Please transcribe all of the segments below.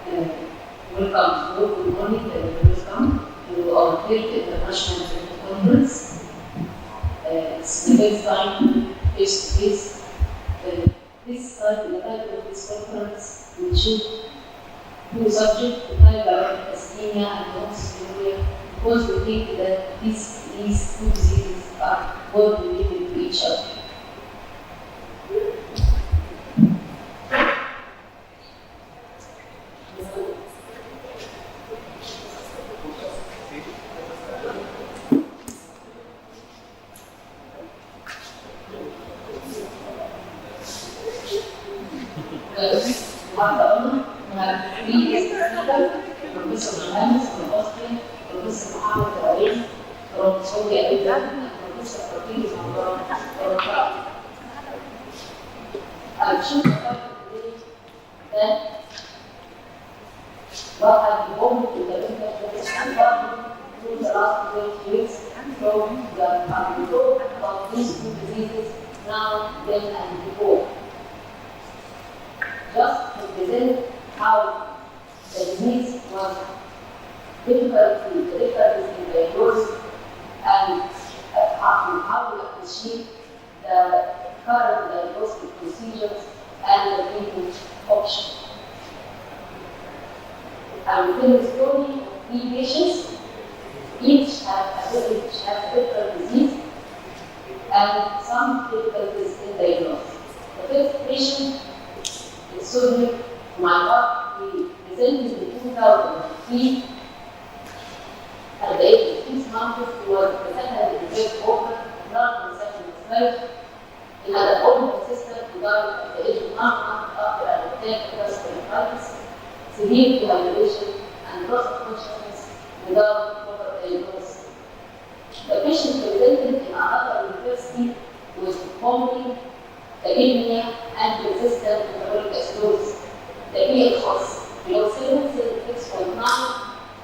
Welcome to good morning and welcome to our third international conference. It's the first time face to face. This time, the title of this conference, we choose two subjects, hyperthyroid acidemia and homocystinuria, because we think that these two diseases are both related to each other. Professor Johannes from Austria, Professor Mohammed Arin from Saudi Arabia, and Professor Fatih from France. I choose the topic today that what have been going to the internet through the last 20 years from the we talk about these two diseases now, then, and before. Just to present how the disease was difficult in diagnosis and how we appreciate the current diagnostic procedures and the treatment options. I will tell the story of 3 patients. Each has a different disease and some difficulties in diagnosis. The first patient is Sonia Maiwa. We presented in 2003 at the age of 6 months. He was presented in the first organ, non-conception was left. He had an organ system who died at the age of 1 month after an attack of gastroenteritis, severe dehydration, and loss of consciousness without proper diagnosis. The patient presented in another university with vomiting, anemia, and persistent metabolic acidosis. The pH was below 6.9,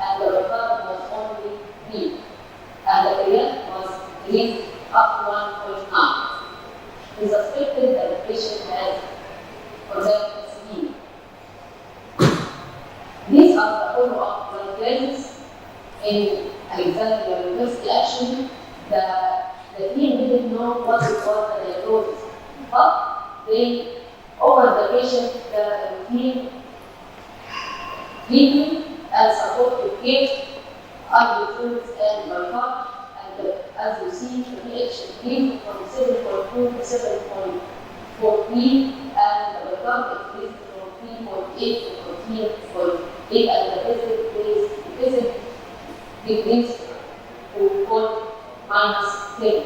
and the recurrent was only 3, and the creatinine was raised up to 1.9. We suspected that the patient had congenital acidemia. These are the follow-up blood classes in Alexandria University. Actually, the team didn't know what it was the diagnosis, but they offered the patient the routine treatment and supportive care, IV fluids and bicarbonate, and as you see, the pH increased from 7.2 to 7.43, and the bicarbonate increased from 3.8 to 14.8, and the acid decreased to -10.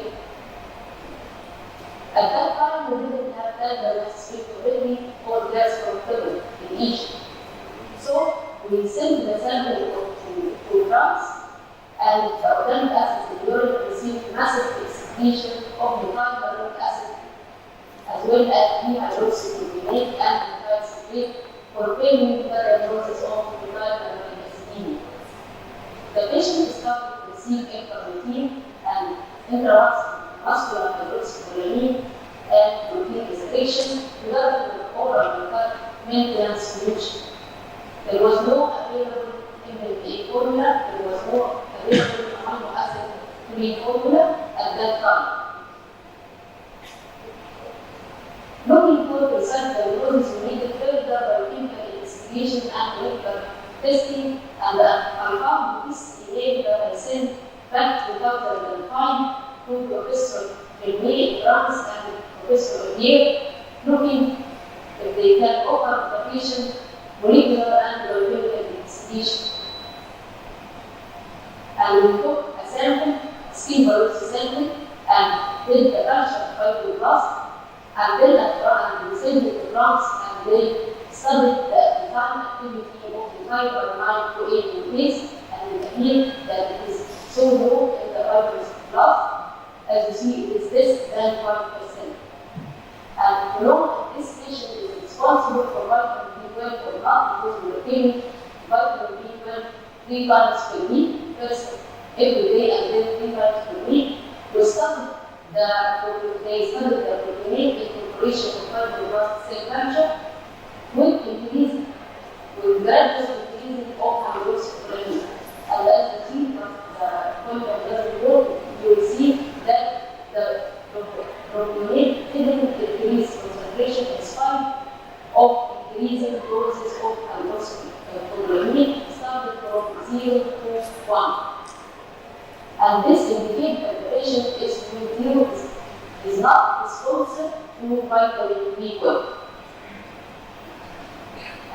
At that time, we didn't have that diagnostic or gas control in Egypt. So we sent the sample to France, and the organic acid in urine received massive excretion of the hyaluronic acid, as well as dehydroxypropanate and methyl citrate, confirming the diagnosis of hyaluronic acidemia. The patient started to receive ectoprotein and intravascular hydroxypropanate and protein restriction together with oral maintenance solution. There was no available MLA formula, there was no available amino acid free formula at that time. Looking for precise diagnosis, we needed further biochemical investigation and clinical testing, and I found this email that I sent back to 2005 to Professor Remy in France and Professor Olivier, looking if they can offer the patient molecular and biochemical investigation. And we took a sample, skin biopsy sample, and did the culture of fibroblast, and then we sent it to France, and they studied the enzyme activity of the fibromyalgia protease, and it appeared that it is so low in the fibroblast. As you see, it is less than 5%. And to know if this patient is responsible for vitamin B12 or not, because we were giving vitamin B12 3 times per week, first every day and then 3 times per week. They studied the proteinate incorporation of fibroblast cell culture with increased with gradual increasing of hydroxyproline. And as the treatment content doesn't work, you will see that the propionate didn't increase concentration in spite of increasing doses of hydroxyproline, starting from 0 to 1. And this indicates that the patient is not responsive to vitamin B12.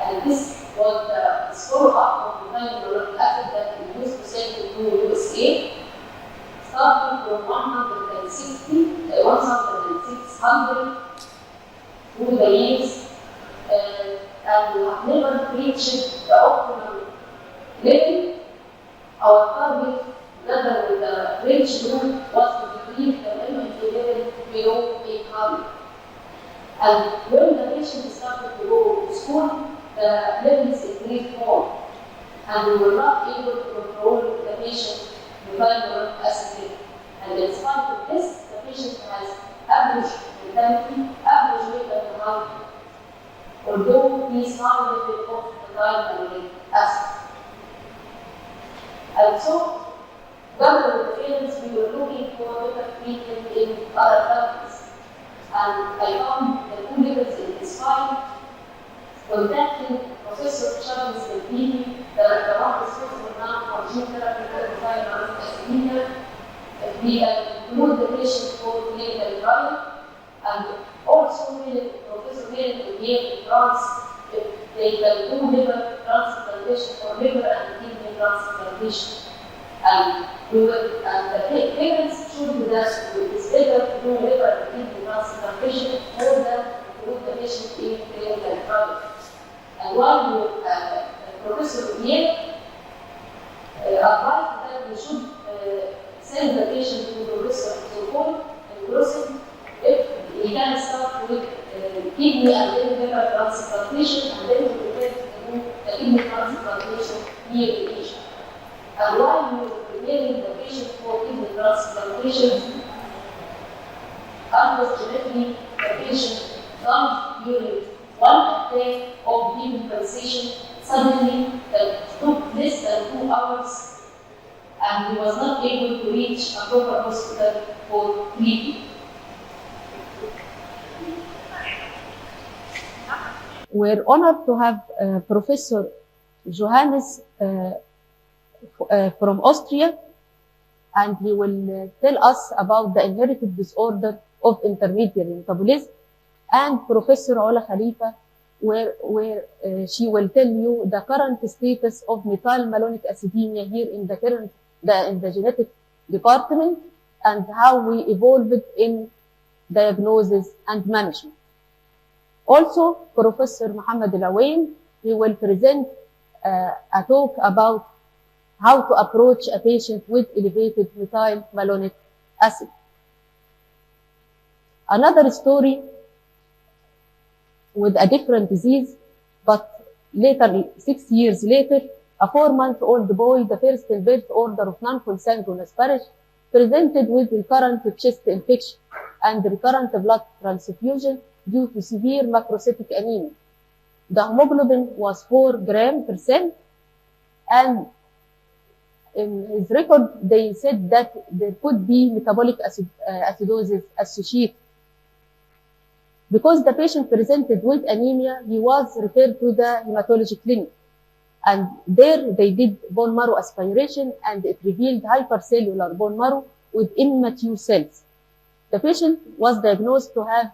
And this was the follow-up of the hyaluronic acid that we used to send to USA, starting from 1,600 through the years, and we have never reached the optimal level. Our target, together with the rich group, was to decrease the MMT level below 800. And when the patient started to go to school, the levels increased more, and we were not able to control the patient with hyaluronic acid level. And in spite of this, the patient has average mortality, average weight and height, although he is high level of the hyaluronic acid. And so, together with the parents, we were looking for better treatment in other countries. And I found the two levels in this file, contacting Professor Charles Delpini, the one responsible now for gene therapy for hyaluronic acidemia. We can include the patient for clinical trial, and also Professor Mary in France, if they can do liver transplantation or liver and kidney transplantation. And the parents should that it is better to do liver and kidney transplantation more than to put the patient in clinical trial. And while Professor Pierre advised that we should send the patient to Professor Zopol and Grossen if he can start with kidney and then liver transplantation, and then we prepare to do the kidney transplantation here in Asia. And while we were preparing the patient for kidney transplantation, unfortunately, the patient died during one attack of decompensation. Suddenly, that took less than 2 hours, and he was not able to reach a proper hospital for treatment. We're honored to have Professor Johannes from Austria, and he will tell us about the inherited disorder of intermediary metabolism, and Professor Ola Khalifa, where she will tell you the current status of methylmalonic acidemia here in the genetic department, and how we evolved in diagnosis and management. Also, Professor Muhammad Al-Awain, he will present a talk about how to approach a patient with elevated methylmalonic acid. Another story with a different disease, but later, 6 years later, a 4-month-old boy, the first in birth order of non-consanguineous parish, presented with recurrent chest infection and recurrent blood transfusion due to severe macrocytic anemia. The hemoglobin was 4 g/cent, and in his record, they said that there could be metabolic acidosis associated. Because the patient presented with anemia, he was referred to the hematology clinic. And there they did bone marrow aspiration, and it revealed hypercellular bone marrow with immature cells. The patient was diagnosed to have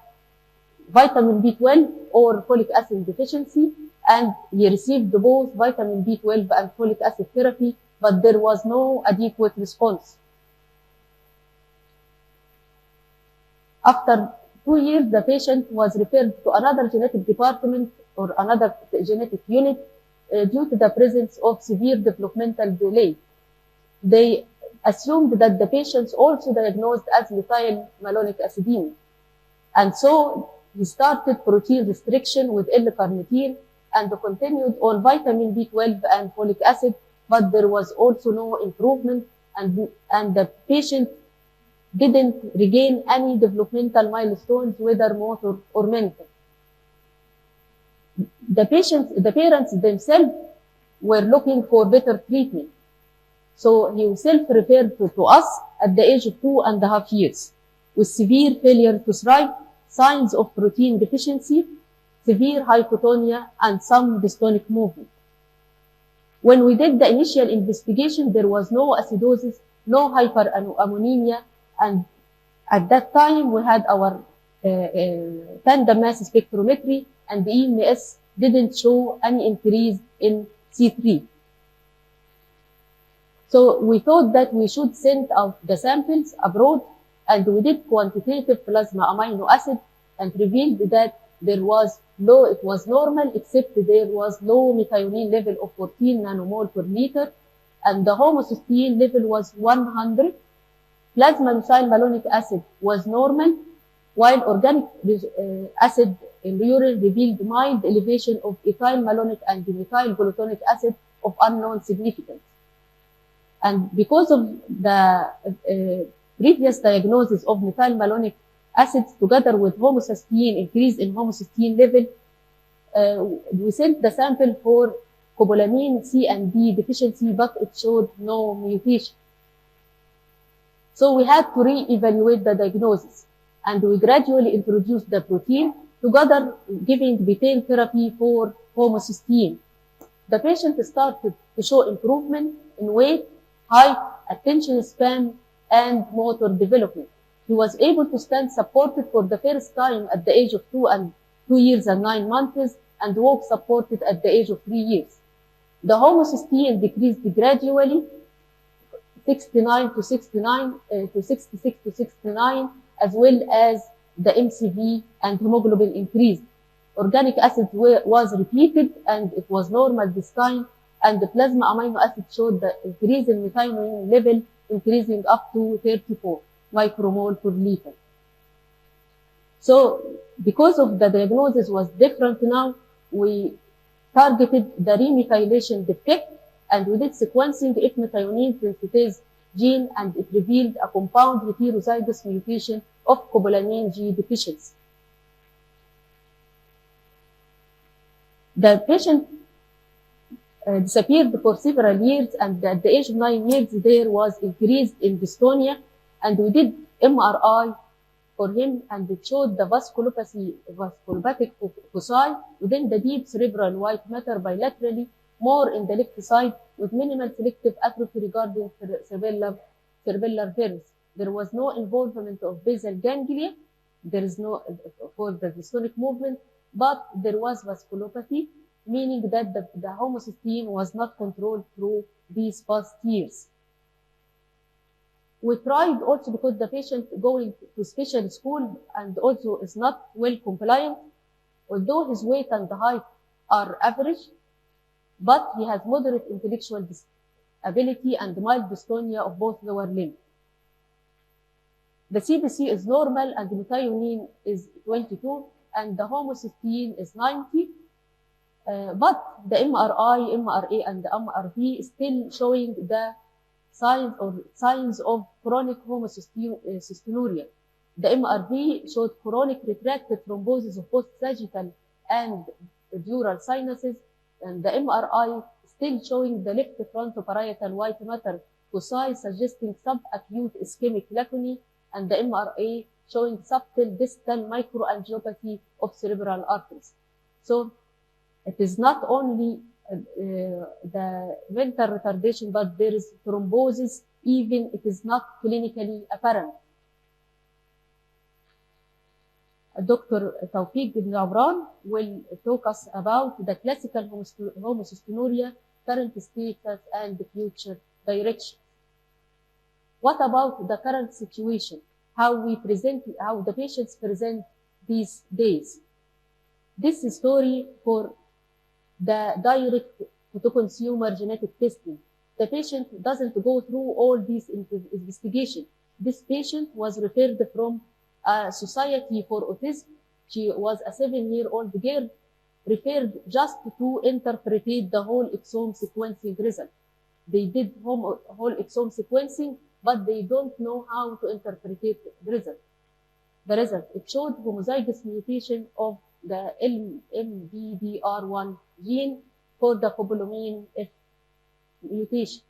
vitamin B12 or folic acid deficiency, and he received both vitamin B12 and folic acid therapy, but there was no adequate response. After 2 years, the patient was referred to another genetic department or another genetic unit due to the presence of severe developmental delay. They assumed that the patient also diagnosed as methylmalonic acidemia. And so he started protein restriction with L-carnitine and continued on vitamin B12 and folic acid, but there was also no improvement, and the patient didn't regain any developmental milestones, whether motor or mental. the parents themselves were looking for better treatment. So he self-referred to us at the age of 2.5 years with severe failure to thrive, signs of protein deficiency, severe hypotonia, and some dystonic movement. When we did the initial investigation, there was no acidosis, no hyperammonemia, and at that time we had our tandem mass spectrometry, and the EMS didn't show any increase in C3. So we thought that we should send out the samples abroad, and we did quantitative plasma amino acid and revealed that it was normal, except there was low methionine level of 14 nanomole per liter, and the homocysteine level was 100. Plasma methyl malonic acid was normal, while organic acid in the urine revealed mild elevation of ethyl malonic and methyl glutonic acid of unknown significance. And because of the previous diagnosis of methyl malonic acids together with homocysteine, increase in homocysteine level, we sent the sample for cobalamin C and D deficiency, but it showed no mutation. So we had to re-evaluate the diagnosis, and we gradually introduced the protein together giving betaine therapy for homocysteine. The patient started to show improvement in weight, height, attention span, and motor development. He was able to stand supported for the first time at the age of 2 years and 9 months, and walk supported at the age of 3 years. The homocysteine decreased gradually, 69 to 69 to 66 to 69, as well as the MCV and hemoglobin increased. Organic acid was repeated, and it was normal this time, and the plasma amino acid showed the increase in methionine level increasing up to 34 micromole per liter. So because of the diagnosis was different now, we targeted the remethylation defect, and we did sequencing if methionine synthetase gene, and it revealed a compound heterozygous mutation of cobalamin G deficiency. The patient disappeared for several years, and at the age of 9 years, there was increase in dystonia, and we did MRI for him, and it showed the vasculopathic foci within the deep cerebral white matter bilaterally, more in the left side, with minimal selective atrophy regarding cerebellar nerves. There was no involvement of basal ganglia. There is no for the dystonic movement, but there was vasculopathy, meaning that the homocysteine was not controlled through these past years. We tried also, because the patient going to special school and also is not well compliant, although his weight and height are average, but he has moderate intellectual disability and mild dystonia of both lower limbs. The CBC is normal, and the methionine is 22, and the homocysteine is 90. But the MRI, MRA, and the MRV is still showing the signs of chronic homocystinuria. The MRV showed chronic retracted thrombosis of both sagittal and dural sinuses, and the MRI still showing the left frontoparietal white matter foci suggesting subacute ischemic lacunae, and the MRA showing subtle distal microangiopathy of cerebral arteries. So it is not only the mental retardation, but there is thrombosis, even it is not clinically apparent. Dr. Tawfiq Ibn Abran will talk us about the classical homocystinuria, current status, and the future direction. What about the current situation? How the patients present these days? This is story for the direct to consumer genetic testing. The patient doesn't go through all these investigations. This patient was referred from a society for autism. She was a 7-year-old girl, referred just to interpret the whole exome sequencing result. They did whole exome sequencing, but they don't know how to interpret the result. It showed homozygous mutation of the MBDR1 gene for the cobalamin F mutation.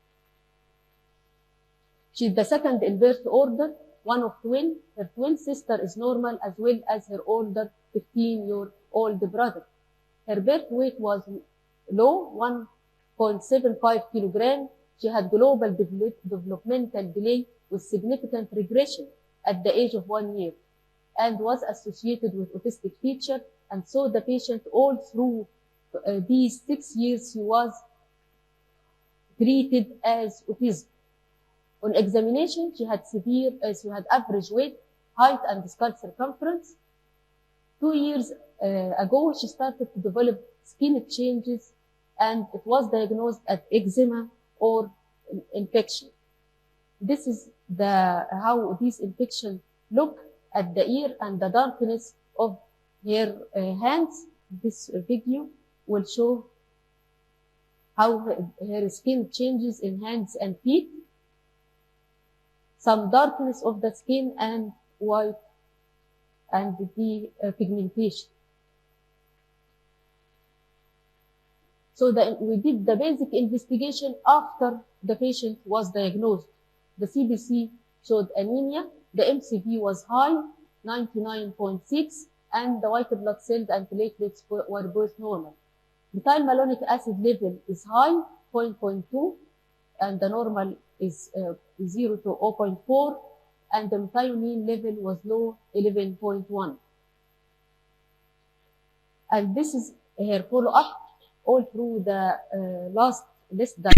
She's the second in birth order, one of twin. Her twin sister is normal as well as her older 15-year-old brother. Her birth weight was low, 1.75 kilogram. She had global developmental delay with significant regression at the age of 1 year and was associated with autistic feature. And so the patient all through these 6 years, she was treated as autism. On examination, she had average weight, height, and skull circumference. 2 years ago, she started to develop skin changes, and it was diagnosed as eczema or infection. This is how these infections look at the ear and the darkness of her hands. This video will show how her skin changes in hands and feet. Some darkness of the skin and white and the pigmentation. So we did the basic investigation after the patient was diagnosed. The CBC showed anemia, the MCV was high, 99.6, and the white blood cells and platelets were both normal. Methyl malonic acid level is high, 0.2, and the normal is 0 to 0.4, and the methionine level was low, 11.1. And this is her follow-up all through the last less than.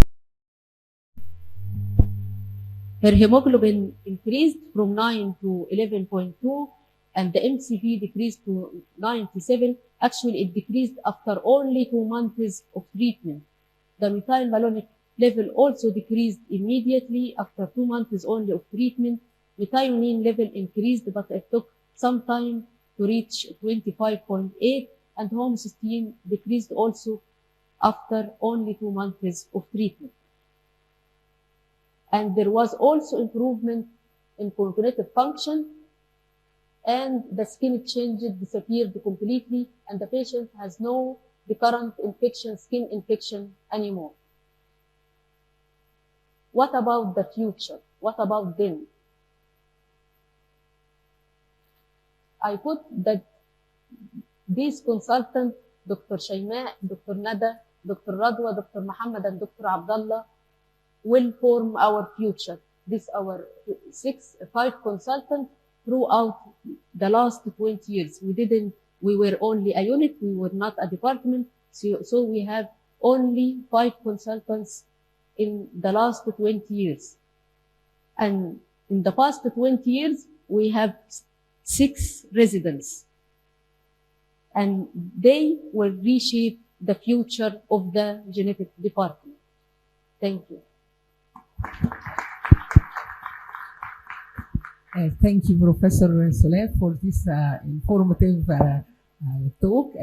Her hemoglobin increased from 9 to 11.2, and the MCV decreased to 97. Actually, it decreased after only 2 months of treatment. The methyl malonic level also decreased immediately after 2 months only of treatment. Methionine level increased, but it took some time to reach 25.8, and homocysteine decreased also after only 2 months of treatment. And there was also improvement in cognitive function, and the skin changes disappeared completely, and the patient has no recurrent infection, skin infection anymore. What about the future? What about then? I put that these consultants, Dr. Shayma, Dr. Nada, Dr. Radwa, Dr. Muhammad, and Dr. Abdullah, will form our future. This our 5 consultants throughout the last 20 years. We were only a unit, we were not a department, so we have only 5 consultants in the last 20 years. And in the past 20 years, we have 6 residents. And they will reshape the future of the genetic department. Thank you. Thank you, Professor Soleh, for this informative talk,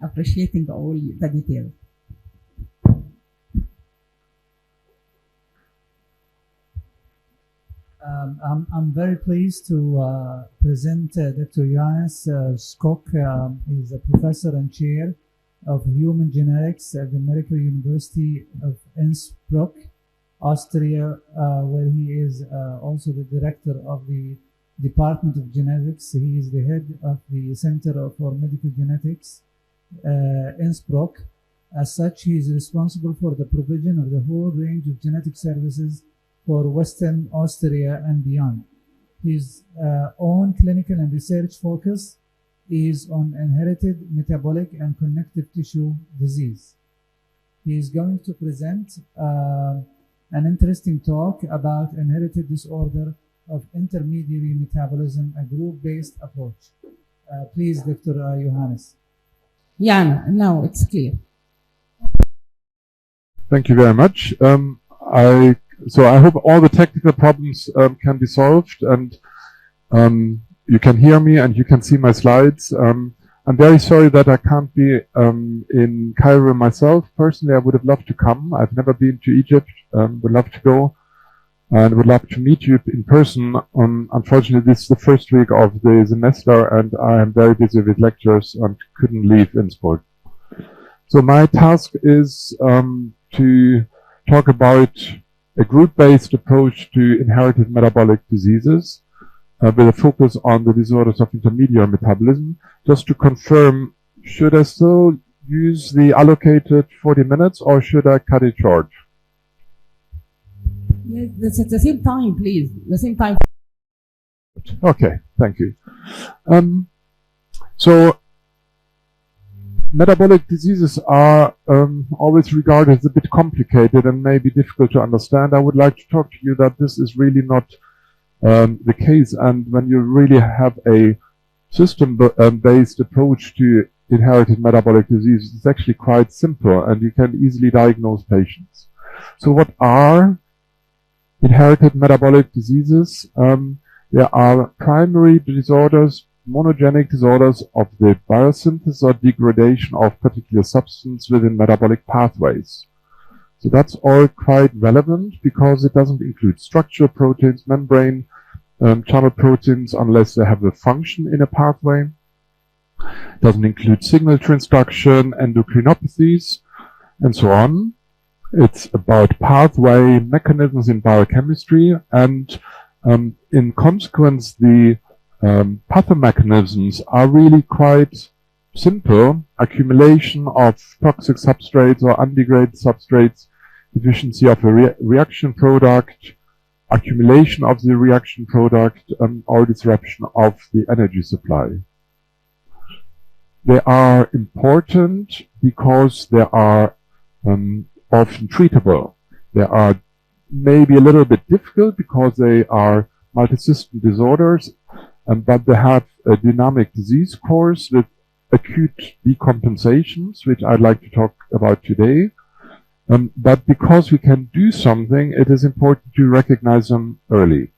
appreciating all the details. I'm very pleased to present Dr. Johannes Skok. He's a professor and chair of human genetics at the Medical University of Innsbruck, Austria, where he is also the director of the Department of Genetics. He is the head of the Center for Medical Genetics, Innsbruck. As such, he is responsible for the provision of the whole range of genetic services for Western Austria and beyond. His own clinical and research focus is on inherited metabolic and connective tissue disease. He is going to present an interesting talk about inherited disorder of intermediary metabolism, a group-based approach. Please, Dr. Johannes. Yeah, now it's clear. Thank you very much. So I hope all the technical problems can be solved, and you can hear me and you can see my slides. I'm very sorry that I can't be in Cairo myself. Personally, I would have loved to come. I've never been to Egypt. Would love to go. and would love to meet you in person. Unfortunately, this is the first week of the semester, and I am very busy with lectures and couldn't leave Innsbruck. So my task is to talk about a group-based approach to inherited metabolic diseases with a focus on the disorders of intermediate metabolism. Just to confirm, should I still use the allocated 40 minutes or should I cut it short? Yes, that's at the same time, please. The same time. Okay, thank you. So metabolic diseases are always regarded as a bit complicated and maybe difficult to understand. I would like to talk to you that this is really not the case, and when you really have a system-based approach to inherited metabolic disease, it's actually quite simple and you can easily diagnose patients. So what are inherited metabolic diseases? There are primary disorders, monogenic disorders of the biosynthesis or degradation of particular substance within metabolic pathways. So that's all quite relevant because it doesn't include structural proteins, membrane channel proteins unless they have a function in a pathway. It doesn't include signal transduction, endocrinopathies, and so on. It's about pathway mechanisms in biochemistry, and in consequence, the pathomechanisms are really quite simple. Accumulation of toxic substrates or undegraded substrates, deficiency of a reaction product, accumulation of the reaction product, or disruption of the energy supply. They are important because they are often treatable. They are maybe a little bit difficult because they are multisystem disorders, but they have a dynamic disease course with acute decompensations, which I'd like to talk about today. But because we can do something, it is important to recognize them early.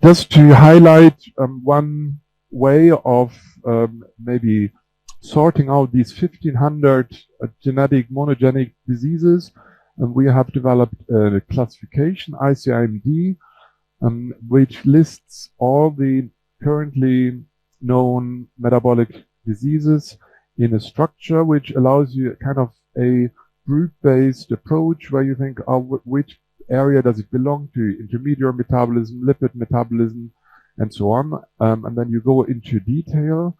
Just to highlight one way of maybe sorting out these 1,500 genetic monogenic diseases, we have developed a classification, ICIMD, which lists all the currently known metabolic diseases in a structure which allows you kind of a group-based approach where you think, which area does it belong to? Intermediate metabolism, lipid metabolism, and so on. And then you go into detail.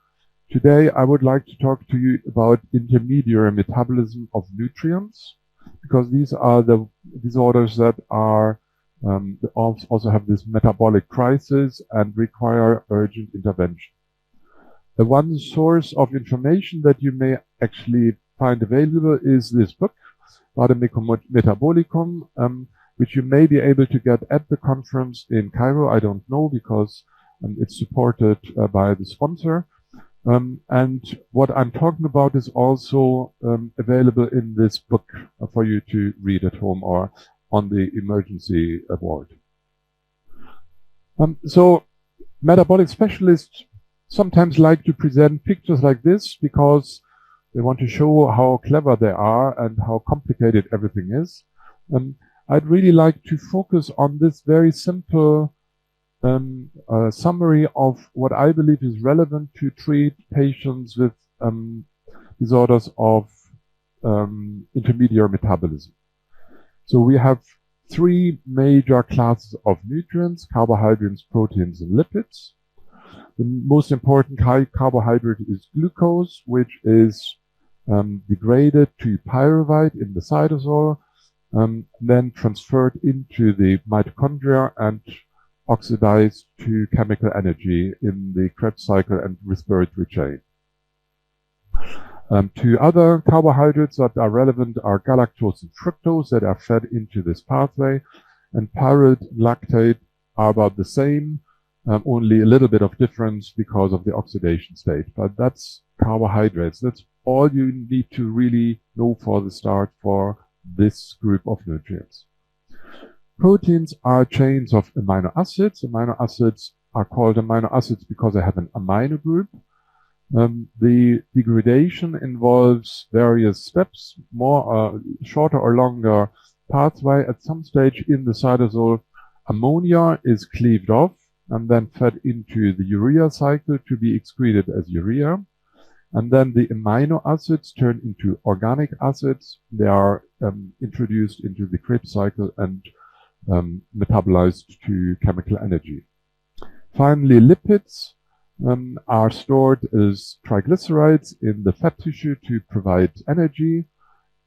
Today, I would like to talk to you about intermediate metabolism of nutrients, because these are the disorders that are also have this metabolic crisis and require urgent intervention. The one source of information that you may actually find available is this book, Metabolicum, which you may be able to get at the conference in Cairo. I don't know because it's supported by the sponsor. And what I'm talking about is also available in this book for you to read at home or on the emergency ward. So metabolic specialists sometimes like to present pictures like this because they want to show how clever they are and how complicated everything is. I'd really like to focus on this very simple summary of what I believe is relevant to treat patients with disorders of intermediate metabolism. So we have three major classes of nutrients: carbohydrates, proteins, and lipids. The most important carbohydrate is glucose, which is degraded to pyruvate in the cytosol, then transferred into the mitochondria and oxidized to chemical energy in the Krebs cycle and respiratory chain. Two other carbohydrates that are relevant are galactose and fructose that are fed into this pathway, and pyruvate and lactate are about the same, only a little bit of difference because of the oxidation state. But that's carbohydrates. That's all you need to really know for the start for this group of nutrients. Proteins are chains of amino acids. Amino acids are called amino acids because they have an amino group. The degradation involves various steps, more shorter or longer pathway, at some stage in the cytosol, ammonia is cleaved off and then fed into the urea cycle to be excreted as urea. And then the amino acids turn into organic acids. They are introduced into the Krebs cycle and metabolized to chemical energy. Finally, lipids are stored as triglycerides in the fat tissue to provide energy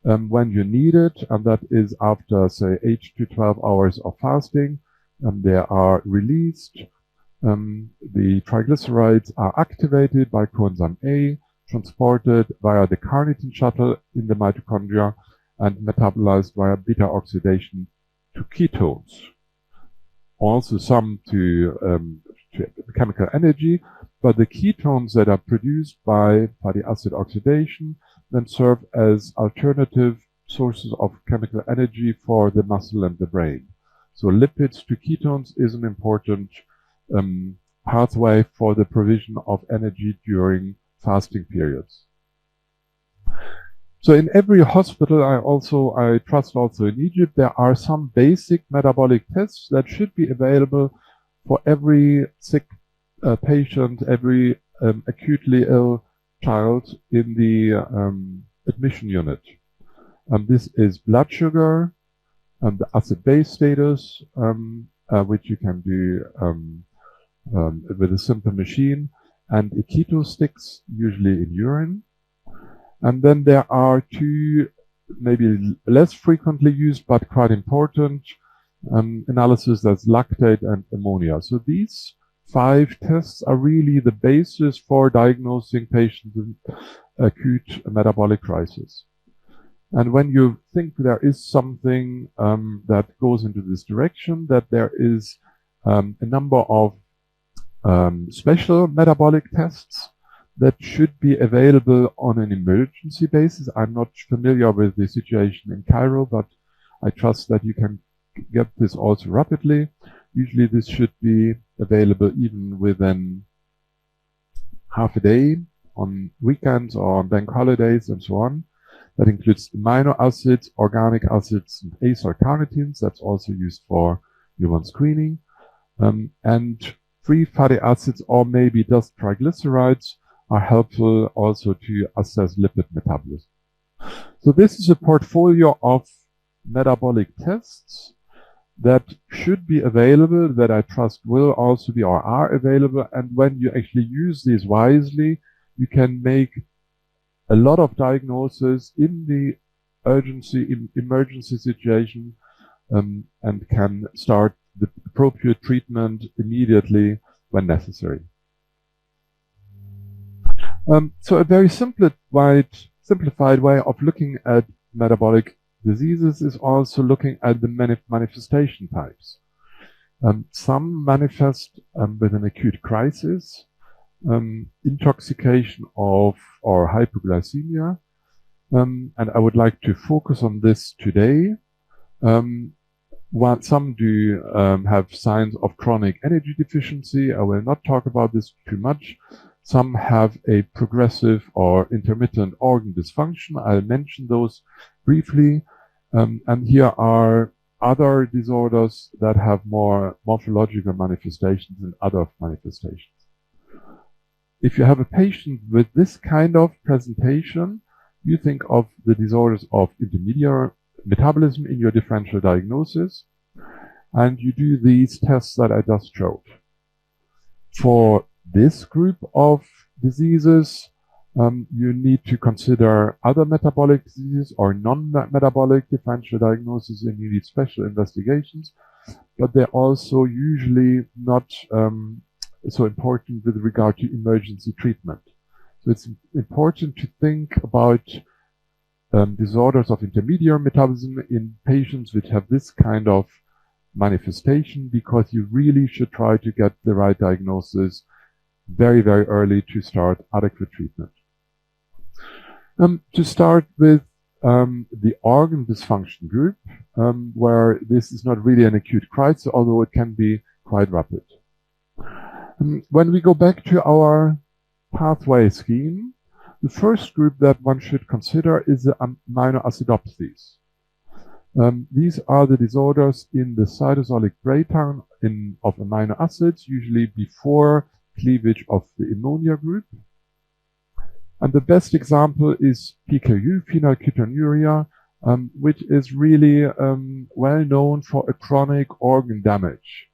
when you need it, and that is after, say, 8 to 12 hours of fasting. They are released. The triglycerides are activated by coenzyme A, transported via the carnitine shuttle in the mitochondria, and metabolized via beta oxidation to ketones. Also some to chemical energy, but the ketones that are produced by fatty acid oxidation then serve as alternative sources of chemical energy for the muscle and the brain. So lipids to ketones is an important pathway for the provision of energy during fasting periods. So in every hospital, I trust also in Egypt, there are some basic metabolic tests that should be available for every sick patient, every acutely ill child in the admission unit. This is blood sugar, the acid-base status, which you can do with a simple machine, and a keto sticks, usually in urine. And then there are two maybe less frequently used but quite important analysis, that's lactate and ammonia. So these 5 tests are really the basis for diagnosing patients with acute metabolic crisis. And when you think there is something that goes into this direction, that there is a number of special metabolic tests that should be available on an emergency basis. I'm not familiar with the situation in Cairo, but I trust that you can get this also rapidly. Usually this should be available even within half a day, on weekends or on bank holidays and so on. That includes amino acids, organic acids, and acyl carnitines. That's also used for newborn screening. And free fatty acids or maybe just triglycerides are helpful also to assess lipid metabolism. So this is a portfolio of metabolic tests that should be available, that I trust will also be or are available. And when you actually use these wisely, you can make a lot of diagnosis in the emergency situation, and can start the appropriate treatment immediately when necessary. So a very simplified way of looking at metabolic diseases is also looking at the manifestation types. Some manifest with an acute crisis, intoxication or hypoglycemia, and I would like to focus on this today. While some do have signs of chronic energy deficiency, I will not talk about this too much. Some have a progressive or intermittent organ dysfunction. I'll mention those briefly. And here are other disorders that have more morphological manifestations and other manifestations. If you have a patient with this kind of presentation, you think of the disorders of intermediate metabolism in your differential diagnosis, and you do these tests that I just showed. For this group of diseases, you need to consider other metabolic diseases or non-metabolic differential diagnosis, and you need special investigations, but they're also usually not so important with regard to emergency treatment. So it's important to think about disorders of intermediate metabolism in patients which have this kind of manifestation, because you really should try to get the right diagnosis very, very early to start adequate treatment. To start with the organ dysfunction group, where this is not really an acute crisis, although it can be quite rapid. When we go back to our pathway scheme, the first group that one should consider is the amino acidopathies. These are the disorders in the cytosolic breakdown of amino acids, usually before cleavage of the ammonia group. And the best example is PKU, phenylketonuria, which is really well known for a chronic organ damage.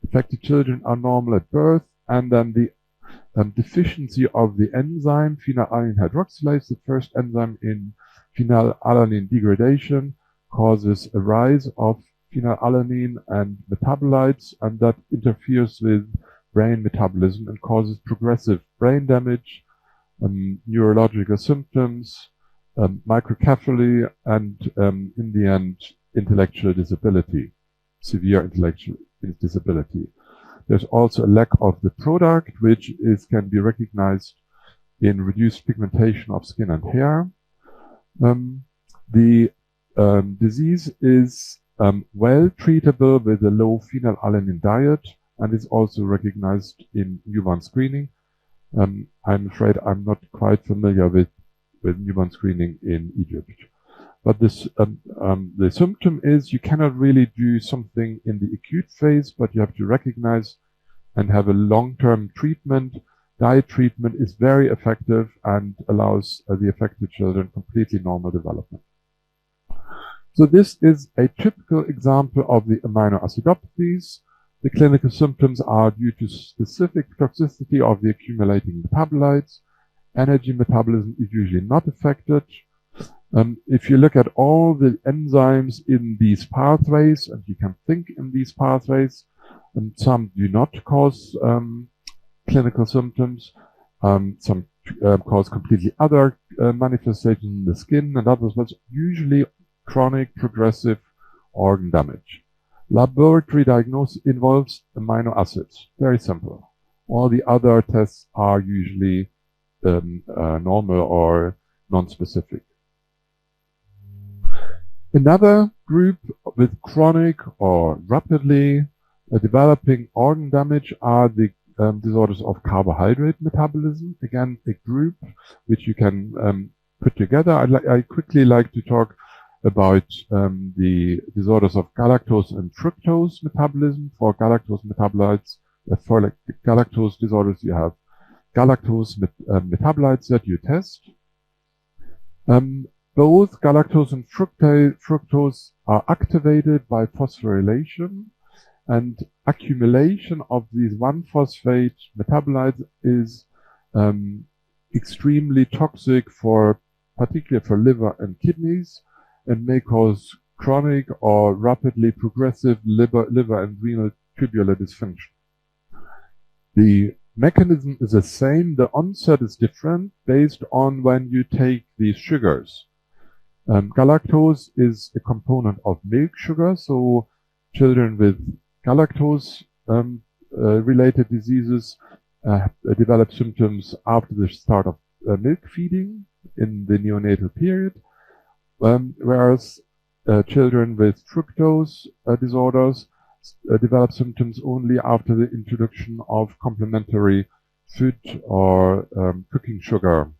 Affected children are normal at birth, and then the deficiency of the enzyme phenylalanine hydroxylase, the first enzyme in phenylalanine degradation, causes a rise of phenylalanine and metabolites, and that interferes with brain metabolism and causes progressive brain damage, neurological symptoms, microcephaly, and in the end, intellectual disability, severe intellectual disability. There's also a lack of the product, which can be recognized in reduced pigmentation of skin and hair. The disease is well treatable with a low phenylalanine diet and is also recognized in newborn screening. I'm afraid I'm not quite familiar with newborn screening in Egypt. But this, the symptom is you cannot really do something in the acute phase, but you have to recognize and have a long-term treatment. Diet treatment is very effective and allows the affected children completely normal development. So this is a typical example of the amino acidopathies. The clinical symptoms are due to specific toxicity of the accumulating metabolites. Energy metabolism is usually not affected. If you look at all the enzymes in these pathways, and you can think in these pathways, some do not cause clinical symptoms, some cause completely other manifestations in the skin and others, but usually chronic progressive organ damage. Laboratory diagnosis involves amino acids, very simple. All the other tests are usually normal or non-specific. Another group with chronic or rapidly developing organ damage are the disorders of carbohydrate metabolism. Again, a group which you can put together. I quickly like to talk about the disorders of galactose and fructose metabolism. For galactose metabolites, for galactose disorders, you have galactose metabolites that you test. Both galactose and fructose are activated by phosphorylation, and accumulation of these 1-phosphate metabolites is extremely toxic particularly for liver and kidneys, and may cause chronic or rapidly progressive liver and renal tubular dysfunction. The mechanism is the same, the onset is different based on when you take these sugars. Galactose is a component of milk sugar, so children with galactose related diseases develop symptoms after the start of milk feeding in the neonatal period, whereas children with fructose disorders develop symptoms only after the introduction of complementary food or cooking sugar.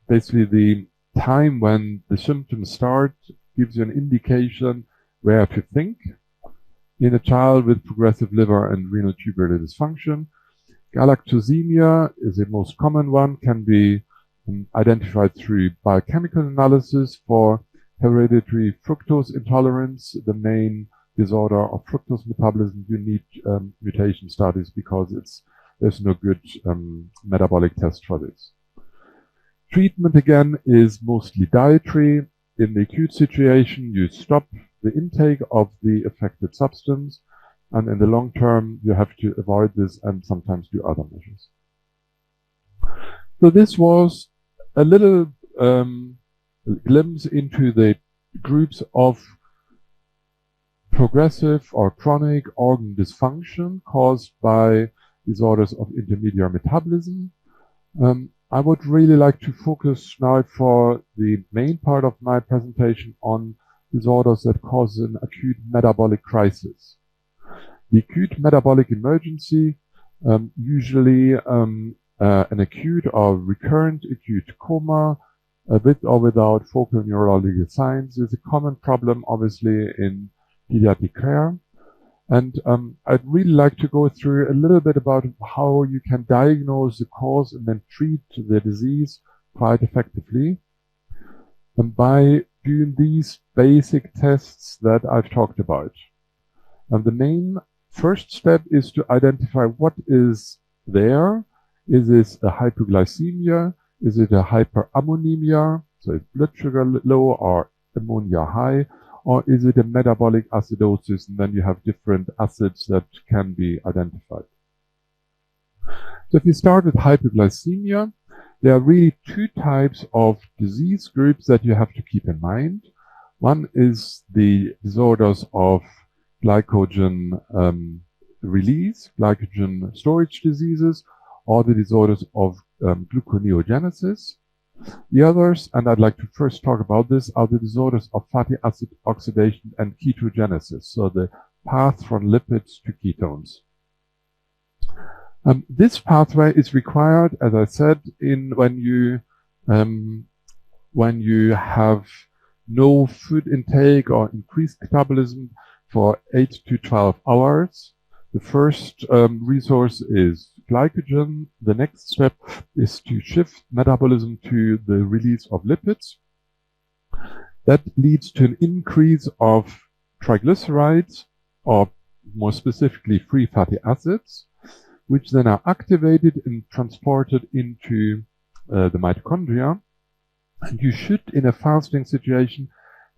Basically the time when the symptoms start gives you an indication where to think. In a child with progressive liver and renal tubular dysfunction, galactosemia is the most common one, can be identified through biochemical analysis. For hereditary fructose intolerance, the main disorder of fructose metabolism, you need mutation studies because there's no good metabolic test for this. Treatment again is mostly dietary. In the acute situation, you stop the intake of the affected substance, and in the long term, you have to avoid this and sometimes do other measures. So this was a little glimpse into the groups of progressive or chronic organ dysfunction caused by disorders of intermediate metabolism. I would really like to focus now for the main part of my presentation on disorders that cause an acute metabolic crisis. The acute metabolic emergency, usually an acute or recurrent acute coma, with or without focal neurological signs, is a common problem, obviously, in pediatric care. And I'd really like to go through a little bit about how you can diagnose the cause and then treat the disease quite effectively. And by doing these basic tests that I've talked about. And the main first step is to identify what is there. Is this a hypoglycemia? Is it a hyperammonemia? So it's blood sugar low or ammonia high? Or is it a metabolic acidosis? And then you have different acids that can be identified. So if you start with hypoglycemia, there are really two types of disease groups that you have to keep in mind. One is the disorders of glycogen release, glycogen storage diseases, or the disorders of gluconeogenesis. The others, and I'd like to first talk about this, are the disorders of fatty acid oxidation and ketogenesis, so the path from lipids to ketones. This pathway is required, as I said, when you have no food intake or increased metabolism for 8 to 12 hours. The first resource is glycogen. The next step is to shift metabolism to the release of lipids. That leads to an increase of triglycerides, or more specifically free fatty acids, which then are activated and transported into the mitochondria. And you should, in a fasting situation,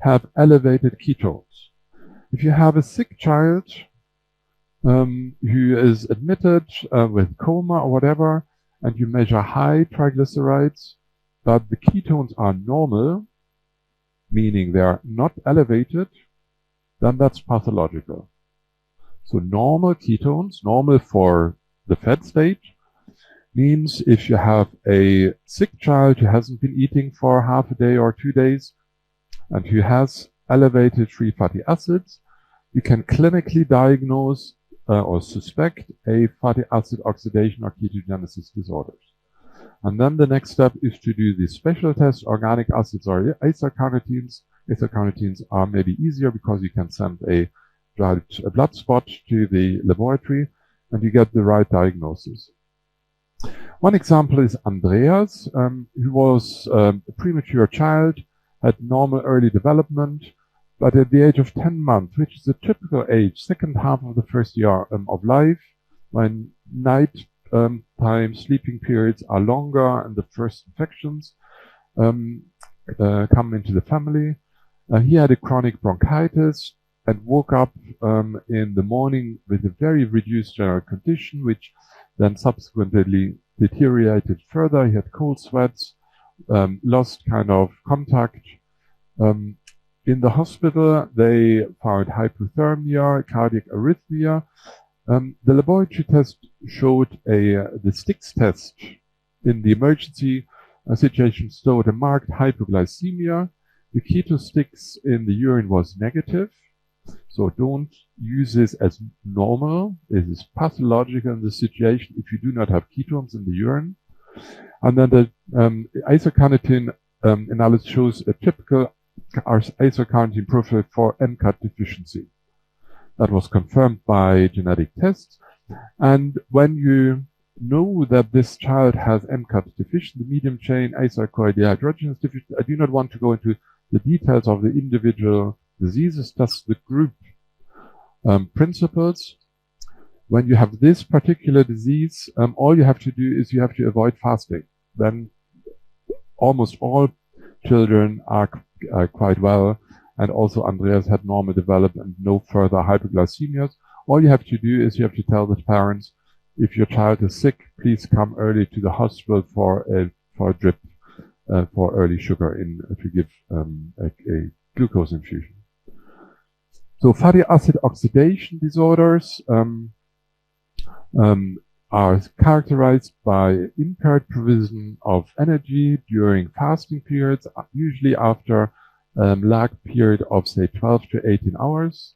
have elevated ketones. If you have a sick child who is admitted with coma or whatever, and you measure high triglycerides, but the ketones are normal, meaning they are not elevated, then that's pathological. So normal ketones, normal for the fed state, means if you have a sick child who hasn't been eating for half a day or 2 days, and who has elevated free fatty acids, you can clinically diagnose or suspect a fatty acid oxidation or ketogenesis disorders. And then the next step is to do the special test, organic acids or isocarnitines. Isocarnitines are maybe easier because you can send a blood spot to the laboratory and you get the right diagnosis. One example is Andreas, who was a premature child, had normal early development, but at the age of 10 months, which is a typical age, second half of the first year of life, when night time sleeping periods are longer and the first infections come into the family. He had a chronic bronchitis and woke up in the morning with a very reduced general condition, which then subsequently deteriorated further. He had cold sweats, lost kind of contact. In the hospital, they found hypothermia, cardiac arrhythmia. The laboratory test showed the sticks test in the emergency situation showed a marked hypoglycemia. The keto sticks in the urine was negative. So don't use this as normal. It is pathological in this situation if you do not have ketones in the urine. And then the isocarnitine analysis shows a typical isocarnitine profile for MCAT deficiency. That was confirmed by genetic tests. And when you know that this child has MCAT deficiency, the medium chain acyl-CoA dehydrogenase deficiency, I do not want to go into the details of the individual diseases, just the group principles. When you have this particular disease, all you have to do is you have to avoid fasting. Then almost all children are quite well, and also Andreas had normal development, no further hypoglycemias. All you have to do is you have to tell the parents, if your child is sick, please come early to the hospital for a drip for early sugar to give a glucose infusion. So fatty acid oxidation disorders are characterized by impaired provision of energy during fasting periods, usually after lag period of say 12 to 18 hours.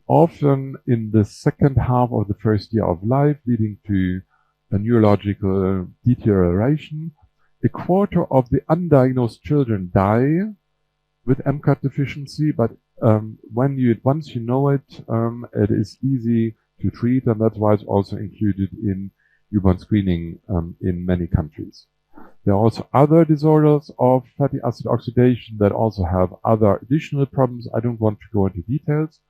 Often in the second half of the first year of life, leading to a neurological deterioration. a quarter of the undiagnosed children die with MCAT deficiency, but once you know it, it is easy to treat, and that's why it's also included in newborn screening in many countries. There are also other disorders of fatty acid oxidation that also have other additional problems. I don't want to go into details.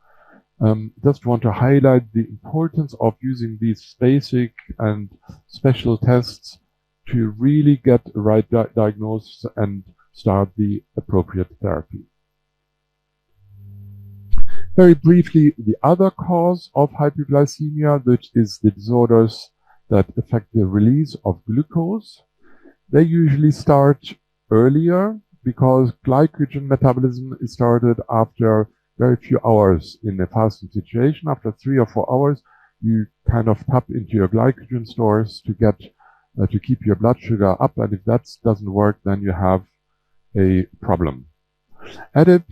Just want to highlight the importance of using these basic and special tests to really get the right diagnosis and start the appropriate therapy. Very briefly, the other cause of hypoglycemia, which is the disorders that affect the release of glucose. They usually start earlier because glycogen metabolism is started after very few hours in a fasting situation. After 3 or 4 hours, you kind of tap into your glycogen stores to get to keep your blood sugar up, and if that doesn't work, then you have a problem. Edip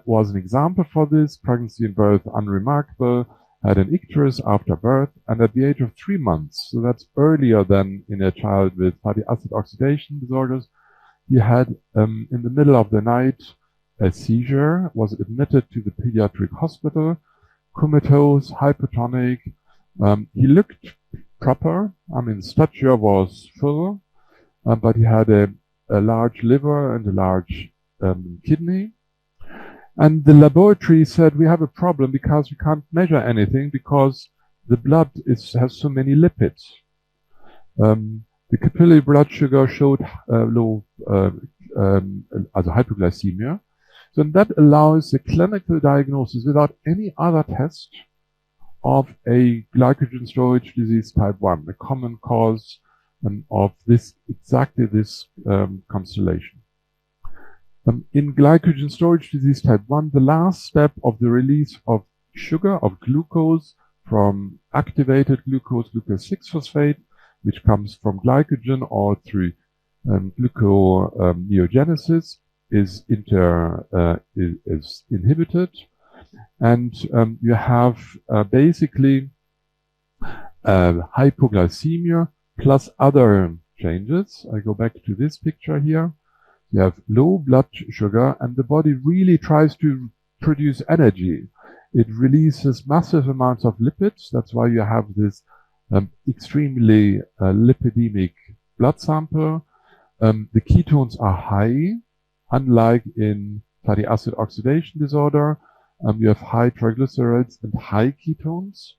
was an example for this. Pregnancy and birth unremarkable, had an icterus after birth, and at the age of 3 months, so that's earlier than in a child with fatty acid oxidation disorders, he had in the middle of the night a seizure, was admitted to the pediatric hospital, comatose, hypotonic. He looked proper. I mean, the stature was full, but he had a large liver and a large kidney. And the laboratory said, we have a problem because we can't measure anything because the blood has so many lipids. The capillary blood sugar showed low hypoglycemia. So that allows the clinical diagnosis without any other test of a glycogen storage disease type 1, a common cause of exactly this constellation. In glycogen storage disease type 1, the last step of the release of sugar, of glucose, from activated glucose, glucose 6-phosphate, which comes from glycogen or through gluconeogenesis, is inhibited. And you have basically hypoglycemia plus other changes. I go back to this picture here. You have low blood sugar, and the body really tries to produce energy. It releases massive amounts of lipids. That's why you have this extremely lipidemic blood sample. The ketones are high, unlike in fatty acid oxidation disorder. You have high triglycerides and high ketones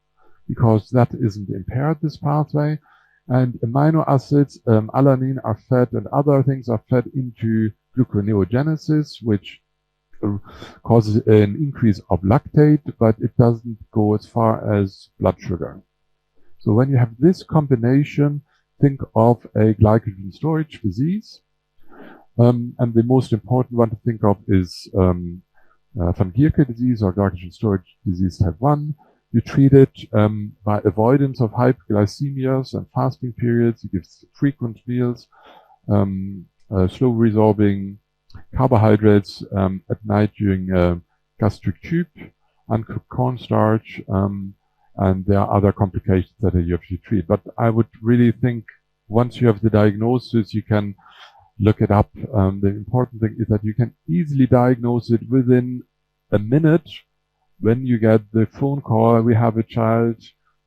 because that isn't impaired, this pathway. And amino acids, alanine are fed and other things are fed into gluconeogenesis, which causes an increase of lactate, but it doesn't go as far as blood sugar. So when you have this combination, think of a glycogen storage disease. And the most important one to think of is van Gierke disease or glycogen storage disease type 1. You treat it by avoidance of hypoglycemias and fasting periods. You give frequent meals, slow resorbing carbohydrates at night during gastric tube, uncooked cornstarch, and there are other complications that you have to treat. But I would really think once you have the diagnosis, you can look it up. The important thing is that you can easily diagnose it within a minute. When you get the phone call, we have a child,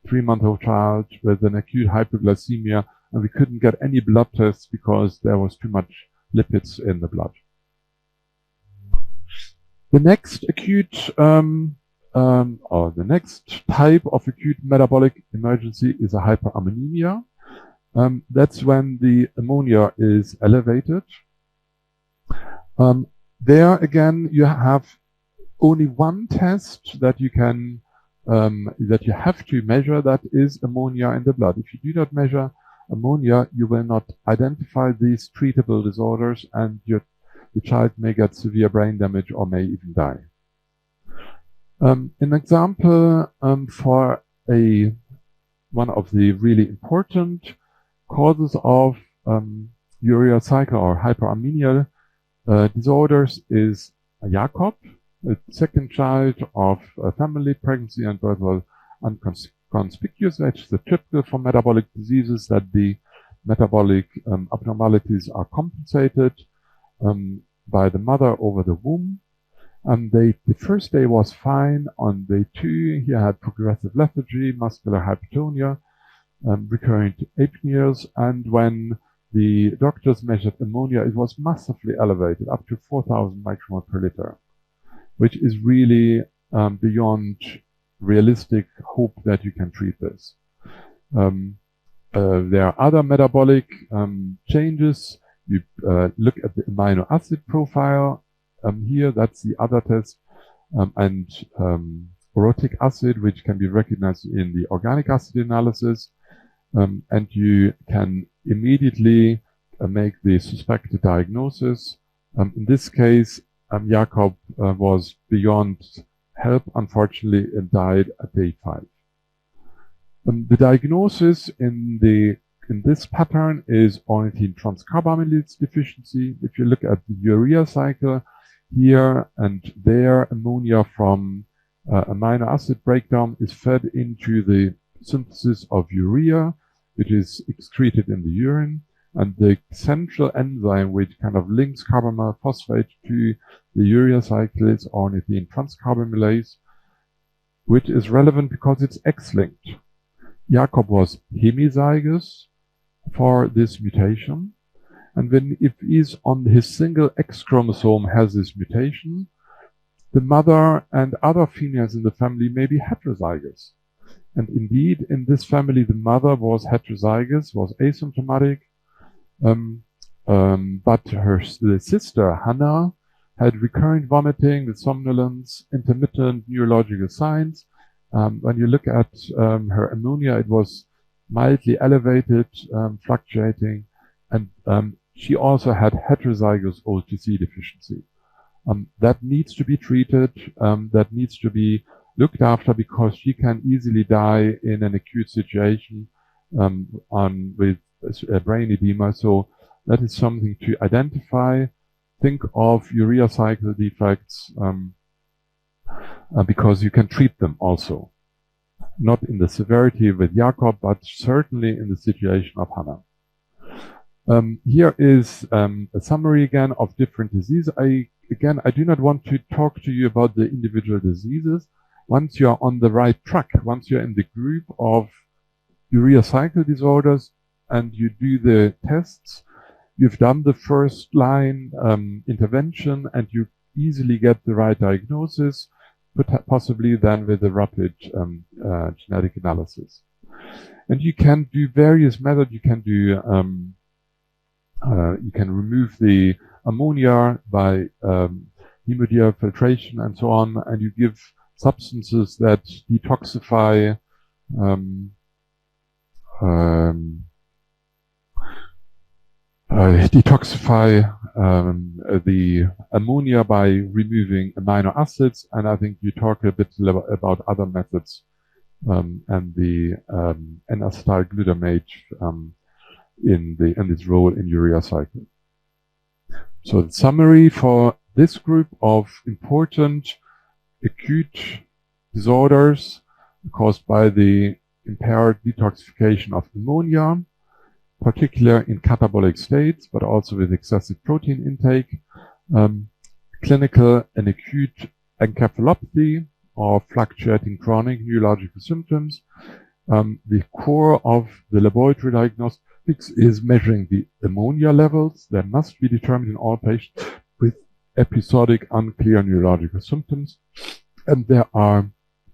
3-month-old child with an acute hypoglycemia, and we couldn't get any blood tests because there was too much lipids in the blood. The next acute, or the next type of acute metabolic emergency is a hyperammonemia. That's when the ammonia is elevated. There again, you have only one test that you can that you have to measure, that is ammonia in the blood. If you do not measure ammonia, you will not identify these treatable disorders, and the child may get severe brain damage or may even die. An example for one of the really important causes of urea cycle or hyperammonemia disorders is Jakob, a second child of a family. Pregnancy and birth was inconspicuous, which is typical for metabolic diseases, that the metabolic abnormalities are compensated by the mother over the womb. The first day was fine. On day 2, he had progressive lethargy, muscular hypertonia, recurrent apneas, and when the doctors measured ammonia, it was massively elevated, up to 4,000 micromole per liter, which is really beyond realistic hope that you can treat this. There are other metabolic changes. You look at the amino acid profile here, that's the other test, and orotic acid, which can be recognized in the organic acid analysis. And you can immediately make the suspected diagnosis. In this case, Jakob was beyond help, unfortunately, and died at day 5. The diagnosis in this pattern is ornithine transcarbamylase deficiency. If you look at the urea cycle here and there, ammonia from amino acid breakdown is fed into the synthesis of urea, which is excreted in the urine, and the central enzyme which kind of links carbamyl phosphate to the urea cycle is ornithine transcarbamylase, which is relevant because it's X-linked. Jakob was hemizygous for this mutation, and if he's on his single X chromosome has this mutation, the mother and other females in the family may be heterozygous. And indeed, in this family, the mother was heterozygous, was asymptomatic, but the sister, Hannah, had recurrent vomiting with somnolence, intermittent neurological signs. When you look at her ammonia, it was mildly elevated, fluctuating, and she also had heterozygous OTC deficiency. That needs to be treated, that needs to be looked after, because she can easily die in an acute situation with brain edema. So that is something to identify. Think of urea cycle defects because you can treat them also. Not in the severity with Jakob, but certainly in the situation of Hannah. Here is a summary again of different diseases. I do not want to talk to you about the individual diseases. Once you are on the right track, once you're in the group of urea cycle disorders and you do the tests, you've done the first line intervention and you easily get the right diagnosis, possibly then with a rapid genetic analysis. And you can do various methods. You can do you can remove the ammonia by hemodiafiltration and so on, and you give substances that detoxify the ammonia by removing amino acids, and I think you talk a bit about other methods and the N-acetyl glutamate in this role in urea cycle. So the summary for this group of important acute disorders caused by the impaired detoxification of ammonia, particularly in catabolic states, but also with excessive protein intake, clinical and acute encephalopathy or fluctuating chronic neurological symptoms. The core of the laboratory diagnostics is measuring the ammonia levels that must be determined in all patients with episodic unclear neurological symptoms. And there are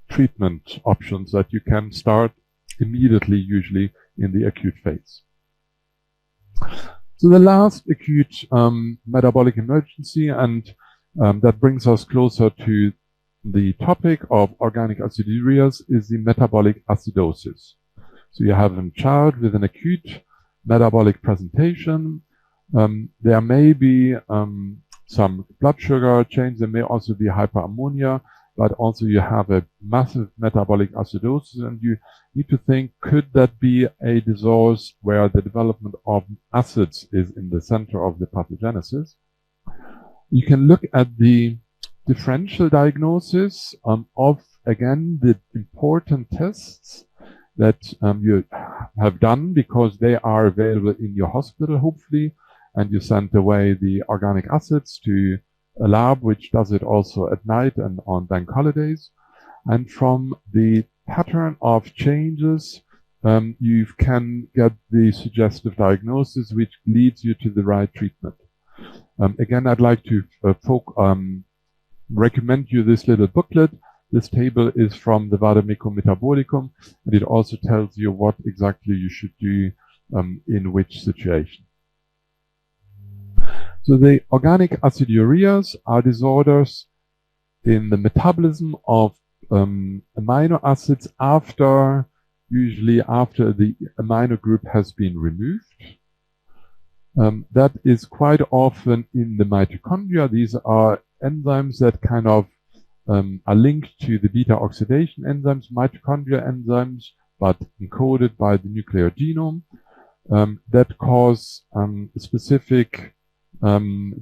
treatment options that you can start immediately, usually in the acute phase. So the last acute metabolic emergency, and that brings us closer to the topic of organic acidurias, is the metabolic acidosis. So you have a child with an acute metabolic presentation. There may be some blood sugar change. There may also be hyperammonia, but also you have a massive metabolic acidosis, and you need to think, could that be a disease where the development of acids is in the center of the pathogenesis? You can look at the differential diagnosis of, again, the important tests that you have done because they are available in your hospital, hopefully, and you send away the organic acids to a lab which does it also at night and on bank holidays. And from the pattern of changes, you can get the suggestive diagnosis which leads you to the right treatment. Again, I'd like to recommend you this little booklet. This table is from the Vademecum Metabolicum, and it also tells you what exactly you should do in which situation. So the organic acidureas are disorders in the metabolism of amino acids usually after the amino group has been removed. That is quite often in the mitochondria. These are enzymes that kind of are linked to the beta oxidation enzymes, mitochondria enzymes, but encoded by the nuclear genome that cause a specific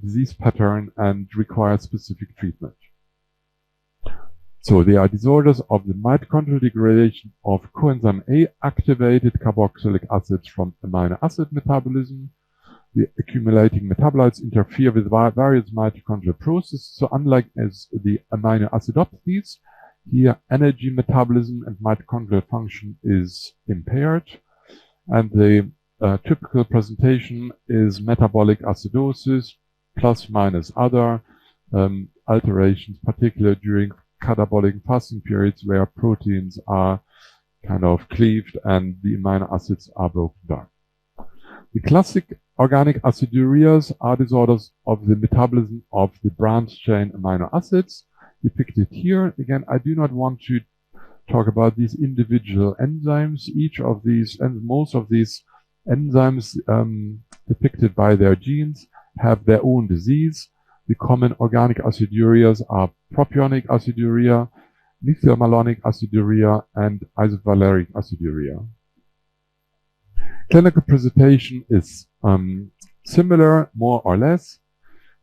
disease pattern and require specific treatment. So they are disorders of the mitochondrial degradation of coenzyme A activated carboxylic acids from amino acid metabolism. The accumulating metabolites interfere with various mitochondrial processes. So unlike as the amino acidopathies, here energy metabolism and mitochondrial function is impaired. And the typical presentation is metabolic acidosis plus minus other alterations, particularly during catabolic fasting periods where proteins are kind of cleaved and the amino acids are broken down. The classic organic acidureas are disorders of the metabolism of the branched chain amino acids, depicted here. Again, I do not want to talk about these individual enzymes. Each of these and most of these enzymes depicted by their genes have their own disease. The common organic acidureas are propionic aciduria, methylmalonic aciduria, and isovaleric aciduria. Clinical presentation is similar, more or less.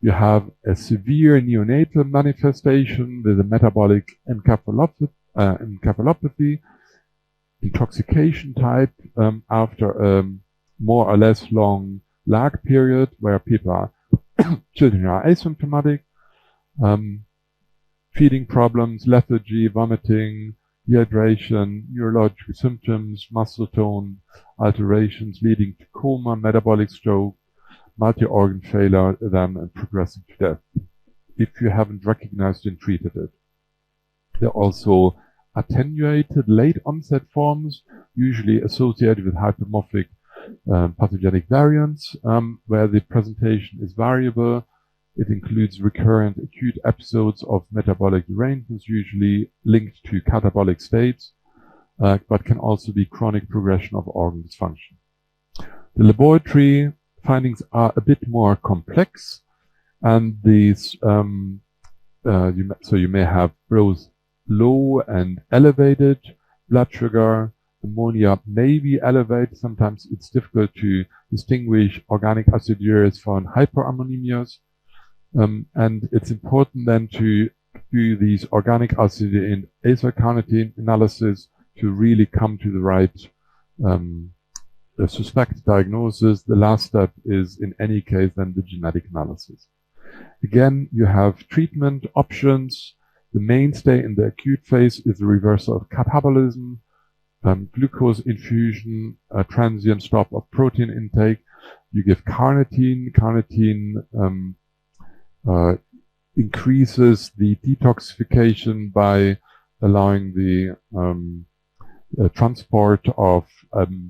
You have a severe neonatal manifestation with a metabolic encephalopathy, intoxication type after a more or less long lag period where children are asymptomatic, feeding problems, lethargy, vomiting, dehydration, neurological symptoms, muscle tone alterations leading to coma, metabolic stroke, multi-organ failure, then progressing to death if you haven't recognized and treated it. There are also attenuated late onset forms, usually associated with hypermorphic pathogenic variants, where the presentation is variable. It includes recurrent acute episodes of metabolic derangements, usually linked to catabolic states, but can also be chronic progression of organ dysfunction. The laboratory findings are a bit more complex, and these so you may have both low and elevated blood sugar. Ammonia may be elevated. Sometimes it's difficult to distinguish organic acidureas from hyperammonemias. And it's important then to do these organic acid and acyl-carnitine analysis to really come to the right suspected diagnosis. The last step is, in any case, then the genetic analysis. Again, you have treatment options. The mainstay in the acute phase is the reversal of catabolism, glucose infusion, a transient stop of protein intake. You give carnitine. Carnitine increases the detoxification by allowing the transport of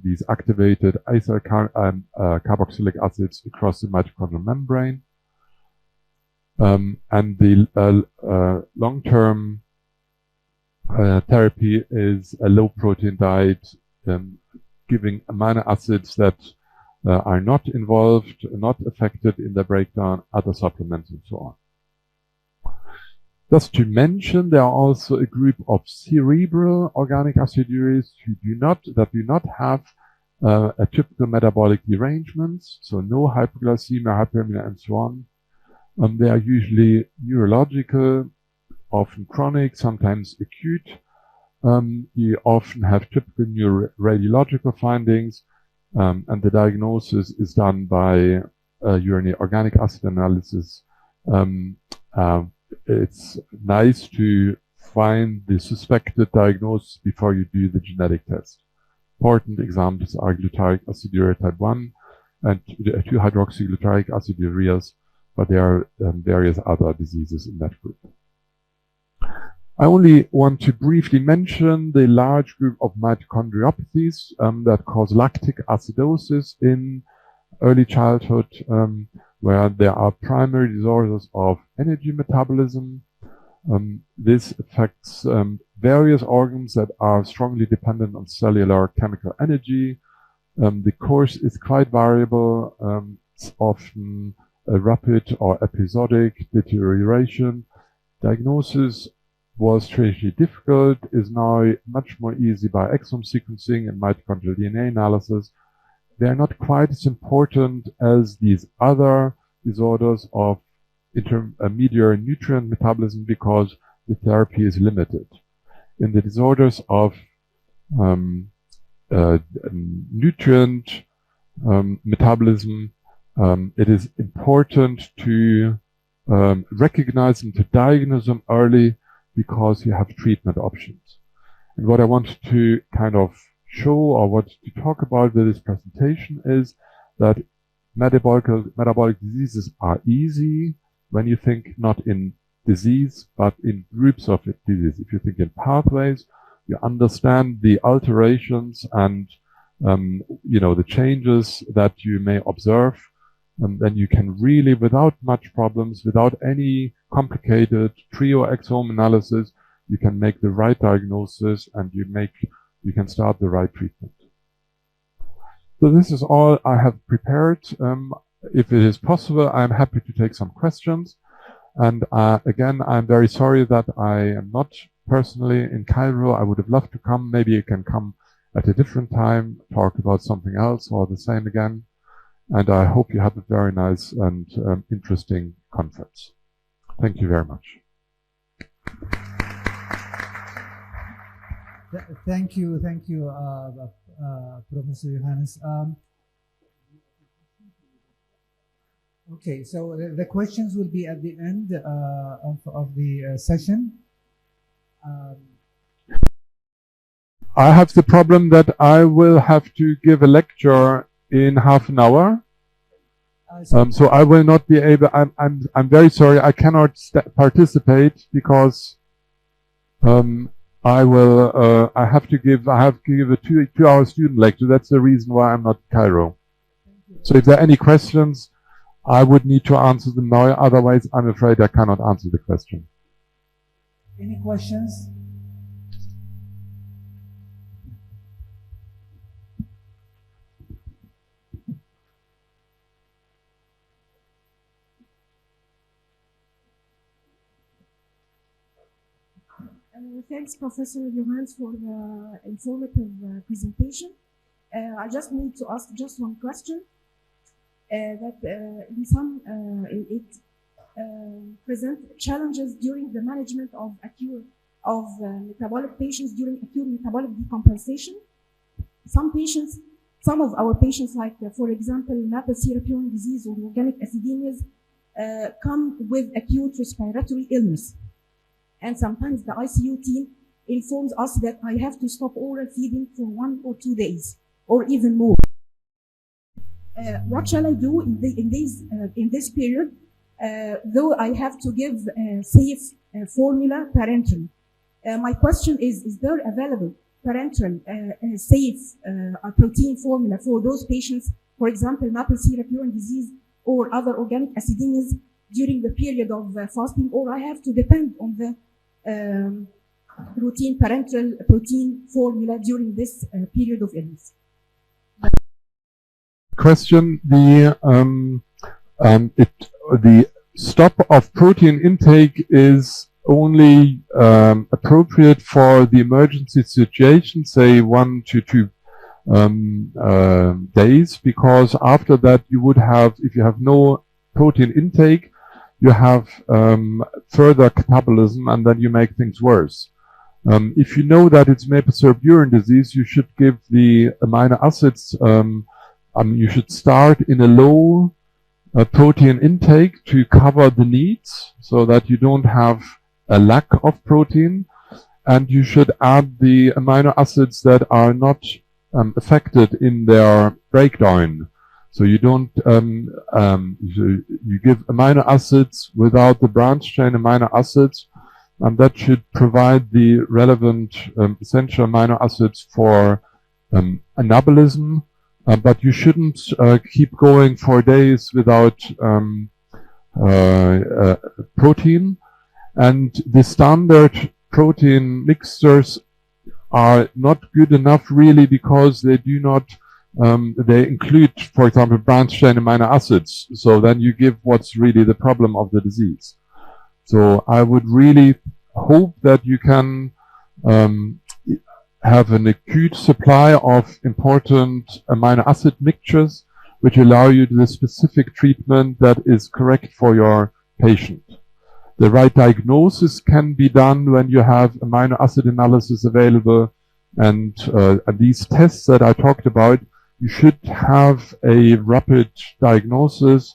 these activated carboxylic acids across the mitochondrial membrane. And the long-term therapy is a low-protein diet, giving amino acids that are not involved, not affected in the breakdown, other supplements, and so on. Just to mention, there are also a group of cerebral organic acidureas that do not have a typical metabolic derangements, so no hypoglycemia, hyperemia, and so on. They are usually neurological, often chronic, sometimes acute, you often have typical radiological findings, and the diagnosis is done by urinary organic acid analysis. It's nice to find the suspected diagnosis before you do the genetic test. Important examples are glutaric aciduria type 1 and 2-hydroxyglutaric acidureas, but there are various other diseases in that group. I only want to briefly mention the large group of mitochondriopathies that cause lactic acidosis in early childhood, where there are primary disorders of energy metabolism. This affects various organs that are strongly dependent on cellular chemical energy. The course is quite variable. It's often a rapid or episodic deterioration. Diagnosis was traditionally difficult, is now much more easy by exome sequencing and mitochondrial DNA analysis. They are not quite as important as these other disorders of intermediary nutrient metabolism because the therapy is limited. In the disorders of nutrient metabolism, it is important to recognize and to diagnose them early because you have treatment options. And what I want to kind of show or what to talk about with this presentation is that metabolic diseases are easy when you think not in disease, but in groups of disease. If you think in pathways, you understand the alterations and the changes that you may observe, and then you can really, without much problems, without any complicated tree or exome analysis, you can make the right diagnosis and you can start the right treatment. So this is all I have prepared. If it is possible, I'm happy to take some questions. And again, I'm very sorry that I am not personally in Cairo. I would have loved to come. Maybe you can come at a different time, talk about something else or the same again. And I hope you have a very nice and interesting conference. Thank you very much. Thank you, Professor Johannes. Okay, so the questions will be at the end of the session. I have the problem that I will have to give a lecture in half an hour. So I will not be able, I'm very sorry, I cannot participate because I have to give a 2-hour student lecture. That's the reason why I'm not in Cairo. So if there are any questions, I would need to answer them now. Otherwise, I'm afraid I cannot answer the question. Any questions? Thanks, Professor Johannes, for the informative presentation. I just need to ask just one question. In some it present challenges during the management of metabolic patients during acute metabolic decompensation. Some of our patients, like for example, maple syrup urine disease or organic acidemias, come with acute respiratory illness. And sometimes the ICU team informs us that I have to stop oral feeding for 1 or 2 days, or even more. What shall I do in this period? Though I have to give safe formula parenterally. My question is there available parenteral safe protein formula for those patients, for example, maple syrup urine disease or other organic acidemias during the period of fasting, or I have to depend on the routine parenteral protein formula during this period of illness? Question: the stop of protein intake is only appropriate for the emergency situation, say 1 to 2 days, because after that you would have, if you have no protein intake, you have further catabolism, and then you make things worse. If you know that it's maple syrup urine disease, you should give the amino acids. You should start in a low protein intake to cover the needs, so that you don't have a lack of protein. And you should add the amino acids that are not affected in their breakdown. So you don't, you give amino acids without the branch chain amino acids, and that should provide the relevant essential amino acids for anabolism. But you shouldn't keep going for days without protein. And the standard protein mixtures are not good enough really, because they do not, they include, for example, branch chain amino acids. So then you give what's really the problem of the disease. So I would really hope that you can have an acute supply of important amino acid mixtures which allow you the specific treatment that is correct for your patient. The right diagnosis can be done when you have amino acid analysis available, and these tests that I talked about, you should have a rapid diagnosis.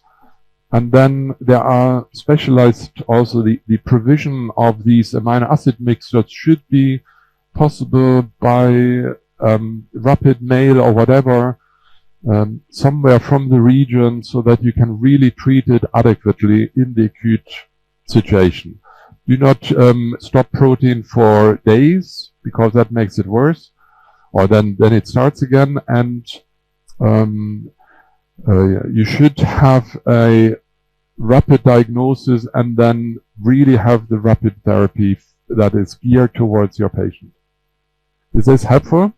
And then there are specialized also, the provision of these amino acid mixtures should be possible by rapid mail or whatever, somewhere from the region, so that you can really treat it adequately in the acute situation. Do not stop protein for days, because that makes it worse, or then it starts again. And you should have a rapid diagnosis, and then really have the rapid therapy that is geared towards your patient. Is this helpful?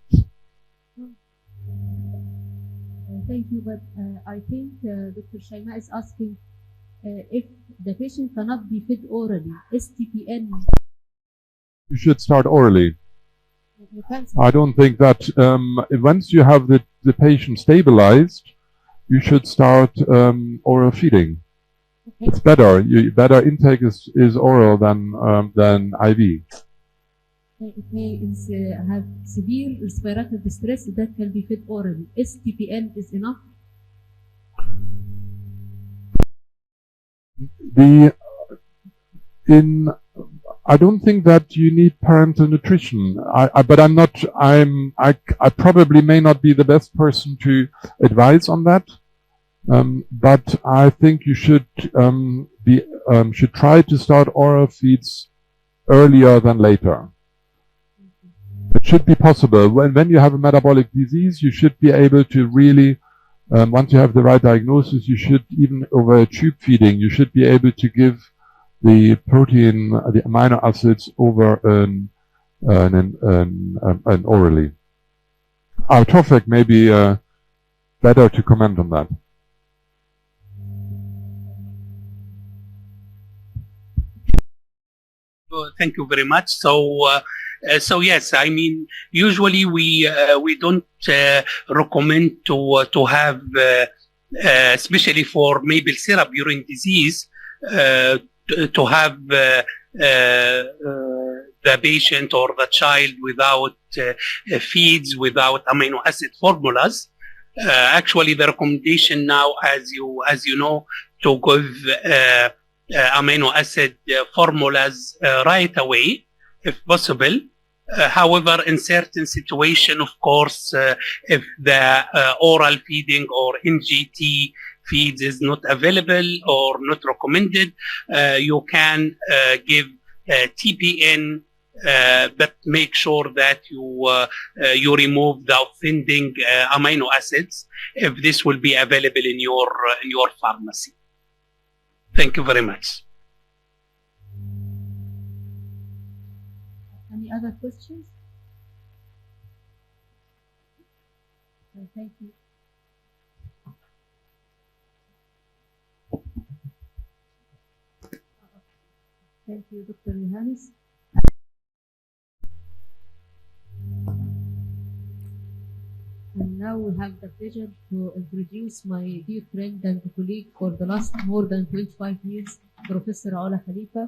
Thank you, but I think Dr. Shaima is asking if the patient cannot be fed orally, STPN. You should start orally. You can I don't think that once you have the patient stabilized, you should start oral feeding. Okay. It's better. Better intake is oral than IV. If he have severe respiratory distress, that can be fed orally. STPN is enough. I don't think that you need parental nutrition. But I probably may not be the best person to advise on that. But I think you should should try to start oral feeds earlier than later. It should be possible. When you have a metabolic disease, you should be able to really, once you have the right diagnosis, you should, even over tube feeding, you should be able to give the protein, the amino acids over an orally. Tofik may be better to comment on that. Thank you very much. So yes, I mean, usually we don't recommend to have, especially for maple syrup urine disease, to have the patient or the child without feeds, without amino acid formulas. Actually, the recommendation now, as you know, to give amino acid formulas right away, if possible. However, in certain situation, of course, if the oral feeding or NGT feeds is not available or not recommended, you can give TPN, but make sure that you remove the offending amino acids if this will be available in your pharmacy. Thank you very much. Any other questions? Thank you. Thank you, Dr. Johannes. And now we have the pleasure to introduce my dear friend and colleague for the last more than 25 years, Professor Ola Khalifa,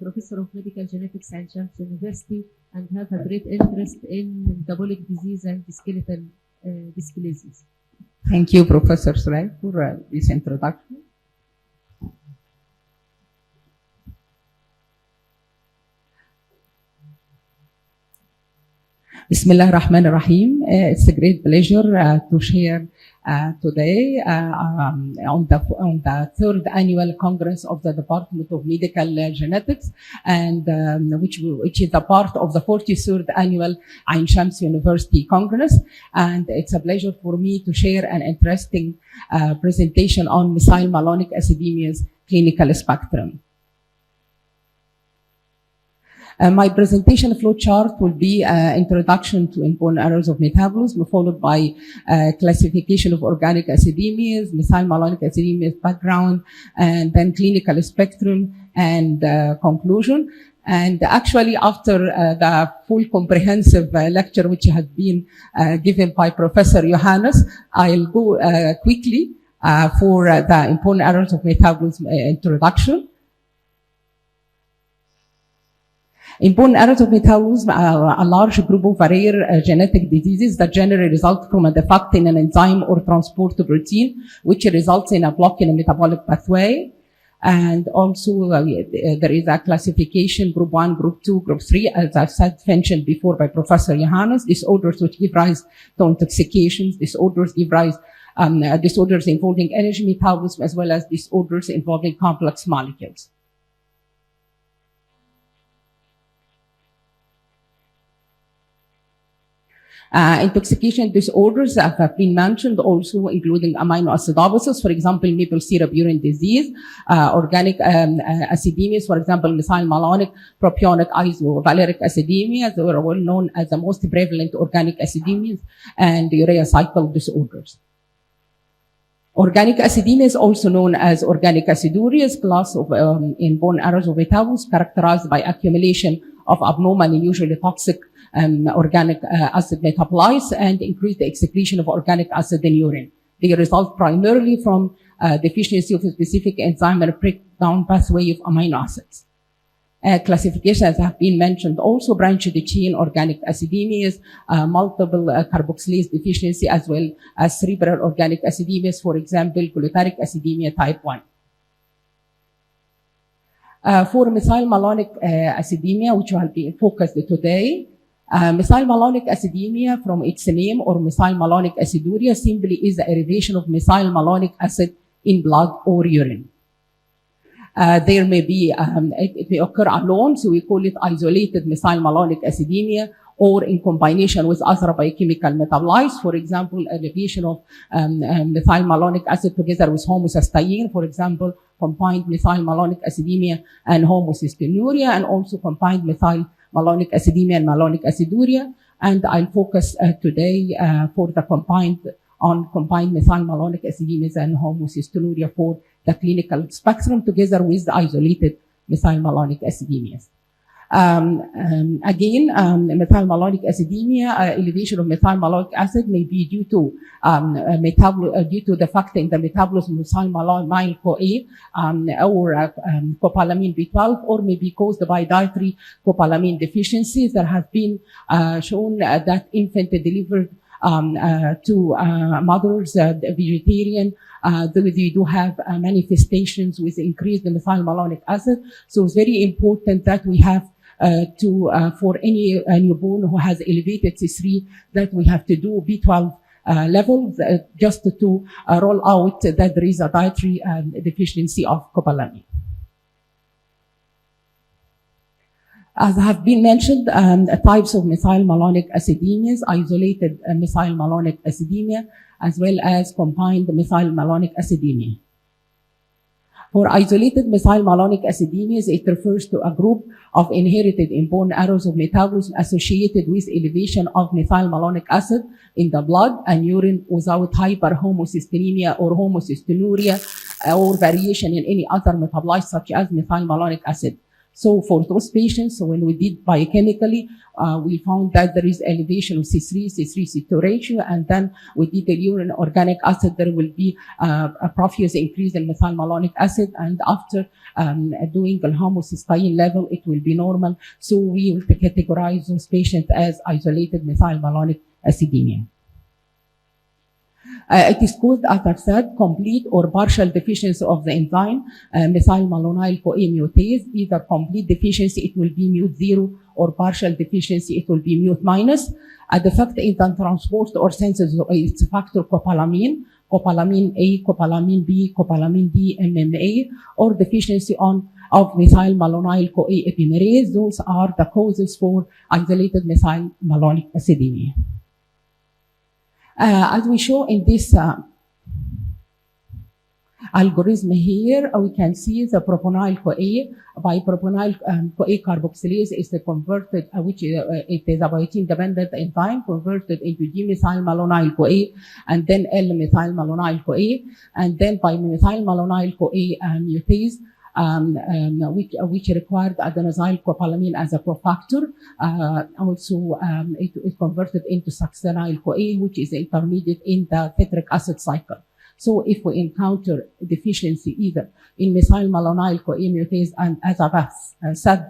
Professor of Medical Genetics at James University, and have a great interest in metabolic disease and skeletal dysplasias. Thank you, Professor Soleil, for this introduction. Bismillah ar-Rahman ar-Rahim. It's a great pleasure to share today on the third annual Congress of the Department of Medical Genetics, and which is a part of the 43rd annual Ain Shams University Congress. And it's a pleasure for me to share an interesting presentation on methylmalonic acidemia's clinical spectrum. My presentation flow chart will be introduction to inborn errors of metabolism, followed by classification of organic acidemias, methylmalonic acidemia's background, and then clinical spectrum and conclusion. And actually, after the full comprehensive lecture which has been given by Professor Johannes, I'll go quickly for the inborn errors of metabolism introduction. Inborn errors of metabolism are a large group of rare genetic diseases that generally result from a defect in an enzyme or transport protein, which results in a block in a metabolic pathway. And also there is a classification, group 1, group 2, group 3, as I've said, mentioned before by Professor Johannes, disorders which give rise to intoxications, disorders give rise disorders involving energy metabolism, as well as disorders involving complex molecules. Intoxication disorders have been mentioned also, including amino acidosis, for example, maple syrup urine disease, organic acidemias, for example, methylmalonic propionic isovaleric acidemia, they are well known as the most prevalent organic acidemias, and urea cycle disorders. Organic acidemia is also known as organic aciduria, class of inborn errors of metabolism characterized by accumulation of abnormal and usually toxic organic acid metabolites and increase the excretion of organic acid in urine. They result primarily from deficiency of a specific enzyme and breakdown pathway of amino acids. Classifications have been mentioned also: branched chain organic acidemias, multiple carboxylase deficiency, as well as cerebral organic acidemias, for example, glutaric acidemia type 1. For methylmalonic acidemia, which will be focused today, methylmalonic acidemia, from its name, or methylmalonic aciduria, simply is the elevation of methylmalonic acid in blood or urine. There may be, it may occur alone, so we call it isolated methylmalonic acidemia, or in combination with other biochemical metabolites, for example, elevation of methylmalonic acid together with homocysteine, for example, combined methylmalonic acidemia and homocystinuria, and also combined methylmalonic acidemia and malonic aciduria. And I'll focus today for the combined methylmalonic acidemias and homocystinuria for the clinical spectrum, together with the isolated methylmalonic acidemias. Again, methylmalonic acidemia, elevation of methylmalonic acid may be due to due to the fact in the metabolism of methylmalonyl CoA or copalamin B12, or may be caused by dietary copalamin deficiencies. There have been shown that infant delivered to mothers, vegetarian, they do have manifestations with increased methylmalonic acid. So it's very important that we have for any newborn who has elevated C3, that we have to do B12 levels just to roll out that there is a dietary deficiency of copalamin. As have been mentioned, types of methylmalonic acidemias: isolated methylmalonic acidemia, as well as combined methylmalonic acidemia. For isolated methylmalonic acidemias, it refers to a group of inherited inborn errors of metabolism associated with elevation of methylmalonic acid in the blood and urine without hyperhomocystinemia or homocystinuria or variation in any other metabolite such as methylmalonic acid. So for those patients, when we did biochemically, we found that there is elevation of C3, C3-C2 ratio, and then we did the urine organic acid, there will be a profuse increase in methylmalonic acid, and after doing the homocysteine level, it will be normal. So we will categorize those patients as isolated methylmalonic acidemia. It is called, as I said, complete or partial deficiency of the enzyme methylmalonyl-CoA mutase. Either complete deficiency, it will be mute 0, or partial deficiency, it will be mute minus. A defect in the transport or synthesis of its factor copalamin, copalamin A, copalamin B, copalamin D, MMA, or deficiency of methylmalonyl-CoA epimerase. Those are the causes for isolated methylmalonic acidemia. As we show in this algorithm here, we can see the proponyl-CoA. By proponyl-CoA carboxylase is converted, which it is a biotin-dependent enzyme, converted into D-methylmalonyl-CoA, and then L-methylmalonyl-CoA, and then by methylmalonyl-CoA mutase, which required adenosine copalamin as a cofactor. Also, it converted into succinyl-CoA, which is intermediate in the citric acid cycle. So if we encounter deficiency either in methylmalonyl-CoA mutase, and as I said,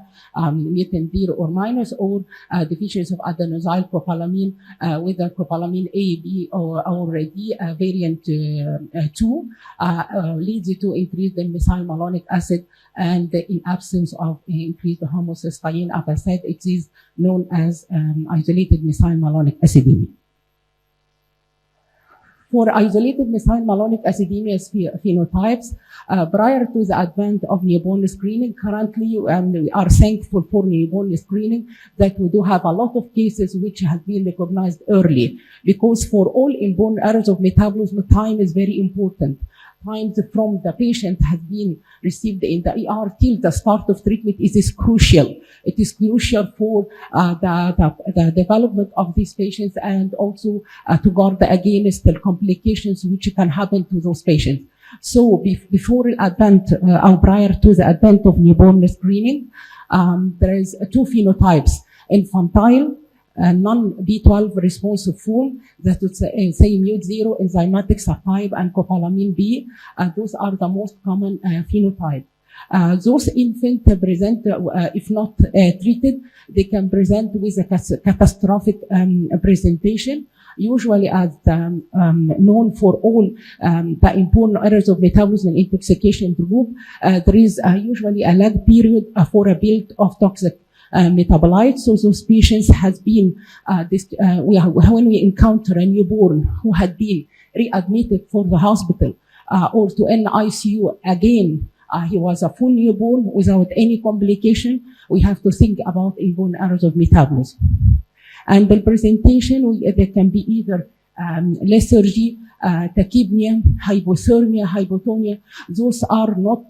mutant 0 or minus, or deficiency of adenosine copalamin, whether copalamin A, B, or D, variant 2, leads to increased methylmalonic acid, and in absence of increased homocysteine, as I said, it is known as isolated methylmalonic acidemia. For isolated methylmalonic acidemia phenotypes, prior to the advent of newborn screening, currently we are thankful for newborn screening that we do have a lot of cases which have been recognized early, because for all inborn errors of metabolism, time is very important. Time from the patient has been received in the ER till the start of treatment is crucial. It is crucial for the development of these patients, and also to guard against the complications which can happen to those patients. So before advent, or prior to the advent of newborn screening, there is two phenotypes: infantile, non-B12 responsive form, that would say mute 0 enzymatic subtype, and copalamin B. Those are the most common phenotype. Those infants present, if not treated, they can present with a catastrophic presentation, usually as known for all the important errors of metabolism and intoxication group. There is usually a lag period for a build of toxic metabolites. So those patients has been, when we encounter a newborn who had been readmitted for the hospital or to an ICU again, he was a full newborn without any complication, we have to think about inborn errors of metabolism. And the presentation, there can be either lethargy, tachypnea, hypothermia, hypotonia. Those are not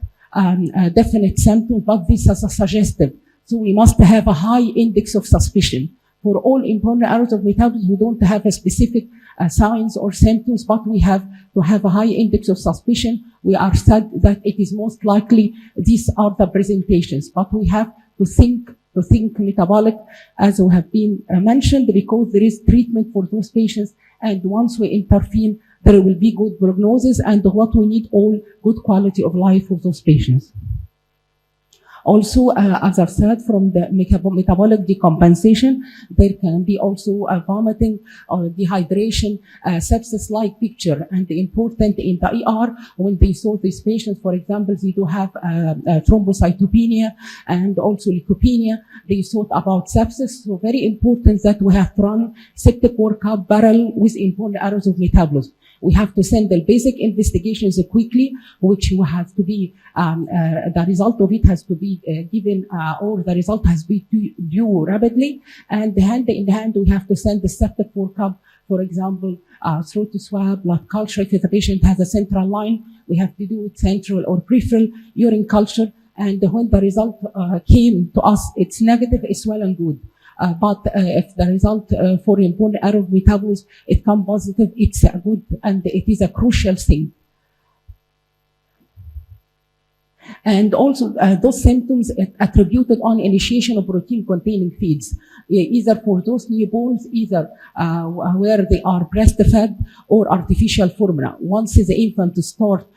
definite symptoms, but this is a suggestive. So we must have a high index of suspicion. For all inborn errors of metabolism, we don't have a specific signs or symptoms, but we have to have a high index of suspicion. We are said that it is most likely these are the presentations, but we have to think metabolic, as we have been mentioned, because there is treatment for those patients, and once we intervene, there will be good prognosis, and what we need, all good quality of life for those patients. Also, as I've said, from the metabolic decompensation, there can be also vomiting or dehydration, sepsis-like picture. And important in the ER, when they saw these patients, for example, they do have thrombocytopenia and also leukopenia, they thought about sepsis. So very important that we have to run septic workup parallel with important errors of metabolism. We have to send the basic investigations quickly, which will have to be, the result of it has to be given, or the result has to be due rapidly. And hand in hand, we have to send the septic workup, for example, throat swab, blood culture. If the patient has a central line, we have to do it central or peripheral urine culture. And when the result came to us, it's negative, it's well and good. But if the result for important error of metabolism, it comes positive, it's good, and it is a crucial thing. And also those symptoms attributed on initiation of protein-containing feeds, either for those newborns, either where they are breastfed or artificial formula. Once the infant start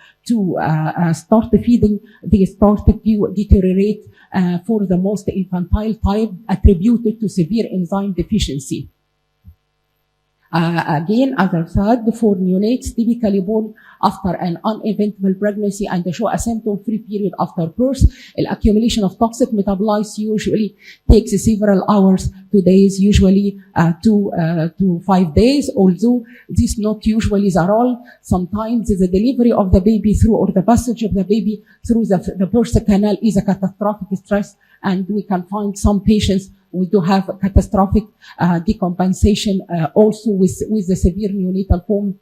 feeding, they start to deteriorate for the most infantile type attributed to severe enzyme deficiency. Again, as I said, for neonates typically born after an uneventful pregnancy and they show a symptom-free period after birth, the accumulation of toxic metabolites usually takes several hours to days, usually 2 to 5 days, although this not usually the role. Sometimes the delivery of the baby through or the passage of the baby through the birth canal is a catastrophic stress, and we can find some patients we do have catastrophic decompensation also with the severe neonatal form,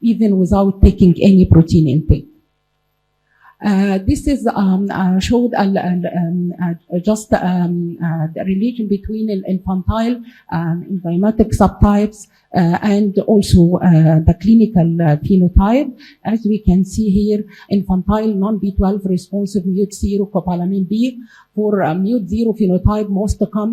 even without taking any protein intake. This is showed just the relation between infantile enzymatic subtypes and also the clinical phenotype. As we can see here, infantile non-B12 responsive mute-0 copalamin B. For mute-0 phenotype,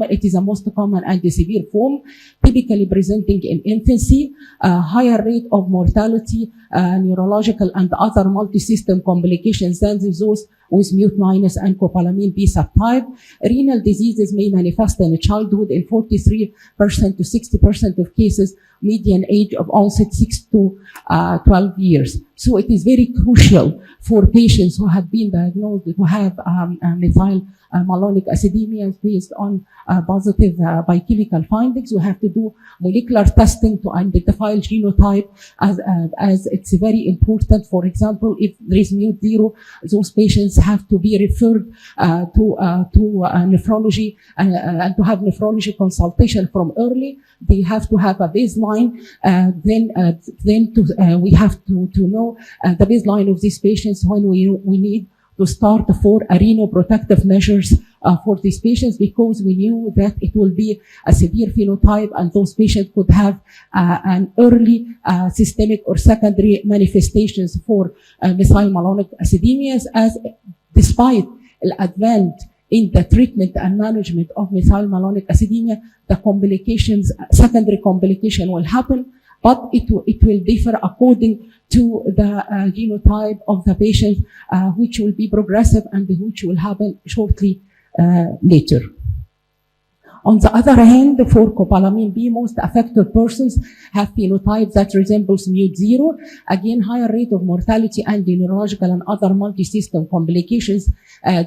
it is the most common and the severe form, typically presenting in infancy, higher rate of mortality, neurological and other multi-system complications than those with mute-minus and copalamin B subtype. Renal diseases may manifest in childhood in 43% to 60% of cases, median age of onset 6 to 12 years. So it is very crucial for patients who have been diagnosed to have methylmalonic acidemia based on positive biochemical findings. We have to do molecular testing to identify genotype as it's very important. For example, if there is mute-0, those patients have to be referred to nephrology and to have nephrology consultation from early. They have to have a baseline. We have to know the baseline of these patients when we need to start for renoprotective measures for these patients, because we knew that it will be a severe phenotype and those patients could have an early systemic or secondary manifestations for methylmalonic acidemias, as despite the advent in the treatment and management of methylmalonic acidemia, the complications, secondary complication will happen, but it will differ according to the genotype of the patient, which will be progressive and which will happen shortly later. On the other hand, for copalamin B, most affected persons have phenotypes that resembles mute-0. Again, higher rate of mortality and neurological and other multi-system complications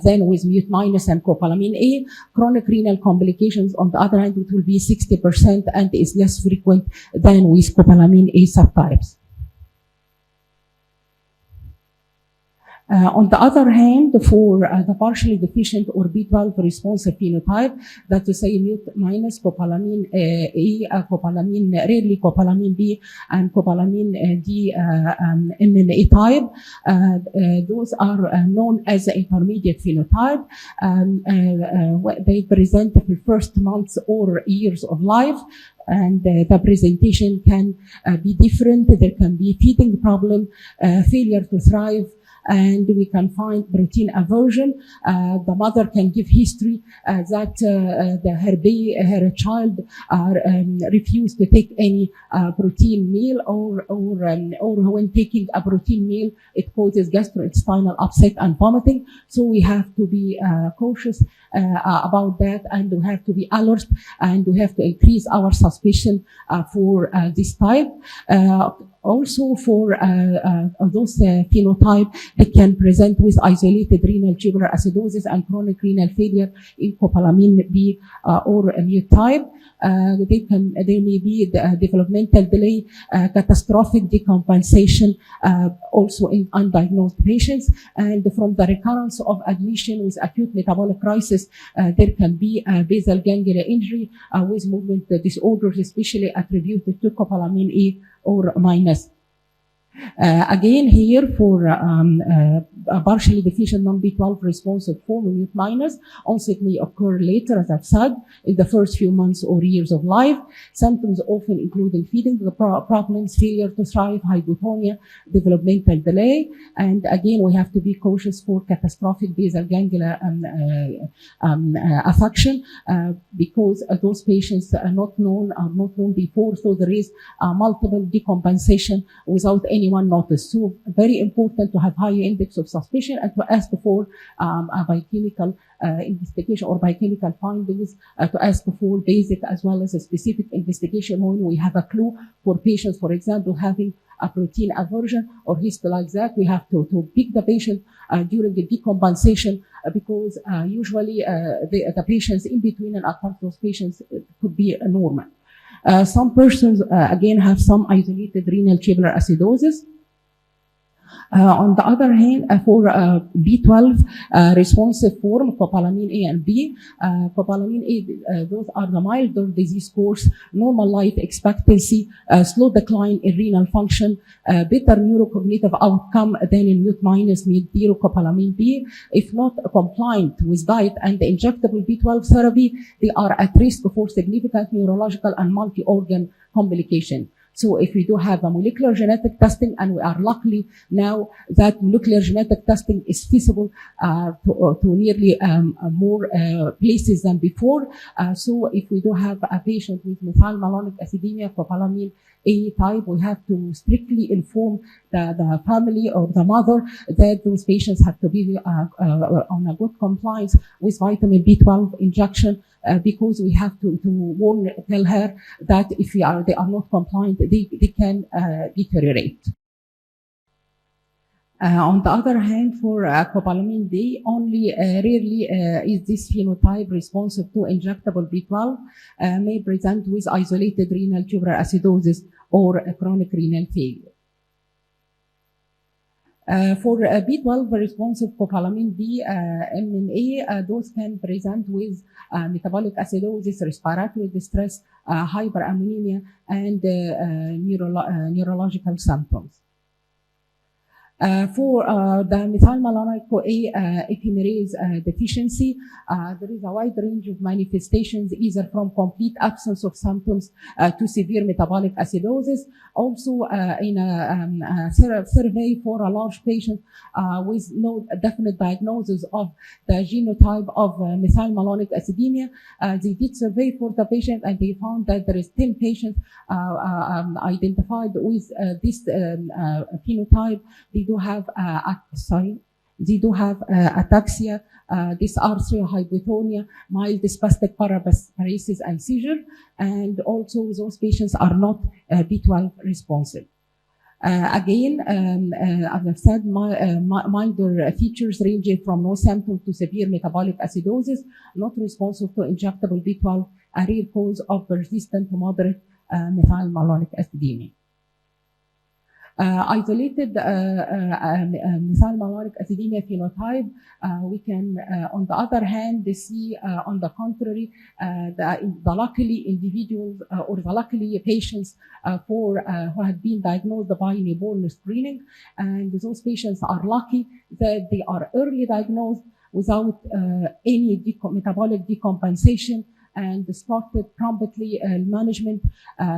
than with mute-minus and copalamin A. Chronic renal complications, on the other hand, it will be 60% and is less frequent than with copalamin A subtypes. On the other hand, for the partially deficient or B12 responsive phenotype, that to say mute-minus, copalamin A, rarely copalamin B, and copalamin D MMA type, those are known as the intermediate phenotype. They present the first months or years of life, and the presentation can be different. There can be feeding problem, failure to thrive, and we can find protein aversion. The mother can give history that her child refused to take any protein meal, or when taking a protein meal, it causes gastrointestinal upset and vomiting. So we have to be cautious about that, and we have to be alert, and we have to increase our suspicion for this type. Also for those phenotype, they can present with isolated renal tubular acidosis and chronic renal failure in copalamin B or mute type. There may be the developmental delay, catastrophic decompensation also in undiagnosed patients. And from the recurrence of admission with acute metabolic crisis, there can be basal ganglia injury with movement disorders, especially attributed to copalamin A or minus. Again, here for a partially deficient non-B12 responsive form of mute minus. Onset may occur later, as I've said, in the first few months or years of life. Symptoms often including feeding problems, failure to thrive, hypotonia, developmental delay. And again, we have to be cautious for catastrophic basal ganglia affection because those patients are not known before, so there is multiple decompensation without anyone noticed. So very important to have high index of suspicion and to ask for a biochemical investigation or biochemical findings, to ask for basic as well as a specific investigation when we have a clue for patients, for example, having a protein aversion or history like that. We have to pick the patient during the decompensation because usually the patients in between and after those patients could be normal. Some persons again have some isolated renal tubular acidosis. On the other hand, for B12 responsive form, copalamin A and B, copalamin A, those are the milder disease course, normal life expectancy, slow decline in renal function, better neurocognitive outcome than in mute minus mute zero copalamin B. If not compliant with diet and injectable B12 therapy, they are at risk for significant neurological and multi-organ complication. So if we do have a molecular genetic testing, and we are luckily now that molecular genetic testing is feasible to nearly more places than before. So if we do have a patient with methylmalonic acidemia, copalamin A type, we have to strictly inform the family or the mother that those patients have to be on a good compliance with vitamin B12 injection, because we have to tell her that if they are not compliant, they can deteriorate. On the other hand, for copalamin D, only rarely is this phenotype responsive to injectable B12, may present with isolated renal tubular acidosis or chronic renal failure. For B12 responsive copalamin D, MMA, those can present with metabolic acidosis, respiratory distress, hyperammonemia, and neurological symptoms. For the methylmalonic CoA epimerase deficiency, there is a wide range of manifestations, either from complete absence of symptoms to severe metabolic acidosis. Also, in a survey for a large patient with no definite diagnosis of the genotype of methylmalonic acidemia, they did survey for the patient, and they found that there is 10 patients identified with this phenotype. They do have ataxia, dysarthria, hypotonia, mild spastic paraparesis, and seizure. And also, those patients are not B12 responsive. Again, as I've said, milder features ranging from no symptom to severe metabolic acidosis, not responsive to injectable B12, a rare cause of persistent to moderate methylmalonic acidemia. Isolated methylmalonic acidemia phenotype, we can, on the other hand, see, on the contrary, the luckily individuals or the luckily patients who have been diagnosed by newborn screening, and those patients are lucky that they are early diagnosed without any metabolic decompensation and started promptly management.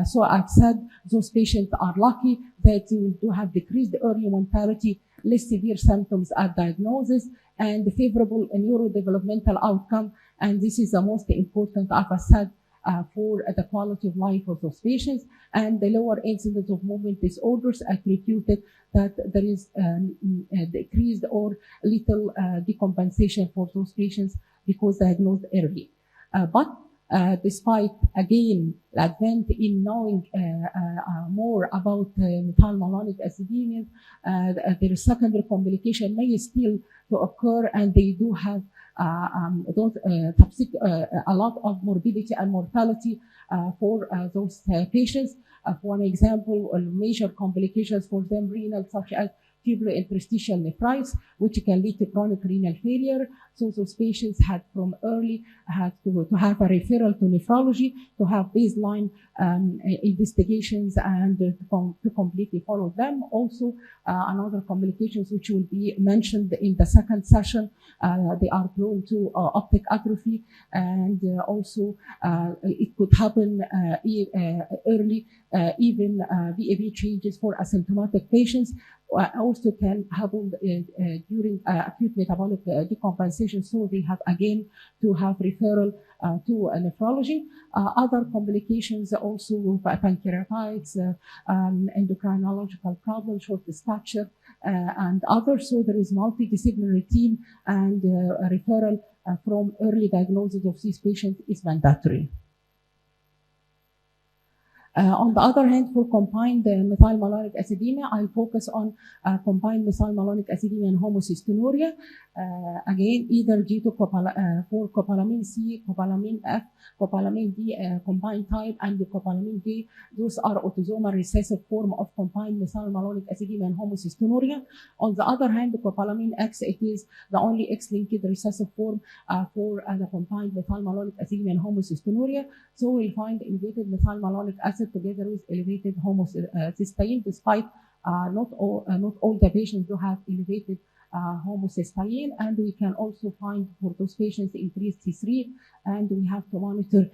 So I've said those patients are lucky that they do have decreased early mortality, less severe symptoms at diagnosis, and favorable neurodevelopmental outcome. And this is the most important, as I said, for the quality of life of those patients, and the lower incidence of movement disorders attributed that there is decreased or little decompensation for those patients because diagnosed early. But despite, again, the advent in knowing more about methylmalonic acidemia, their secondary complication may still to occur, and they do have a lot of morbidity and mortality for those patients. For one example, major complications for them, renal, such as fibrointerstitial nephritis, which can lead to chronic renal failure. So those patients had from early had to have a referral to nephrology to have baseline investigations and to completely follow them. Also, another complications which will be mentioned in the second session, they are prone to optic atrophy, and also it could happen early, even VAB changes for asymptomatic patients. Also can happen during acute metabolic decompensation, so they have again to have referral to nephrology. Other complications also pancreatitis, endocrinological problems, short stature, and others. So there is multidisciplinary team, and referral from early diagnosis of these patients is mandatory. On the other hand, for combined methylmalonic acidemia, I'll focus on combined methylmalonic acidemia and homocystinuria. Again, either due to for copalamin C, copalamin F, copalamin D combined type, and the copalamin D. Those are autosomal recessive form of combined methylmalonic acidemia and homocystinuria. On the other hand, the copalamin X, it is the only X-linked recessive form for the combined methylmalonic acidemia and homocystinuria. So we'll find elevated methylmalonic acid together with elevated homocysteine, despite not all the patients do have elevated homocysteine, and we can also find for those patients increased T3, and we have to monitor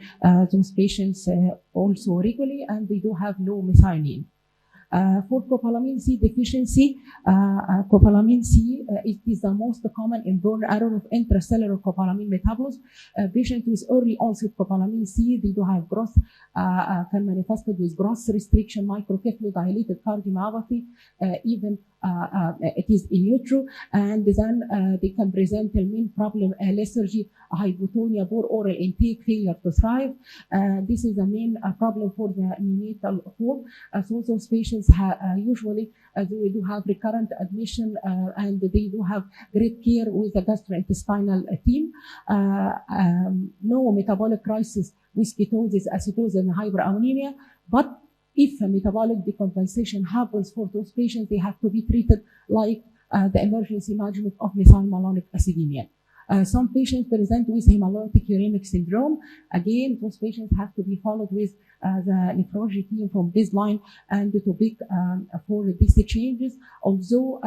those patients also regularly, and they do have low methionine. For copalamin C deficiency, copalamin C it is the most common inborn error of intracellular copalamin metabolism. Patients with early onset copalamin C, they do have growth, can manifest with growth restriction, microcephaly, dilated cardiomyopathy, even it is in utero, and then they can present the main problem, lethargy, hypotonia, poor oral intake, failure to thrive. This is the main problem for the neonatal form. So those patients usually they do have recurrent admission, and they do have great care with the gastrointestinal team. No metabolic crisis with ketosis, acidosis, and hyperammonemia, but if a metabolic decompensation happens for those patients, they have to be treated like the emergency management of methylmalonic acidemia. Some patients present with hemolytic uremic syndrome. Again, those patients have to be followed with the nephrology team from baseline and to pick for these changes. Although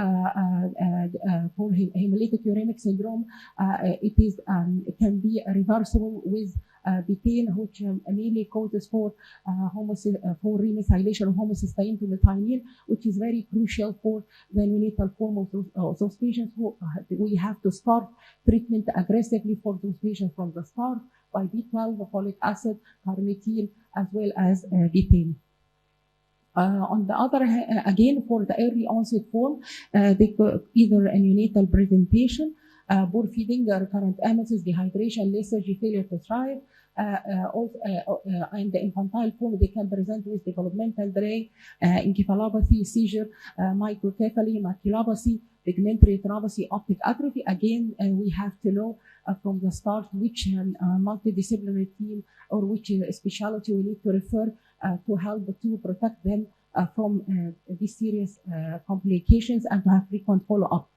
for hemolytic uremic syndrome, it can be reversible with betaine, which mainly causes for remethylation of homocysteine to methionine, which is very crucial for the neonatal form of those patients. Who we have to start treatment aggressively for those patients from the start by B12, folic acid, carnitine, as well as betaine. On the other hand, again, for the early onset form, they could either a neonatal presentation, poor feeding, recurrent emesis, dehydration, lethargy, failure to thrive. And the infantile form, they can present with developmental delay, encephalopathy, seizure, microcephaly, maculopathy, pigmentary retinopathy, optic atrophy. Again, we have to know from the start which multidisciplinary team or which specialty we need to refer to help to protect them from these serious complications and to have frequent follow-up.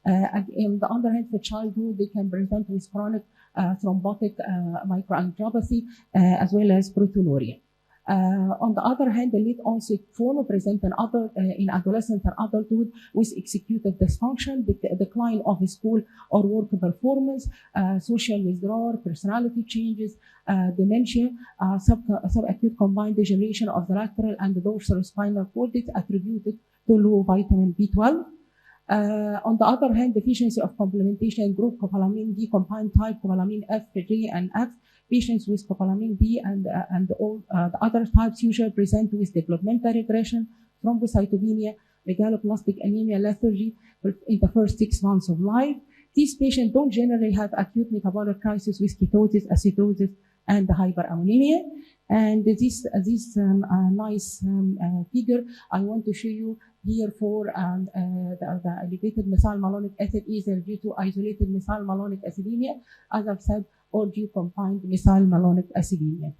On the other hand, for childhood, they can present with chronic thrombotic microangiopathy as well as proteinuria. On the other hand, the late onset form present in adolescence and adulthood with executive dysfunction, decline of school or work performance, social withdrawal, personality changes, dementia, subacute combined degeneration of the lateral and the dorsal spinal cord attributed to low vitamin B12. On the other hand, deficiency of complementation group copalamin D combined type, copalamin F, G, and F. Patients with copalamin D and all the other types usually present with developmental regression, thrombocytopenia, megaloblastic anemia, lethargy in the first 6 months of life. These patients don't generally have acute metabolic crisis with ketosis, acidosis, and hyperammonemia. And this nice figure I want to show you here for the elevated methylmalonic acid either due to isolated methylmalonic acidemia, as I've said, or due combined methylmalonic acidemia.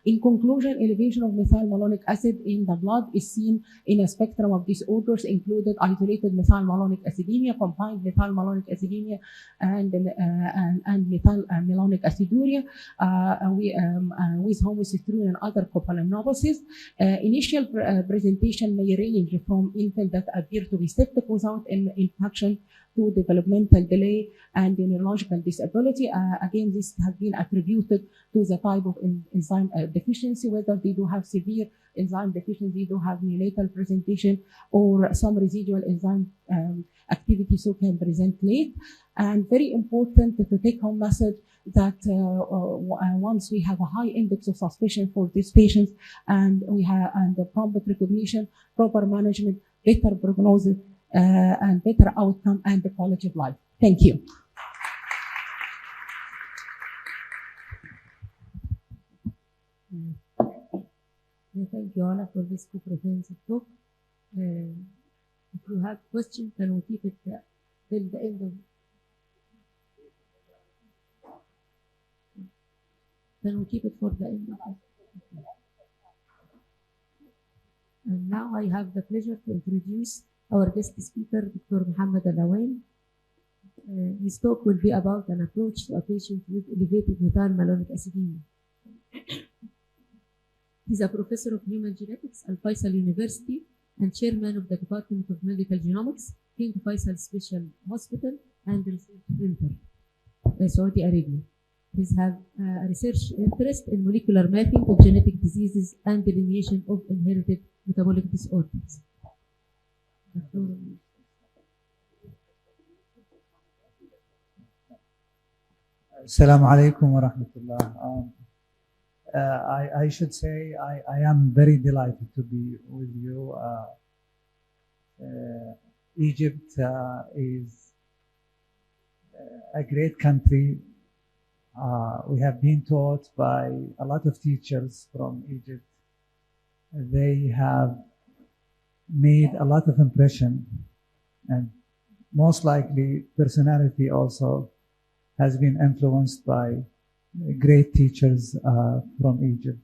In conclusion, elevation of methylmalonic acid in the blood is seen in a spectrum of disorders, included isolated methylmalonic acidemia, combined methylmalonic acidemia, and methylmalonic aciduria with homocysteine and other copolymerase. Initial presentation may range from infant that appear to be septic without infection to developmental delay and neurological disability. Again, this has been attributed to the type of enzyme deficiency, whether they do have severe enzyme deficiency, do have neonatal presentation, or some residual enzyme activity, so can present late. And very important to take home message that once we have a high index of suspicion for these patients, and we have the prompt recognition, proper management, better prognosis, and better outcome and the quality of life. Thank you. Thank you, Ola, for this comprehensive talk. If you have questions, can we keep it till the end of? Can we keep it for the end of? And now I have the pleasure to introduce our guest speaker, Dr. Muhammad Alawan. His talk will be about an approach to a patient with elevated methylmalonic acidemia. He's a professor of human genetics at Faisal University and chairman of the Department of Medical Genomics, King Faisal Special Hospital and Research Center, Saudi Arabia. He has a research interest in molecular mapping of genetic diseases and delineation of inherited metabolic disorders. Assalamu alaikum wa rahmatullah. I should say I am very delighted to be with you. Egypt is a great country. We have been taught by a lot of teachers from Egypt. They have made a lot of impression, and most likely personality also has been influenced by great teachers from Egypt.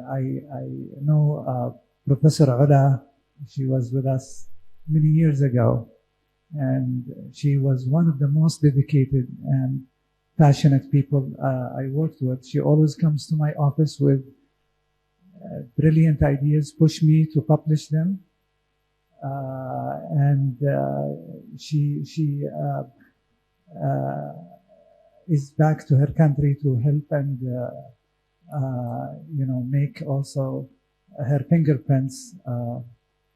I know Professor Ola. She was with us many years ago, and she was one of the most dedicated and passionate people I worked with. She always comes to my office with brilliant ideas, push me to publish them, and she is back to her country to help and make also her fingerprints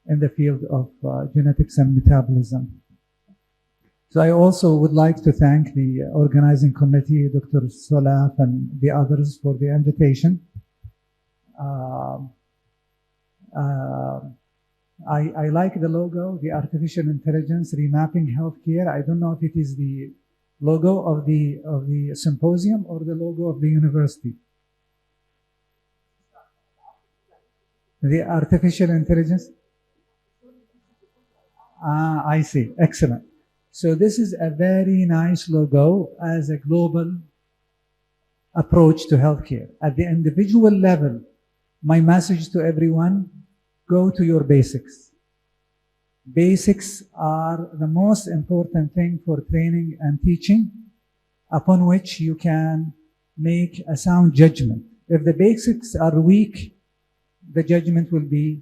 in the field of genetics and metabolism. So I also would like to thank the organizing committee, Dr. Solaf and the others for the invitation. I like the logo, the artificial intelligence remapping healthcare. I don't know if it is the logo of the symposium or the logo of the university. The artificial intelligence. I see. Excellent. So this is a very nice logo as a global approach to healthcare. At the individual level, my message to everyone, go to your basics. Basics are the most important thing for training and teaching, upon which you can make a sound judgment. If the basics are weak, the judgment will be,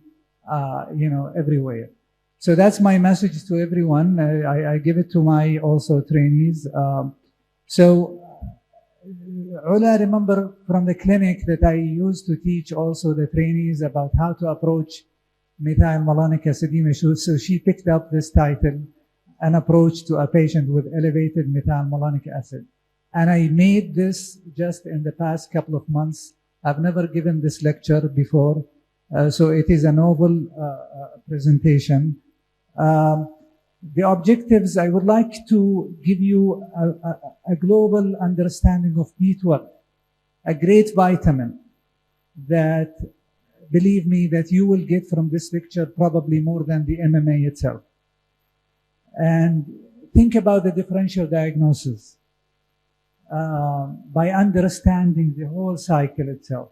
everywhere. So that's my message to everyone. I give it to my also trainees. Ola, remember from the clinic that I used to teach also the trainees about how to approach methylmalonic acidemia. So she picked up this title, an approach to a patient with elevated methylmalonic acid. And I made this just in the past couple of months. I've never given this lecture before. So it is a novel presentation. The objectives, I would like to give you a global understanding of B12, a great vitamin that, believe me, that you will get from this lecture probably more than the MMA itself. And think about the differential diagnosis. by understanding the whole cycle itself.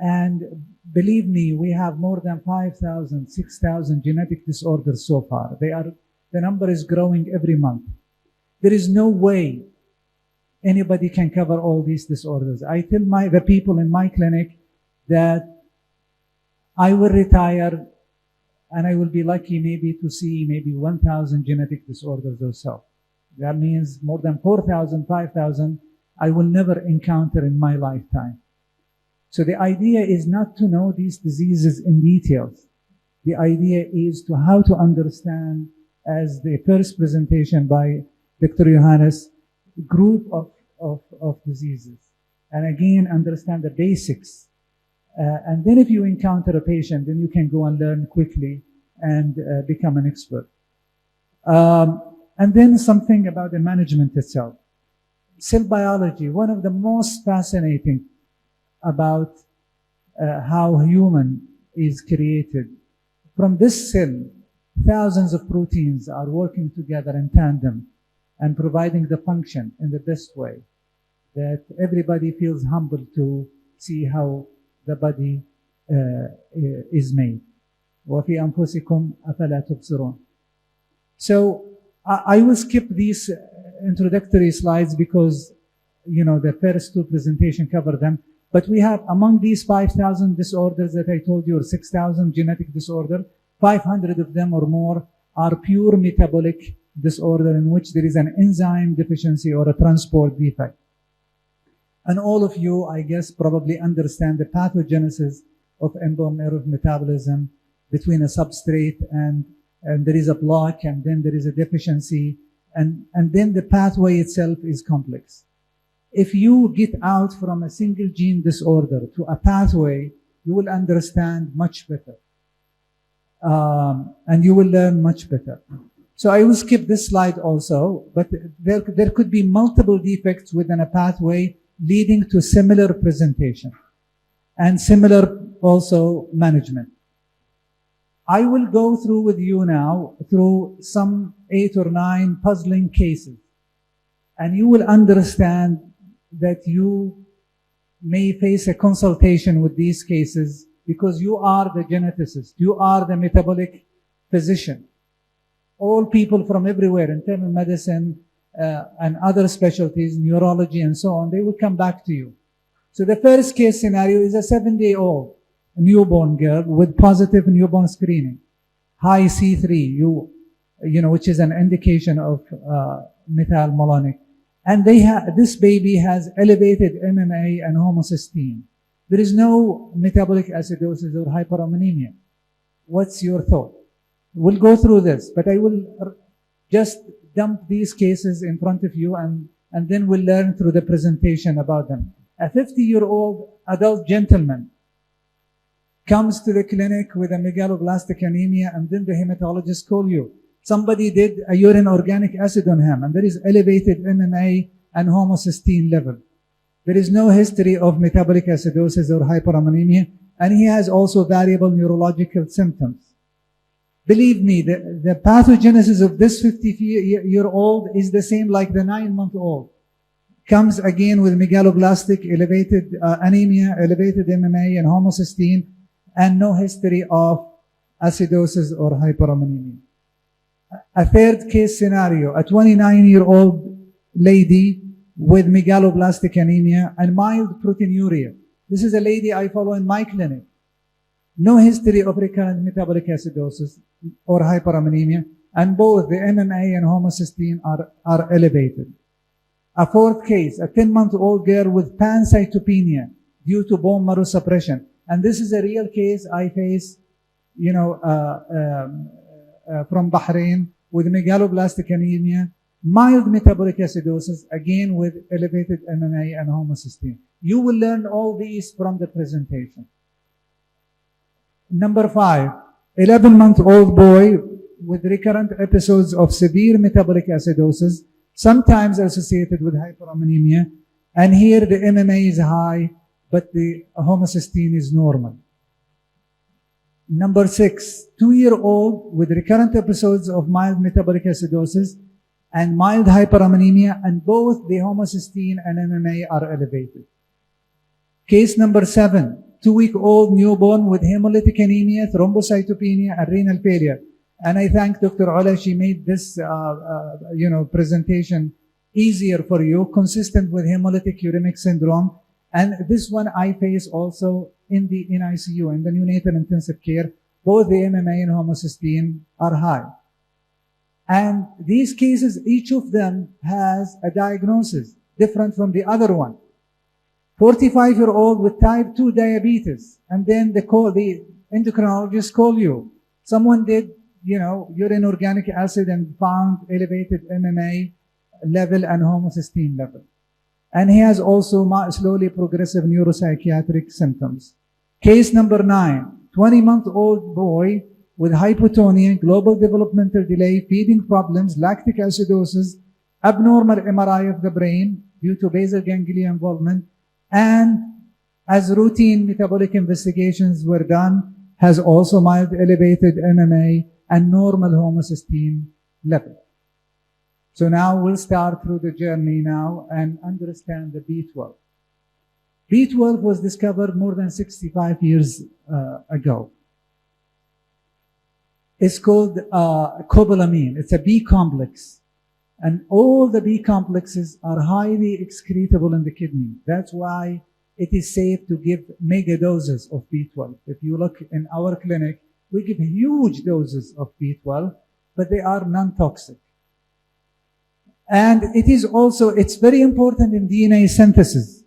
And believe me, we have more than 5,000, 6,000 genetic disorders so far. The number is growing every month. There is no way anybody can cover all these disorders. I tell the people in my clinic that I will retire and I will be lucky maybe to see maybe 1,000 genetic disorders or so. That means more than 4,000, 5,000 I will never encounter in my lifetime. So the idea is not to know these diseases in details. The idea is to how to understand, as the first presentation by Dr. Johannes, group of diseases. And again, understand the basics. And then if you encounter a patient, then you can go and learn quickly and become an expert. And then something about the management itself. Cell biology, one of the most fascinating about how human is created. From this cell, thousands of proteins are working together in tandem and providing the function in the best way that everybody feels humbled to see how the body is made. وَفِي أَنفُسِكُمْ أَفَلَا تُبْصِرُونَ. So I will skip these introductory slides because, you know, the first two presentations cover them. But we have, among these 5,000 disorders that I told you, or 6,000 genetic disorders, 500 of them or more are pure metabolic disorder in which there is an enzyme deficiency or a transport defect. And all of you, I guess, probably understand the pathogenesis of inborn error of metabolism between a substrate and there is a block, and then there is a deficiency, and then the pathway itself is complex. If you get out from a single gene disorder to a pathway, you will understand much better. And you will learn much better. So I will skip this slide also, but there could be multiple defects within a pathway leading to similar presentation and similar also management. I will go through with you now through some 8 or 9 puzzling cases, and you will understand that you may face a consultation with these cases because you are the geneticist, you are the metabolic physician. All people from everywhere, internal medicine and other specialties, neurology and so on, they will come back to you. So the first case scenario is a 7-day-old newborn girl with positive newborn screening, high C3, you know, which is an indication of methylmalonic. And this baby has elevated MMA and homocysteine. There is no metabolic acidosis or hyperammonemia. What's your thought? We'll go through this, but I will just dump these cases in front of you and then we'll learn through the presentation about them. A 50-year-old adult gentleman comes to the clinic with a megaloblastic anemia, and then the hematologist calls you. Somebody did a urine organic acid on him, and there is elevated MMA and homocysteine level. There is no history of metabolic acidosis or hyperammonemia, and he has also variable neurological symptoms. Believe me, the pathogenesis of this 50-year-old is the same like the 9-month-old. Comes again with megaloblastic, elevated anemia, elevated MMA and homocysteine, and no history of acidosis or hyperammonemia. A third case scenario, a 29-year-old lady with megaloblastic anemia and mild proteinuria. This is a lady I follow in my clinic. No history of recurrent metabolic acidosis or hyperammonemia, and both the MMA and homocysteine are elevated. A fourth case, a 10-month-old girl with pancytopenia due to bone marrow suppression. And this is a real case I face, you know, from Bahrain with megaloblastic anemia, mild metabolic acidosis, again with elevated MMA and homocysteine. You will learn all these from the presentation. Number 5, 11-month-old boy with recurrent episodes of severe metabolic acidosis, sometimes associated with hyperammonemia, and here the MMA is high, but the homocysteine is normal. Number 6, 2-year-old with recurrent episodes of mild metabolic acidosis, and mild hyperammonemia, and both the homocysteine and MMA are elevated. Case number 7, 2-week-old newborn with hemolytic anemia, thrombocytopenia, and renal failure. And I thank Dr. Ola, she made this presentation easier for you, consistent with hemolytic uremic syndrome. And this one I face also in ICU, in the neonatal intensive care. Both the MMA and homocysteine are high. And these cases, each of them has a diagnosis different from the other one. 45-year-old with type 2 diabetes, and then the endocrinologist call you. Someone did, urine organic acid and found elevated MMA level and homocysteine level. And he has also slowly progressive neuropsychiatric symptoms. Case number 9, 20-month-old boy with hypotonia, global developmental delay, feeding problems, lactic acidosis, abnormal MRI of the brain due to basal ganglia involvement, and as routine metabolic investigations were done, has also mild elevated MMA and normal homocysteine level. So now we'll start through the journey now and understand the B12. B12 was discovered more than 65 years ago. It's called cobalamin. It's a B complex. And all the B complexes are highly excretable in the kidney. That's why it is safe to give mega doses of B12. If you look in our clinic, we give huge doses of B12, but they are non-toxic. And it is also, it's very important in DNA synthesis,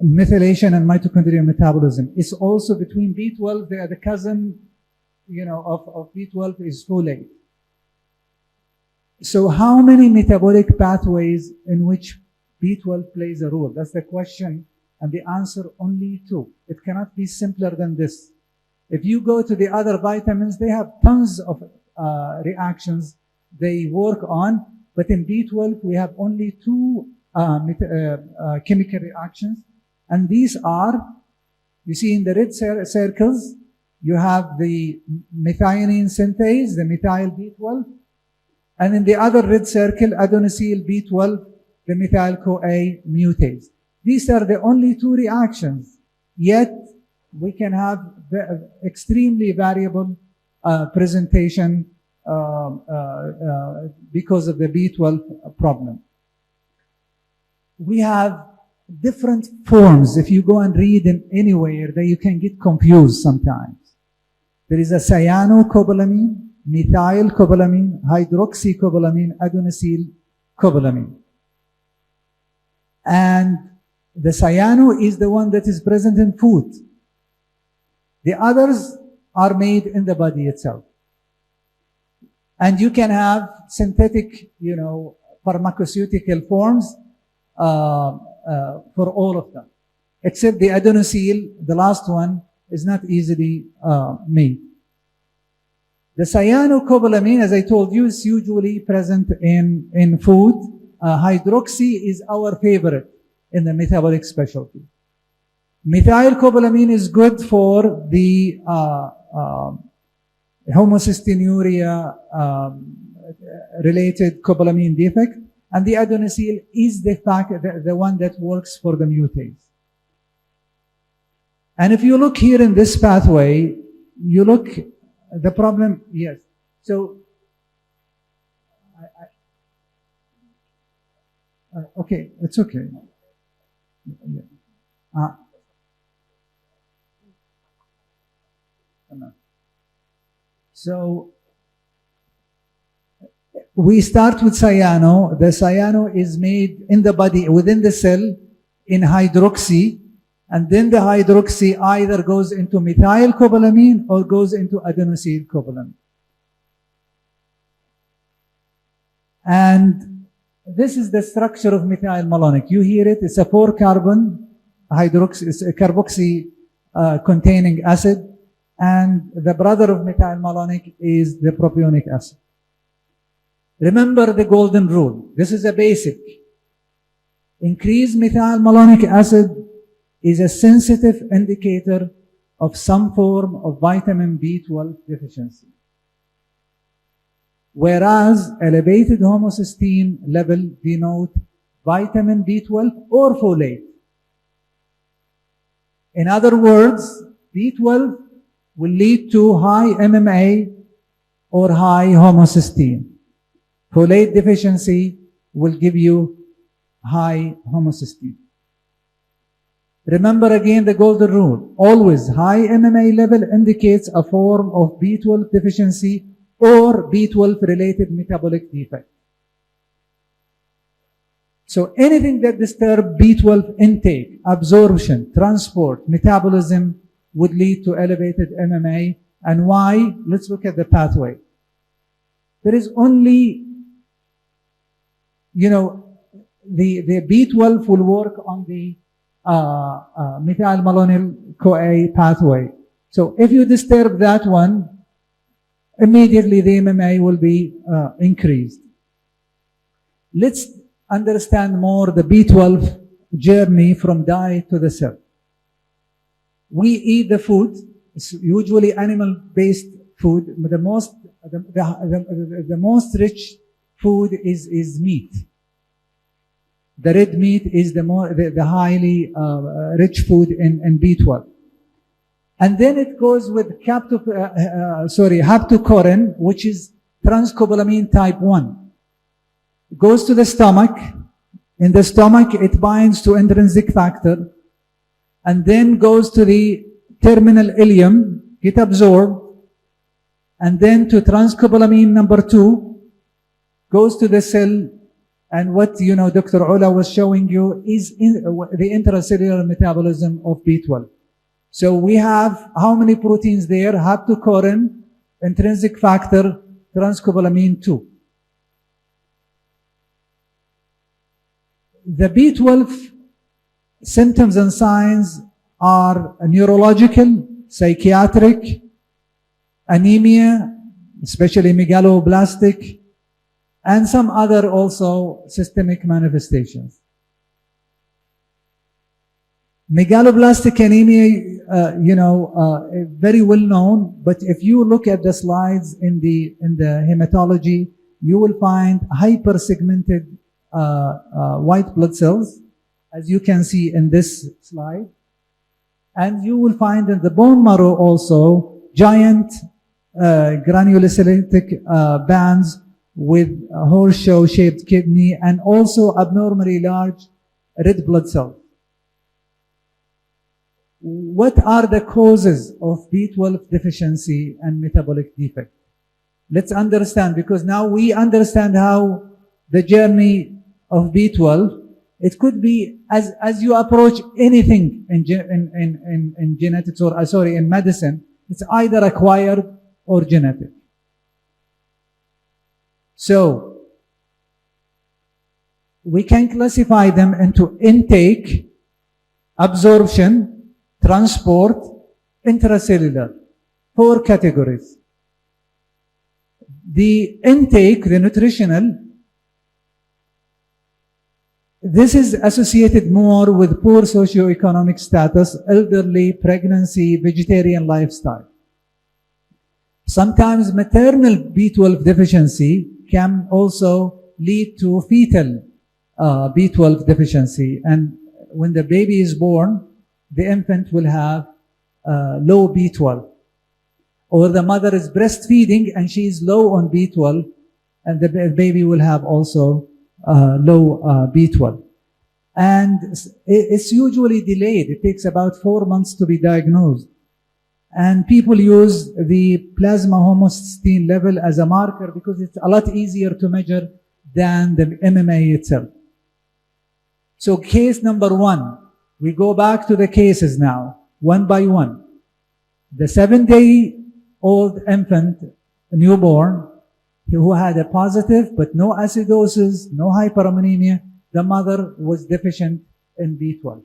methylation and mitochondrial metabolism. It's also between B12, they are the cousin, of B12 is folate. So how many metabolic pathways in which B12 plays a role? That's the question, and the answer only 2. It cannot be simpler than this. If you go to the other vitamins, they have tons of reactions they work on, but in B12 we have only 2 chemical reactions, and these are, you see in the red circles, you have the methionine synthase, the methyl B12, and in the other red circle, adenosyl B12, the methyl-CoA mutase. These are the only 2 reactions, yet we can have extremely variable presentation because of the B12 problem. We have different forms. If you go and read them anywhere, that you can get confused sometimes. There is a cyanocobalamin, methylcobalamin, hydroxycobalamin, adenosylcobalamin. And the cyano is the one that is present in food. The others are made in the body itself. And you can have synthetic, pharmaceutical forms for all of them. Except the adenosyl, the last one, is not easily made. The cyanocobalamin, as I told you, is usually present in food. Hydroxy is our favorite in the metabolic specialty. Methylcobalamin is good for the homocystinuria related cobalamin defect, and the adenosyl is the one that works for the mutase. And if you look here in this pathway, you look the problem, yes. So, okay, it's okay. So, we start with cyano. The cyano is made in the body, within the cell, in hydroxy, and then the hydroxy either goes into methylcobalamin or goes into adenosylcobalamin. And this is the structure of methylmalonic. You hear it, it's a 4-carbon hydroxy, it's a carboxy containing acid, and the brother of methylmalonic is the propionic acid. Remember the golden rule. This is a basic. Increased methylmalonic acid is a sensitive indicator of some form of vitamin B12 deficiency. whereas elevated homocysteine level denote vitamin B12 or folate. In other words, B12 will lead to high MMA or high homocysteine. Folate deficiency will give you high homocysteine. Remember again the golden rule. Always high MMA level indicates a form of B12 deficiency or B12 related metabolic defect. So anything that disturbs B12 intake, absorption, transport, metabolism would lead to elevated MMA. And why? Let's look at the pathway. There is only, the B12 will work on the methylmalonyl-CoA pathway. So if you disturb that one, immediately the MMA will be increased. Let's understand more the B12 journey from diet to the cell. We eat the food, it's usually animal-based food. The most rich food is meat. The red meat is the highly rich food in B12. And then it goes with haptocorrin, which is transcobalamin type 1. It goes to the stomach. In the stomach, it binds to intrinsic factor and then goes to the terminal ileum, get absorbed, and then to transcobalamin number 2, goes to the cell. And what, Dr. Ola was showing you is the intracellular metabolism of B12. So we have how many proteins there? Haptocorrin, intrinsic factor, transcobalamin 2. The B12 symptoms and signs are neurological, psychiatric, anemia, especially megaloblastic, and some other also systemic manifestations. Megaloblastic anemia, very well known, but if you look at the slides in the hematology, you will find hypersegmented white blood cells, as you can see in this slide. And you will find in the bone marrow also giant granulocytic bands with a horseshoe-shaped kidney and also abnormally large red blood cells. What are the causes of B12 deficiency and metabolic defect? Let's understand, because now we understand how the journey of B12, it could be as you approach anything in genetics or in medicine, it's either acquired or genetic. So we can classify them into intake, absorption, transport, intracellular, 4 categories. The intake, the nutritional, this is associated more with poor socioeconomic status, elderly, pregnancy, vegetarian lifestyle. Sometimes maternal B12 deficiency can also lead to fetal B12 deficiency. And when the baby is born, the infant will have low B12. Or the mother is breastfeeding and she is low on B12, and the baby will have also low B12. And it's usually delayed. It takes about 4 months to be diagnosed. And people use the plasma homocysteine level as a marker because it's a lot easier to measure than the MMA itself. So case number 1, we go back to the cases now, one by one. The 7-day-old infant, newborn, who had a positive but no acidosis, no hyperammonemia, the mother was deficient in B12.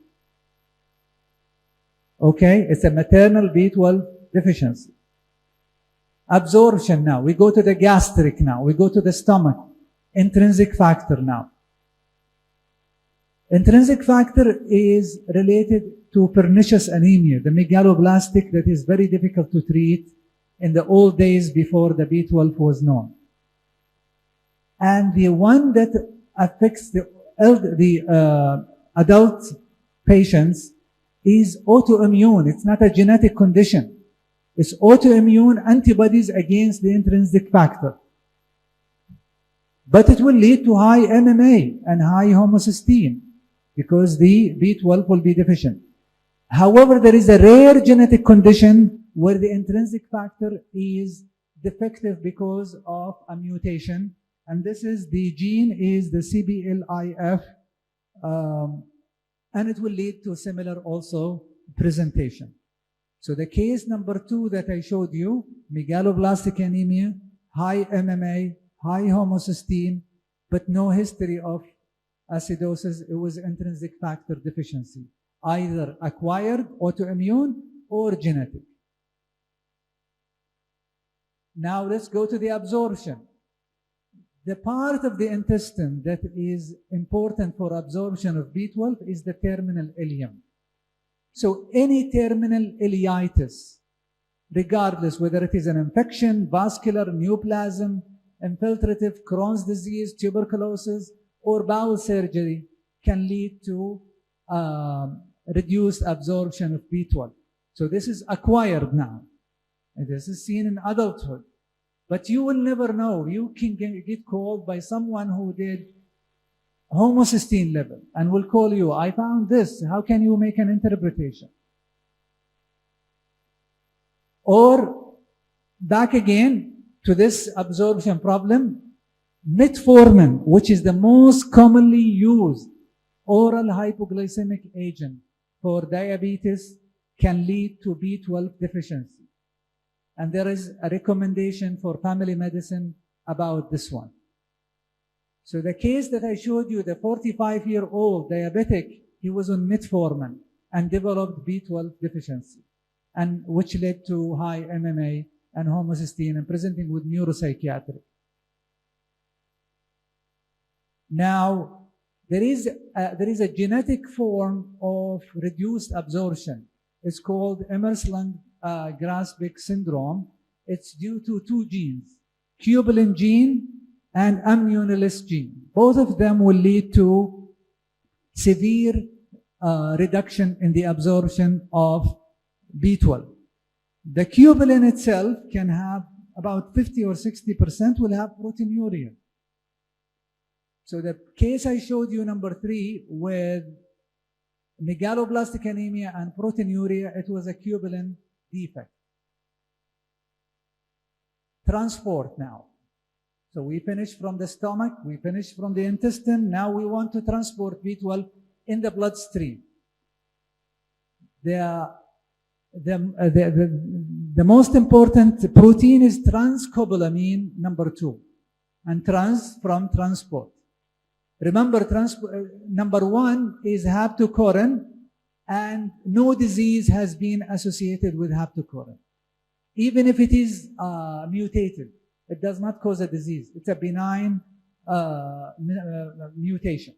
Okay, it's a maternal B12 deficiency. Absorption now, we go to the gastric now, we go to the stomach. Intrinsic factor now. Intrinsic factor is related to pernicious anemia, the megaloblastic that is very difficult to treat in the old days before the B12 was known. And the one that affects the adult patients is autoimmune. It's not a genetic condition. It's autoimmune antibodies against the intrinsic factor. But it will lead to high MMA and high homocysteine because the B12 will be deficient. However, there is a rare genetic condition where the intrinsic factor is defective because of a mutation. And this is the gene is the CBLIF, and it will lead to similar also presentation. So the case number 2 that I showed you, megaloblastic anemia, high MMA, high homocysteine, but no history of acidosis. It was intrinsic factor deficiency, either acquired, autoimmune, or genetic. Now let's go to the absorption. The part of the intestine that is important for absorption of B12 is the terminal ileum. So any terminal ileitis, regardless whether it is an infection, vascular, neoplasm, infiltrative, Crohn's disease, tuberculosis, or bowel surgery, can lead to reduced absorption of B12. So this is acquired now. And this is seen in adulthood. But you will never know. You can get called by someone who did homocysteine level and will call you, I found this. How can you make an interpretation? Or back again to this absorption problem, metformin, which is the most commonly used oral hypoglycemic agent for diabetes, can lead to B12 deficiency. And there is a recommendation for family medicine about this one. So the case that I showed you, the 45-year-old diabetic, he was on metformin and developed B12 deficiency, and which led to high MMA and homocysteine and presenting with neuropsychiatric. Now, there is a genetic form of reduced absorption. It's called Emerson-Grasbeck syndrome. It's due to 2 genes, tubulin gene and amnionylase gene. Both of them will lead to severe reduction in the absorption of B12. The tubulin itself can have about 50 or 60% will have proteinuria. So the case I showed you, number 3, with megaloblastic anemia and proteinuria, it was a tubulin defect. Transport now. So we finished from the stomach, we finished from the intestine, now we want to transport B12 in the bloodstream. The most important protein is transcobalamin number 2, and trans from transport. Remember, number 1 is haptocorrin, and no disease has been associated with haptocorrin. Even if it is mutated, it does not cause a disease. It's a benign mutation.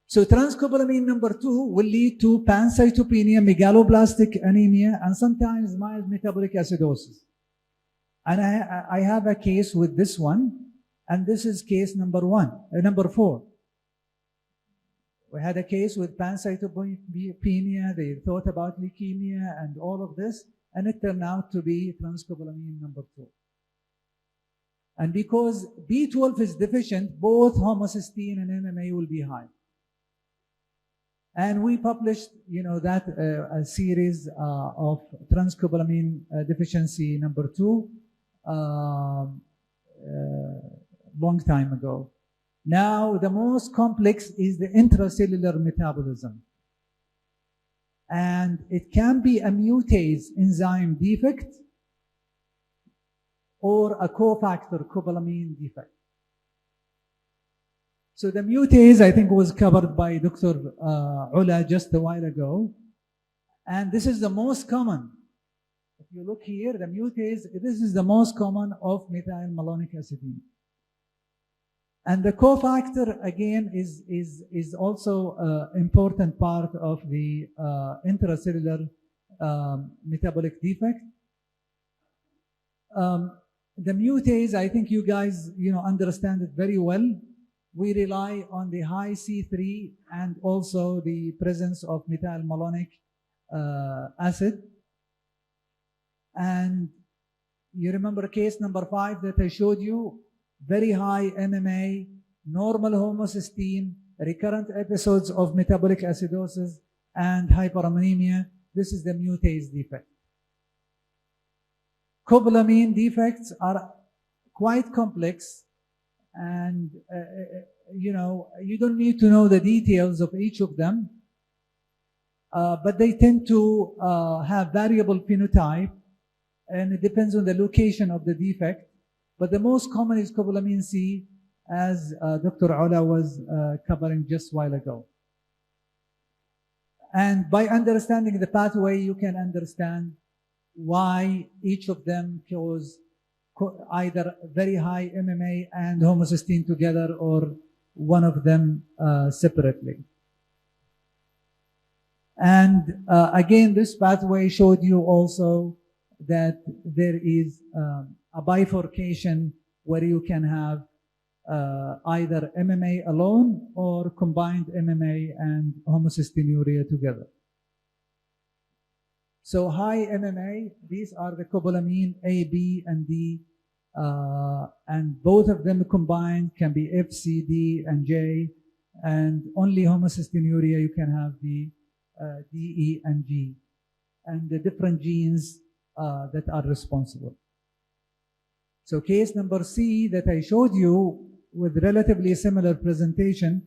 So transcobalamin number 2 will lead to pancytopenia, megaloblastic anemia, and sometimes mild metabolic acidosis. And I have a case with this one. And this is case number 4. We had a case with pancytopenia. They thought about leukemia and all of this, and it turned out to be transcobalamin number 2. And because B12 is deficient, both homocysteine and MMA will be high. And we published, that a series of transcobalamin deficiency number 2. Long time ago. Now, the most complex is the intracellular metabolism. And it can be a mutase enzyme defect or a cofactor cobalamin defect. So the mutase, I think, was covered by Dr. Ula just a while ago. And this is the most common. If you look here, the mutase, this is the most common of methylmalonic acidemia. And the cofactor, again, is also an important part of the intracellular metabolic defect. The mutase, I think you guys, understand it very well. We rely on the high C3 and also the presence of methylmalonic acid. And you remember case number 5 that I showed you? Very high MMA, normal homocysteine, recurrent episodes of metabolic acidosis and hyperammonemia. This is the mutase defect. Cobalamin defects are quite complex, and you don't need to know the details of each of them, but they tend to have variable phenotype, and it depends on the location of the defect. But the most common is cobalamin C, as Dr. Ola was covering just a while ago. And by understanding the pathway, you can understand why each of them cause either very high MMA and homocysteine together, or one of them separately. And again, this pathway showed you also that there is a bifurcation where you can have either MMA alone or combined MMA and homocystinuria together. So high MMA, these are the cobalamin A, B, and D, and both of them combined can be F, C, D, and J, and only homocystinuria you can have the D, E, and G, and the different genes that are responsible. So case number C that I showed you with relatively similar presentation,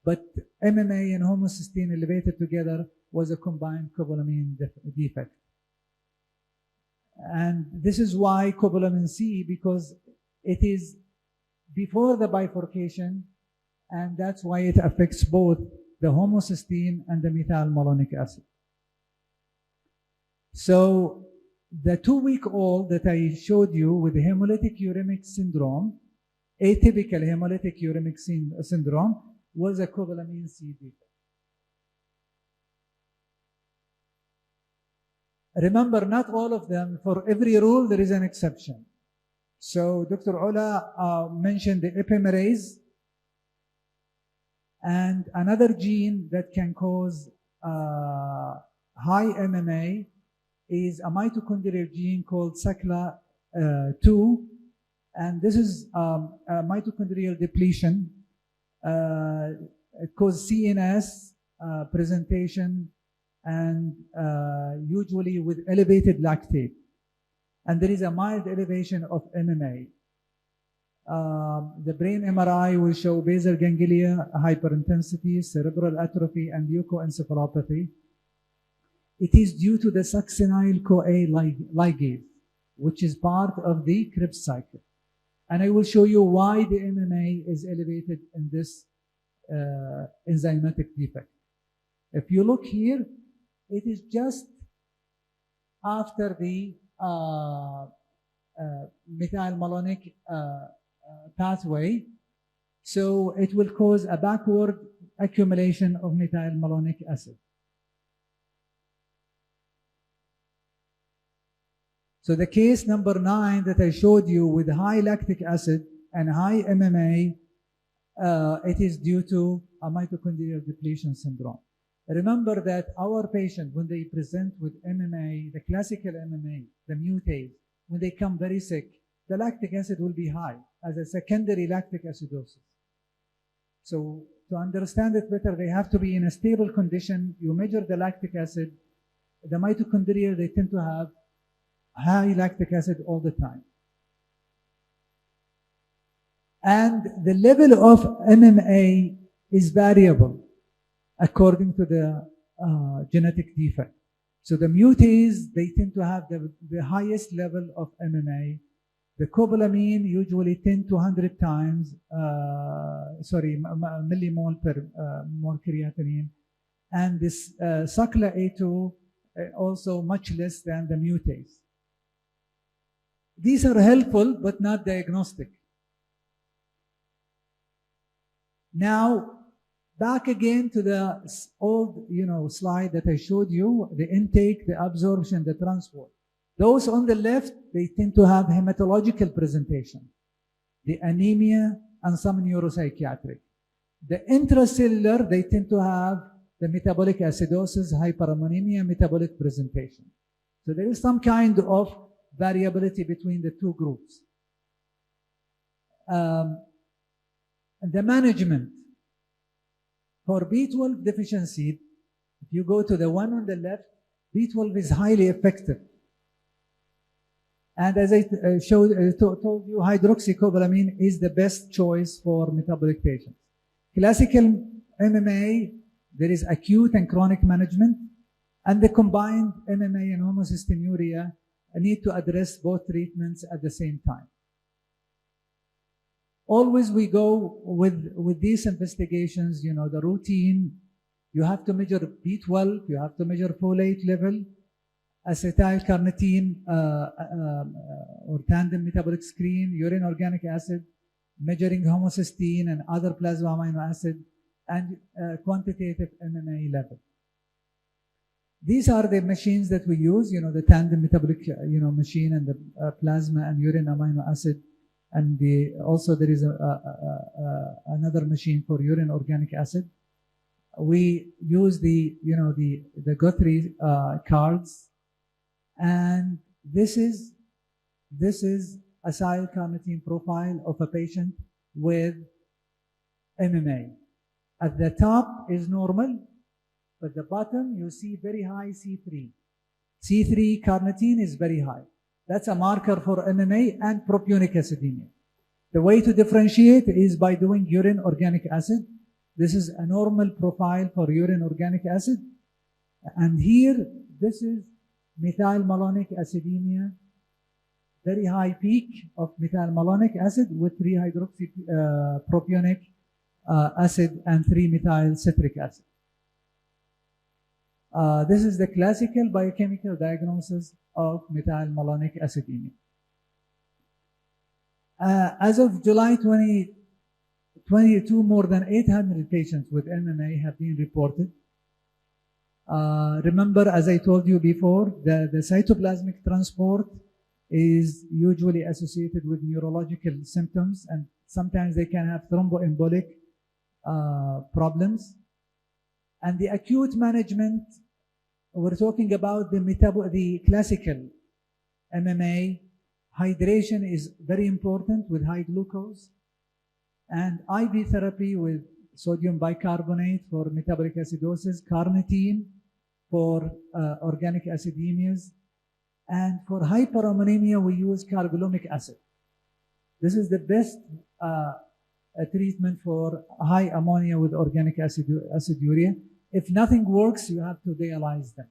but MMA and homocysteine elevated together, was a combined cobalamin defect. And this is why cobalamin C, because it is before the bifurcation, and that's why it affects both the homocysteine and the methylmalonic acid. So the 2-week-old that I showed you with hemolytic uremic syndrome, atypical hemolytic uremic syndrome, was a cobalamin C defect. Remember, not all of them, for every rule there is an exception. So Dr. Ola mentioned the epimerase, and another gene that can cause high MMA is a mitochondrial gene called SACLA2, and this is a mitochondrial depletion. It causes CNS presentation, and usually with elevated lactate. And there is a mild elevation of MMA. The brain MRI will show basal ganglia, hyperintensity, cerebral atrophy, and leukoencephalopathy. It is due to the succinyl-CoA ligase, which is part of the Krebs cycle. And I will show you why the MMA is elevated in this enzymatic defect. If you look here, it is just after the methylmalonic pathway, so it will cause a backward accumulation of methylmalonic acid. So the case number 9 that I showed you with high lactic acid and high MMA, it is due to a mitochondrial depletion syndrome. Remember that our patient, when they present with MMA, the classical MMA, the mutase, when they come very sick, the lactic acid will be high as a secondary lactic acidosis. So to understand it better, they have to be in a stable condition. You measure the lactic acid. The mitochondria, they tend to have high lactic acid all the time. And the level of MMA is variable according to the genetic defect. So the mutase, they tend to have the highest level of MMA. The cobalamin, usually 10 to 100 times, millimole per mole creatinine. And this SACLA2, also much less than the mutase. These are helpful, but not diagnostic. Now, back again to the old, slide that I showed you, the intake, the absorption, the transport. Those on the left, they tend to have hematological presentation, the anemia and some neuropsychiatric. The intracellular, they tend to have the metabolic acidosis, hyperammonemia, metabolic presentation. So there is some kind of variability between the two groups. The management for B12 deficiency, if you go to the one on the left, B12 is highly effective. And as I told you, hydroxycobalamin is the best choice for metabolic patients. Classical MMA, there is acute and chronic management, and the combined MMA and homocystinuria need to address both treatments at the same time. Always we go with these investigations, you know, the routine. You have to measure B12, you have to measure folate level, acetylcarnitine or tandem metabolic screen, urine organic acid, measuring homocysteine and other plasma amino acid, and quantitative MMA level. These are the machines that we use, you know, the tandem metabolic machine and the plasma and urine amino acid. And also there is another machine for urine organic acid. We use the Guthrie cards, and this is acylcarnitine profile of a patient with MMA. At the top is normal, but the bottom you see very high C3. C3 carnitine is very high. That's a marker for MMA and propionic acidemia. The way to differentiate is by doing urine organic acid. This is a normal profile for urine organic acid. And here, this is methylmalonic acidemia, very high peak of methylmalonic acid with 3-hydroxy propionic acid and 3-methyl citric acid. This is the classical biochemical diagnosis of methylmalonic acidemia. As of July 2022, more than 800 patients with MMA have been reported. Remember, as I told you before, the cytoplasmic transport is usually associated with neurological symptoms, and sometimes they can have thromboembolic problems. And the acute management, we're talking about the classical MMA. Hydration is very important with high glucose, and IV therapy with sodium bicarbonate for metabolic acidosis, carnitine for organic acidemias, and for hyperammonemia we use carglumic acid. This is the best treatment for high ammonia with organic aciduria. If nothing works, you have to dialyze them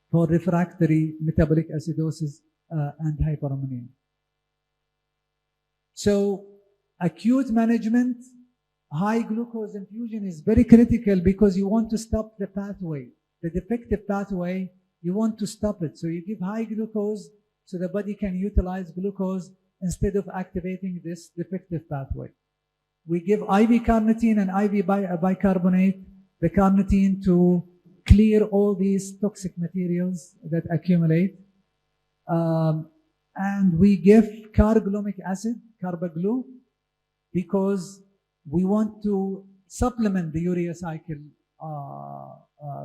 for refractory metabolic acidosis and hyperammonemia. So acute management, high glucose infusion is very critical because you want to stop the pathway, the defective pathway, you want to stop it. So you give high glucose so the body can utilize glucose instead of activating this defective pathway. We give IV carnitine and IV bicarbonate, the carnitine to clear all these toxic materials that accumulate. And we give carglumic acid, carbaglu, because we want to supplement the urea cycle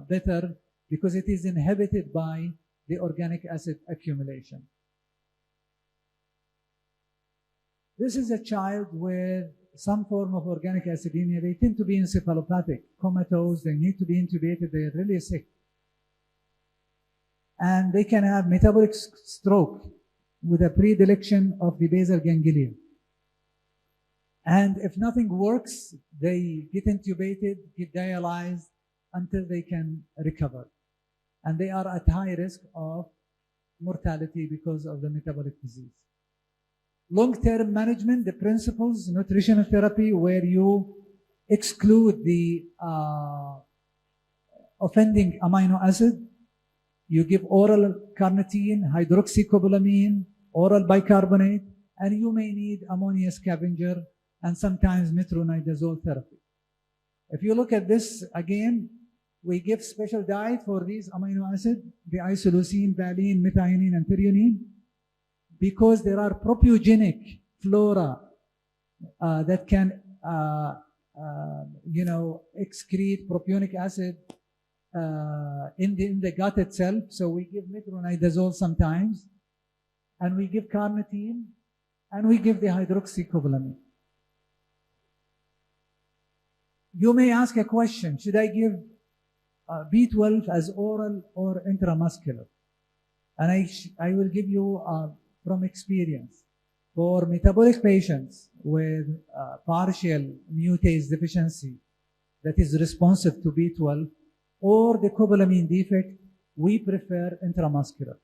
better because it is inhibited by the organic acid accumulation. This is a child with some form of organic acidemia. They tend to be encephalopathic, comatose, they need to be intubated, they're really sick. And they can have metabolic stroke with a predilection of the basal ganglia. And if nothing works, they get intubated, get dialyzed until they can recover. And they are at high risk of mortality because of the metabolic disease. Long-term management, the principles, nutritional therapy, where you exclude the offending amino acid. You give oral carnitine, hydroxycobalamin, oral bicarbonate, and you may need ammonia scavenger and sometimes metronidazole therapy. If you look at this again, We give special diet for these amino acids, the isoleucine, valine, methionine, and threonine, because there are propiogenic flora that can, excrete propionic acid in the gut itself. So we give metronidazole sometimes, and we give carnitine, and we give the hydroxycobalamin. You may ask a question, should I give B12 as oral or intramuscular? And I will give you from experience. For metabolic patients with partial mutase deficiency that is responsive to B12 or the cobalamin defect, we prefer intramuscular.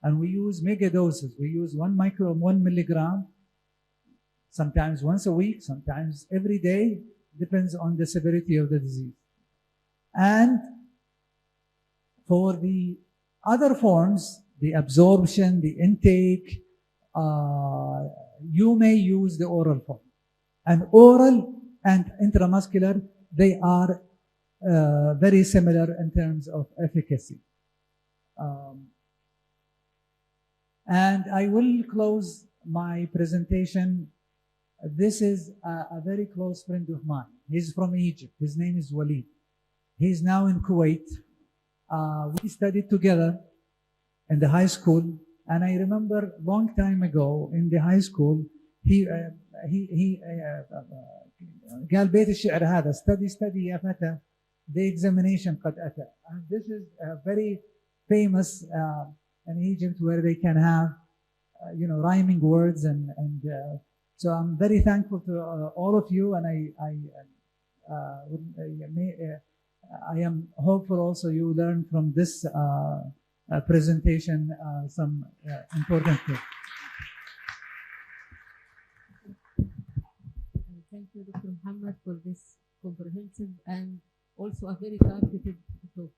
And we use mega doses. We use 1 milligram, sometimes once a week, sometimes every day, depends on the severity of the disease. And for the other forms, the absorption, the intake, you may use the oral form. And oral and intramuscular, they are very similar in terms of efficacy. And I will close my presentation. This is a very close friend of mine. He's from Egypt. His name is Walid. He's now in Kuwait. We studied together in the high school. And I remember a long time ago in the high school, قال بيت الشعر هذا study يا فتى, the examination قد أتى. And this is very famous in Egypt, where they can have rhyming words and so I'm very thankful to all of you, and I am hopeful also you learn from this presentation some important things. Thank you, Dr. Muhammad, for this comprehensive and also a very targeted talk.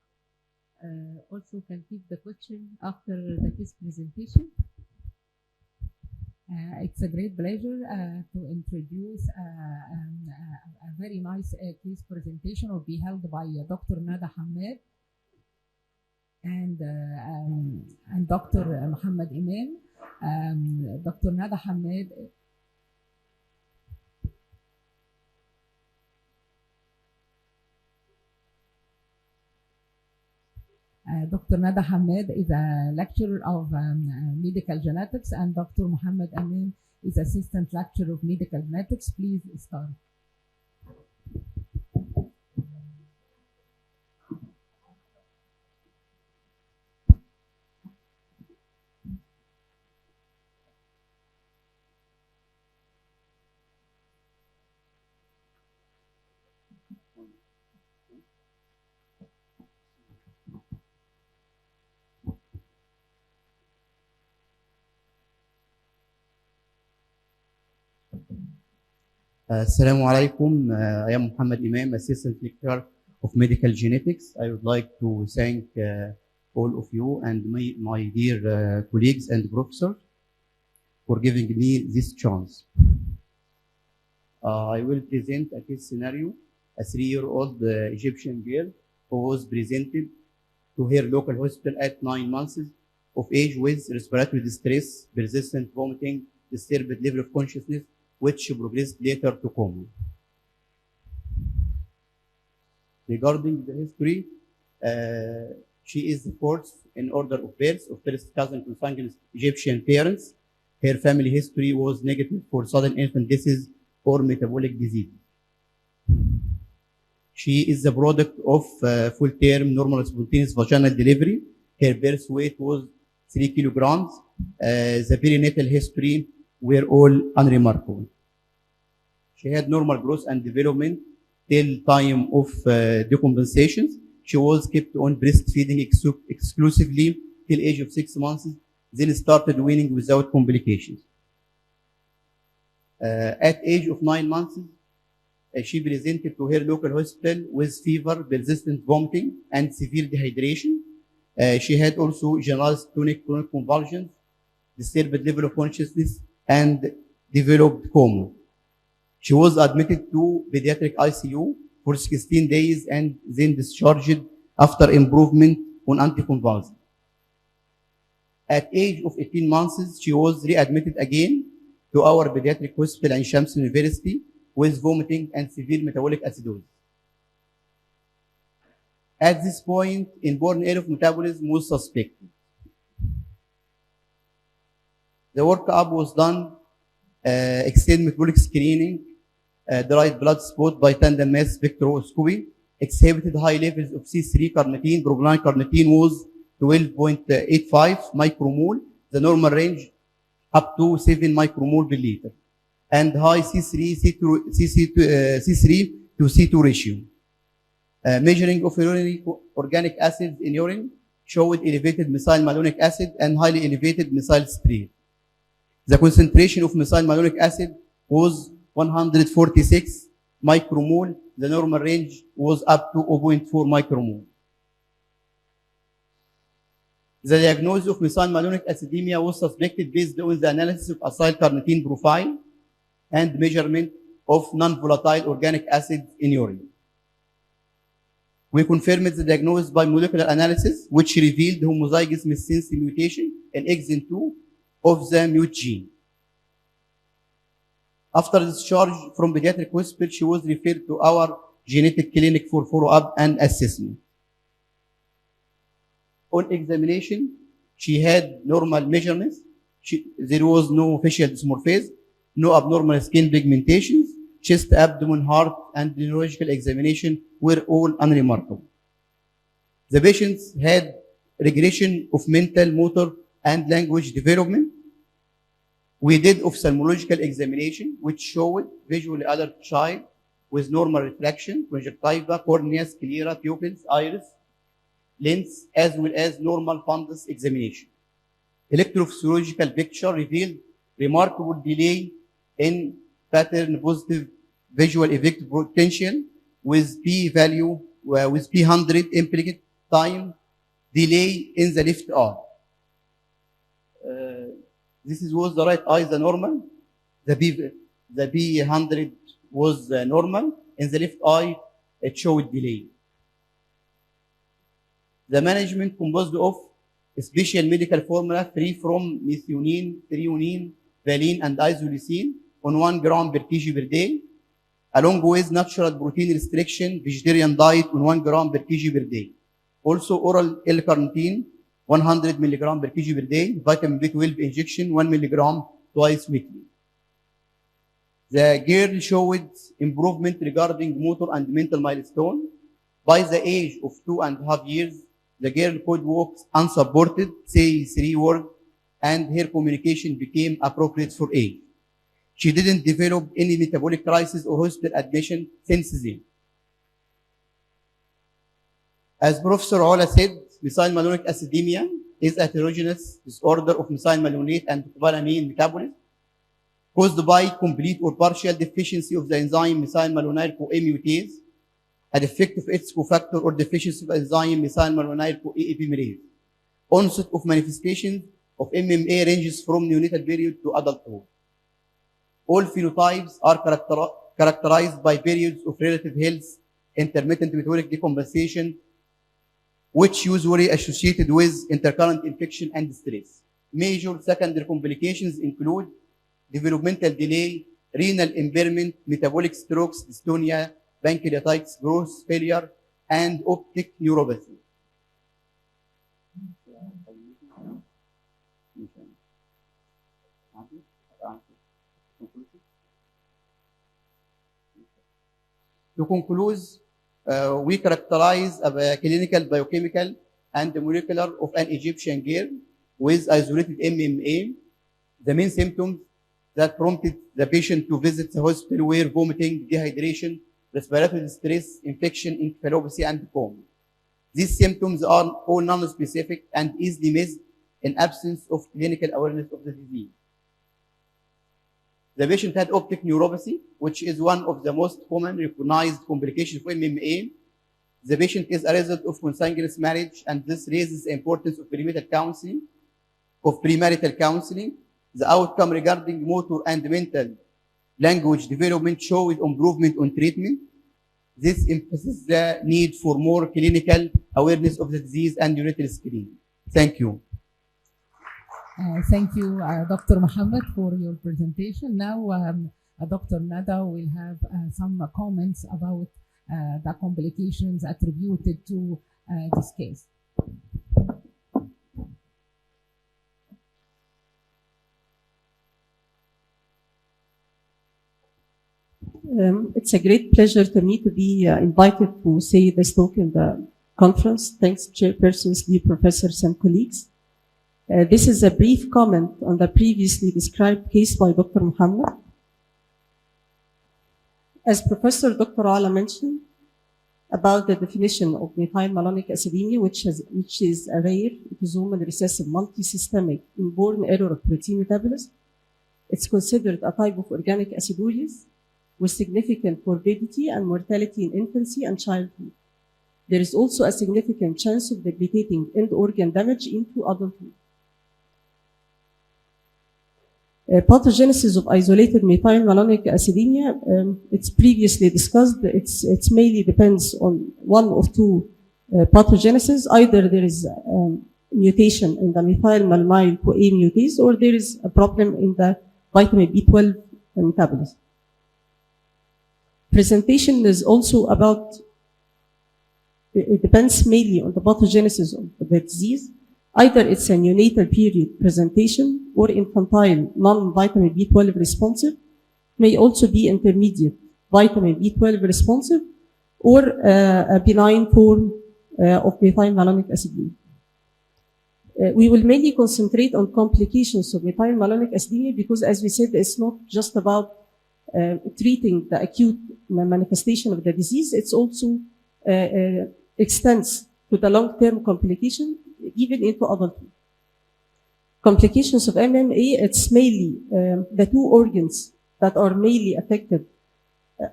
Also can keep the question after this presentation. It's a great pleasure to introduce a very nice case presentation will be held by Dr. Nada Hamed and Dr. Muhammad Imam. Dr. Nada Hamed Dr. Nada Hamed is a lecturer of medical genetics, and Dr. Muhammad Amin is assistant lecturer of medical genetics. Please start. Assalamu alaikum. I am Muhammad Imam, Assistant Lecturer of Medical Genetics. I would like to thank all of you and my dear colleagues and professors for giving me this chance. I will present a case scenario. A 3-year-old Egyptian girl who was presented to her local hospital at 9 months of age with respiratory distress, persistent vomiting, disturbed level of consciousness, which progressed later to coma. Regarding the history, she is the fourth in order of birth of first cousin consanguineous Egyptian parents. Her family history was negative for sudden infant deaths or metabolic disease. She is the product of full-term normal spontaneous vaginal delivery. Her birth weight was 3 kilograms. The perinatal history were all unremarkable. She had normal growth and development till time of decompensations. She was kept on breastfeeding exclusively till age of 6 months, then started weaning without complications. At age of 9 months, she presented to her local hospital with fever, persistent vomiting, and severe dehydration. She had also generalized tonic-clonic convulsions, disturbed level of consciousness, and developed coma. She was admitted to pediatric ICU for 16 days and then discharged after improvement on anticonvulsant. At age of 18 months, she was readmitted again to our pediatric hospital in Shams University with vomiting and severe metabolic acidosis. At this point, inborn error of metabolism was suspected. The workup was done, extended metabolic screening, dried blood spot by tandem mass spectroscopy, exhibited high levels of C3 carnitine. Propionic carnitine was 12.85 micromole, the normal range up to 7 micromole per liter, and high C3 to C2 ratio. Measuring of urinary organic acids in urine showed elevated methylmalonic acid and highly elevated methyl citrate. The concentration of methylmalonic acid was 146 micromole. The normal range was up to 0.4 micromole. The diagnosis of methylmalonic acidemia was suspected based on the analysis of acyl carnitine profile and measurement of non-volatile organic acids in urine. We confirmed the diagnosis by molecular analysis, which revealed homozygous missense mutation in exon 2 of the mute gene. After discharge from pediatric hospital, she was referred to our genetic clinic for follow-up and assessment. On examination, she had normal measurements. There was no facial dysmorphism, no abnormal skin pigmentations. Chest, abdomen, heart, and neurological examination were all unremarkable. The patients had regression of mental, motor, and language development. We did ophthalmological examination, which showed visually alert child with normal refraction, conjunctiva, cornea, sclera, pupils, iris, lens, as well as normal fundus examination. Electrophysiological picture revealed remarkable delay in pattern positive visual effect potential with p-value, with p100 implicate time delay in the left eye. This was the right eye, the normal. The p100 was normal. In the left eye, it showed delay. The management composed of a special medical formula free from methionine, threonine, valine, and isoleucine on 1 gram per kg per day, along with natural protein restriction, vegetarian diet on 1 gram per kg per day. Also oral L-carnitine, 100 milligram per kg per day, vitamin B12 injection, 1 milligram twice weekly. The girl showed improvement regarding motor and mental milestone. By the age of 2.5 years, the girl could walk unsupported, say 3 words, and her communication became appropriate for age. She didn't develop any metabolic crisis or hospital admission since then. As Professor Ola said, methylmalonic acidemia is a heterogeneous disorder of methylmalonate and cobalamin metabolism caused by complete or partial deficiency of the enzyme methylmalonyl-CoA mutase, a defect of its cofactor, or deficiency of enzyme methylmalonyl-CoA epimerase. Onset of manifestations of MMA ranges from neonatal period to adulthood. All phenotypes are characterized by periods of relative health, intermittent metabolic decompensation, which usually associated with intercurrent infection and stress. Major secondary complications include developmental delay, renal impairment, metabolic strokes, dystonia, pancreatitis, growth failure, and optic neuropathy. To conclude, we characterize a clinical, biochemical, and molecular of an Egyptian girl with isolated MMA. The main symptoms that prompted the patient to visit the hospital were vomiting, dehydration, respiratory distress, infection, encephalopathy, and coma. These symptoms are all non-specific and easily missed in absence of clinical awareness of the disease. The patient had optic neuropathy, which is one of the most common recognized complications of MMA. The patient is a result of consanguineous marriage, and this raises the importance of premarital counseling. The outcome regarding motor and mental language development showed improvement on treatment. This emphasizes the need for more clinical awareness of the disease and neonatal screening. Thank you. Thank you, Dr. Muhammad, for your presentation. Now, Dr. Nada will have some comments about the complications attributed to this case. It's a great pleasure to me to be invited to say this talk in the conference. Thanks, chairpersons, dear professors, and colleagues. This is a brief comment on the previously described case by Dr. Muhammad. As Professor Dr. Ala mentioned about the definition of methylmalonic acidemia, which is a rare, autosomal recessive, multisystemic, inborn error of protein metabolism, it's considered a type of organic aciduria with significant morbidity and mortality in infancy and childhood. There is also a significant chance of debilitating end organ damage into adulthood. Pathogenesis of isolated methylmalonic acidemia, it's previously discussed. It's mainly depends on one of two pathogenesis. Either there is mutation in the methylmalonyl CoA mutase, or there is a problem in the vitamin B12 metabolism. Presentation is also about, it depends mainly on the pathogenesis of the disease. Either it's a neonatal period presentation or infantile non-vitamin B12 responsive, may also be intermediate vitamin B12 responsive, or a benign form of methylmalonic acidemia. We will mainly concentrate on complications of methylmalonic acidemia because, as we said, it's not just about treating the acute manifestation of the disease, it's also extends to the long-term complication, even into adulthood. Complications of MMA, it's mainly the two organs that are mainly affected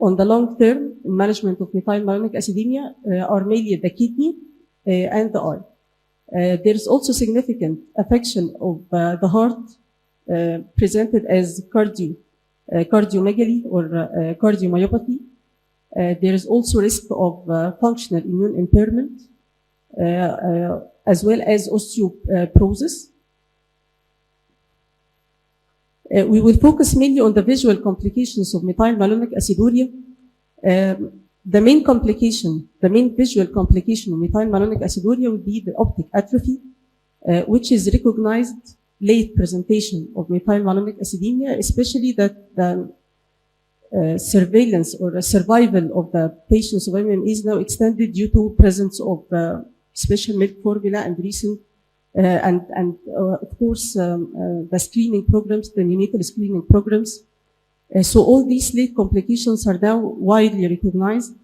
on the long term in management of methylmalonic acidemia are mainly the kidney and the eye. There is also significant affection of the heart presented as cardiomegaly or cardiomyopathy. There is also risk of functional immune impairment as well as osteoporosis. We will focus mainly on the visual complications of methylmalonic aciduria. The main visual complication of methylmalonic aciduria would be the optic atrophy, which is recognized late presentation of methylmalonic acidemia, especially that the surveillance or survival of the patients of MMA is now extended due to presence of special milk formula and recent of course the screening programs, the neonatal screening programs. So all these late complications are now widely recognized.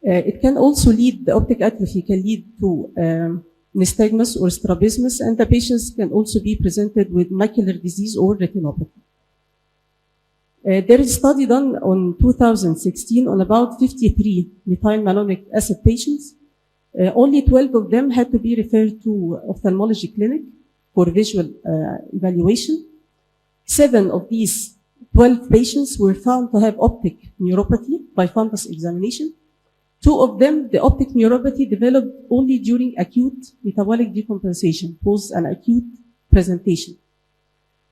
It can also lead, the optic atrophy can lead to nystagmus or strabismus, and the patients can also be presented with macular disease or retinopathy. There is a study done on 2016 on about 53 methylmalonic acid patients. Only 12 of them had to be referred to ophthalmology clinic for visual evaluation. 7 of these 12 patients were found to have optic neuropathy by fundus examination. 2 of them, the optic neuropathy developed only during acute metabolic decompensation, post an acute presentation.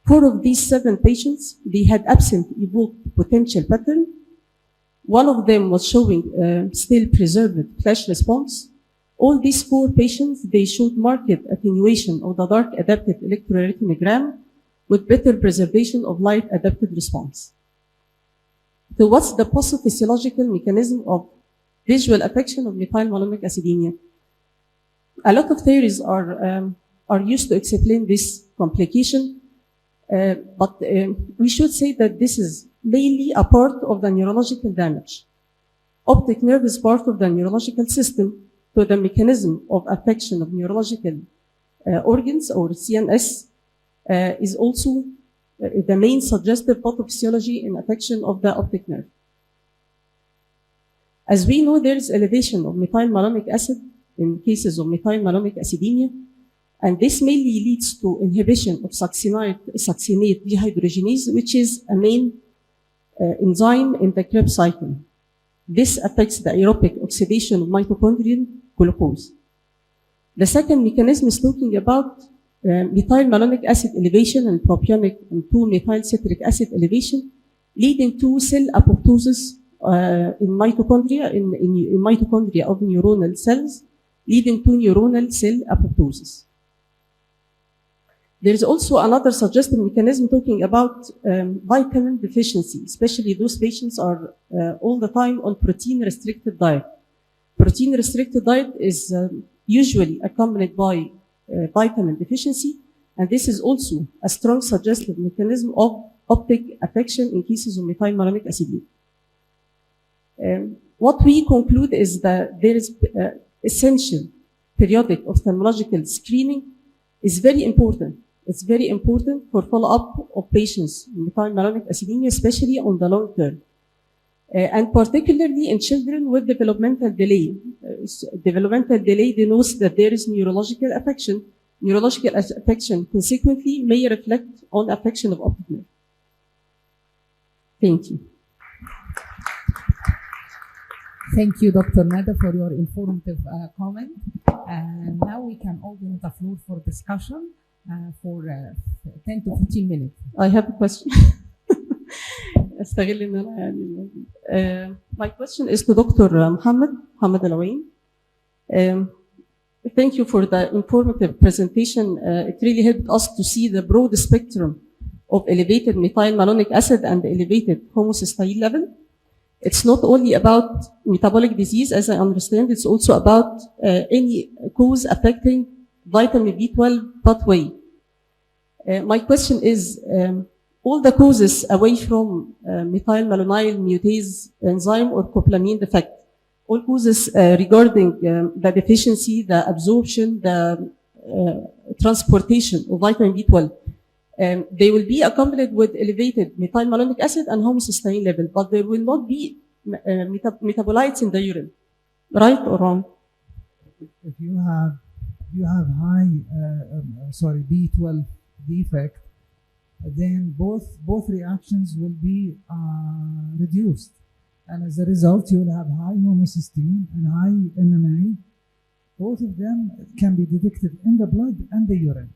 4 of these 7 patients, they had absent evoked potential pattern. 1 of them was showing still preserved flash response. All these 4 patients, they showed marked attenuation of the dark adapted electroretinogram with better preservation of light adapted response. So what's the pathophysiological mechanism of visual affection of methylmalonic acidemia? A lot of theories are used to explain this complication, but we should say that this is mainly a part of the neurological damage. Optic nerve is part of the neurological system, so the mechanism of affection of neurological organs or CNS is also the main suggestive pathophysiology in affection of the optic nerve. As we know, there is elevation of methylmalonic acid in cases of methylmalonic acidemia, and this mainly leads to inhibition of succinate dehydrogenase, which is a main enzyme in the Krebs cycle. This affects the aerobic oxidation of mitochondrial glucose. The second mechanism is talking about methyl malonic acid elevation and propionic and 2-methyl citric acid elevation, leading to cell apoptosis in mitochondria, in mitochondria of neuronal cells, leading to neuronal cell apoptosis. There is also another suggested mechanism talking about vitamin deficiency, especially those patients are all the time on protein-restricted diet. Protein-restricted diet is usually accompanied by vitamin deficiency, and this is also a strong suggestive mechanism of optic affection in cases of methyl malonic acidemia. What we conclude is that there is essential periodic ophthalmological screening is very important. It's very important for follow-up of patients with methyl malonic acidemia, especially on the long term. And particularly in children with developmental delay. Developmental delay denotes that there is neurological affection. Neurological affection consequently may reflect on affection of optic nerve. Thank you. Thank you, Dr. Nada, for your informative comment. And now we can open the floor for discussion for 10 to 15 minutes. I have a question. My question is to Dr. Mohammed Al-Awain. Thank you for the informative presentation. It really helped us to see the broad spectrum of elevated methyl malonic acid and elevated homocysteine level. It's not only about metabolic disease, as I understand, it's also about any cause affecting vitamin B12 pathway. My question is, all the causes away from methyl malonyl mutase enzyme or coplamine defect, all causes regarding the deficiency, the absorption, the transportation of vitamin B12, they will be accompanied with elevated methyl malonic acid and homocysteine level, but there will not be metabolites in the urine, right or wrong? If you have high B12 defect, then both reactions will be reduced, and as a result you will have high homocysteine and high MMA. Both of them can be detected in the blood and the urine.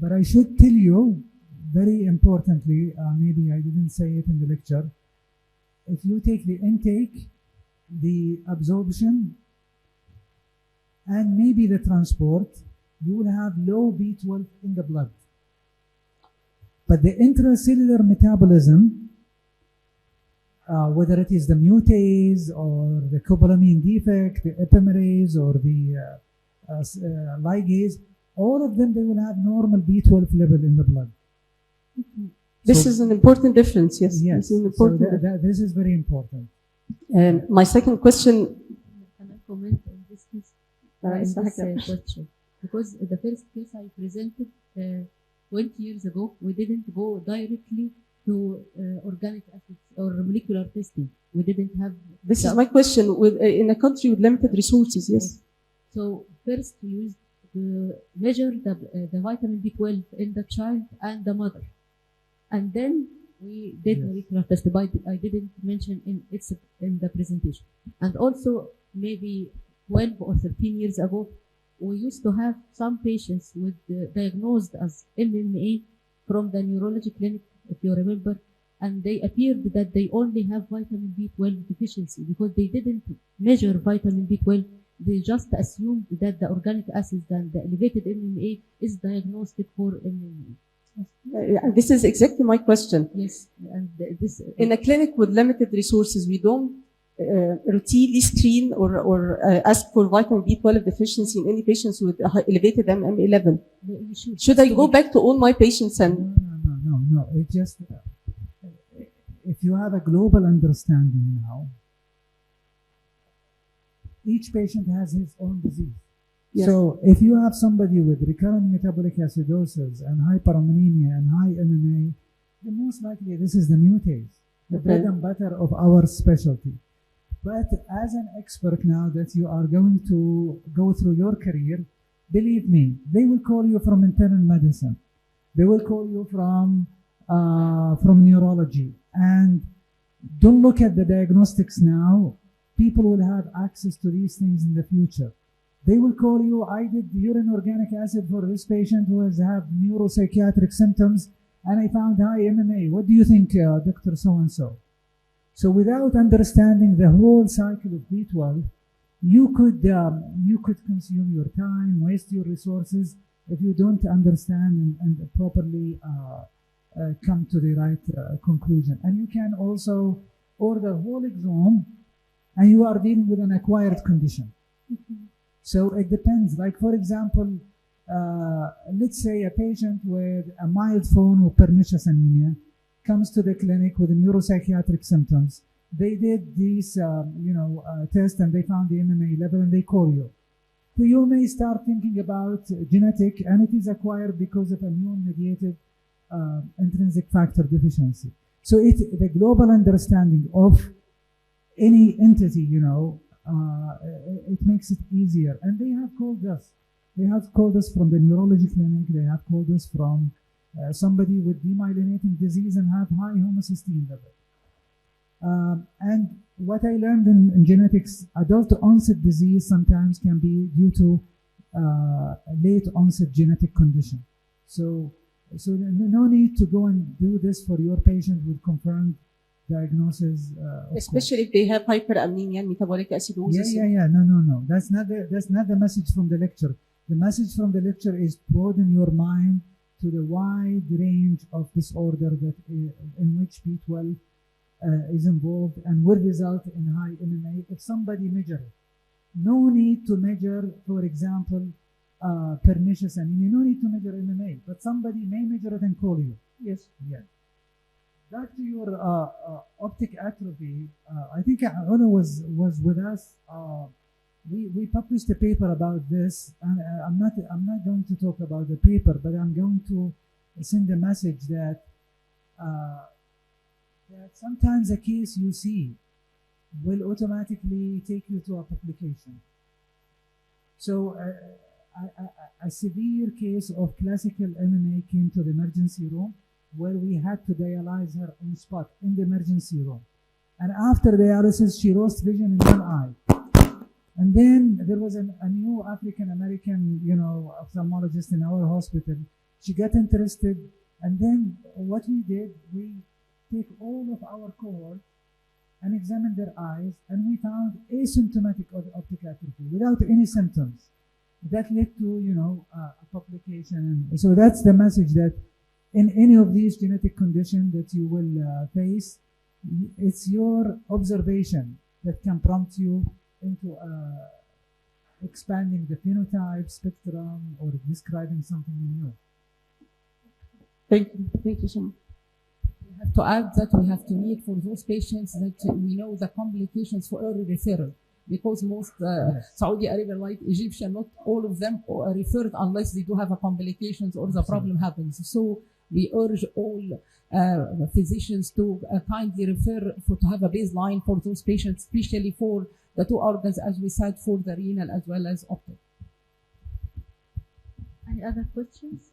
But I should tell you, very importantly, maybe I didn't say it in the lecture, if you take the intake, the absorption, and maybe the transport, you will have low B12 in the blood. But the intracellular metabolism, whether it is the mutase or the coplamine defect, the epimerase or the ligase, all of them, they will have normal B12 level in the blood. This is an important difference, yes. Yes, this is an important this is very important. My second question. Can I comment on this case? Question? Because the first case I presented 20 years ago, we didn't go directly to organic acids or molecular testing. We didn't have. This is my question. In a country with limited resources, yes. So first we used to measure the vitamin B12 in the child and the mother, and then we did molecular testing. But I didn't mention in the presentation. And also maybe 12 or 13 years ago, we used to have some patients with diagnosed as MMA from the neurology clinic, if you remember, and they appeared that they only have vitamin B12 deficiency because they didn't measure vitamin B12. They just assumed that the organic acids and the elevated MMA is diagnostic for MMA. This is exactly my question. Yes, and this in a clinic with limited resources, we don't routinely screen or ask for vitamin B12 deficiency in any patients with elevated MMA level. Should I go back to all my patients and? No. It just if you have a global understanding now, each patient has his own disease. Yes. So if you have somebody with recurrent metabolic acidosis and hyperammonemia and high MMA, then most likely this is the mutase, the bread and butter of our specialty. But as an expert now that you are going to go through your career, believe me, they will call you from internal medicine. They will call you from neurology. And don't look at the diagnostics now. People will have access to these things in the future. They will call you, I did urine organic acid for this patient who has had neuropsychiatric symptoms and I found high MMA. What do you think, Dr. So-and-so? So without understanding the whole cycle of B12, you could consume your time, waste your resources if you don't understand and properly come to the right conclusion. And you can also order whole exome and you are dealing with an acquired condition. So it depends. Like for example, let's say a patient with a mild form of pernicious anemia comes to the clinic with neuropsychiatric symptoms. They did these, tests and they found the MMA level and they call you. So you may start thinking about genetic, and it is acquired because of immune-mediated intrinsic factor deficiency. So the global understanding of any entity, it makes it easier. And they have called us. They have called us from the neurology clinic. They have called us from somebody with demyelinating disease and have high homocysteine level. And what I learned in genetics, adult onset disease sometimes can be due to late onset genetic condition. So no need to go and do this for your patient with confirmed diagnosis. Especially if they have hyperammonemia and metabolic acidosis. Yeah. No. That's not the message from the lecture. The message from the lecture is broaden your mind to the wide range of disorder that in which B12 is involved and will result in high MMA if somebody measures it. No need to measure, for example, pernicious anemia. No need to measure MMA, but somebody may measure it and call you. Yes. Yeah. Back to your optic atrophy. I think Ola was with us. We published a paper about this, and I'm not going to talk about the paper, but I'm going to send a message that sometimes a case you see will automatically take you to a publication. So a severe case of classical MMA came to the emergency room where we had to dialyze her on spot in the emergency room. And after dialysis, she lost vision in one eye. And then there was a new African-American, ophthalmologist in our hospital. She got interested. And then what we did, we take all of our cohort and examine their eyes, and we found asymptomatic optic atrophy without any symptoms. That led to, a publication. And so that's the message, that in any of these genetic conditions that you will face, it's your observation that can prompt you into expanding the phenotype spectrum or describing something new. Thank you so much. We have to add that we have to need for those patients that we know the complications for early referral, because most Saudi Arabia, like Egyptian, not all of them are referred unless they do have a complications or the problem happens. So we urge all physicians to kindly refer to have a baseline for those patients, especially for the two organs, as we said, for the renal as well as optic. Any other questions?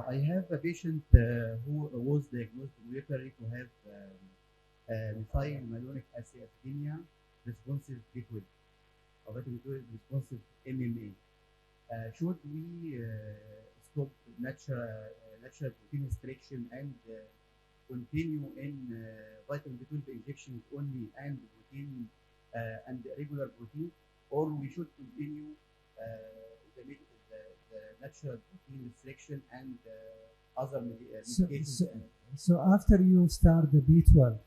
I have a patient who was diagnosed molecularly to have methylmalonic acidemia responsive B12, or B12 responsive MMA. Should we stop natural protein extraction and continue in vitamin B12 injections only and protein and regular protein, or we should continue the natural protein restriction and other medications? So after you start the B12,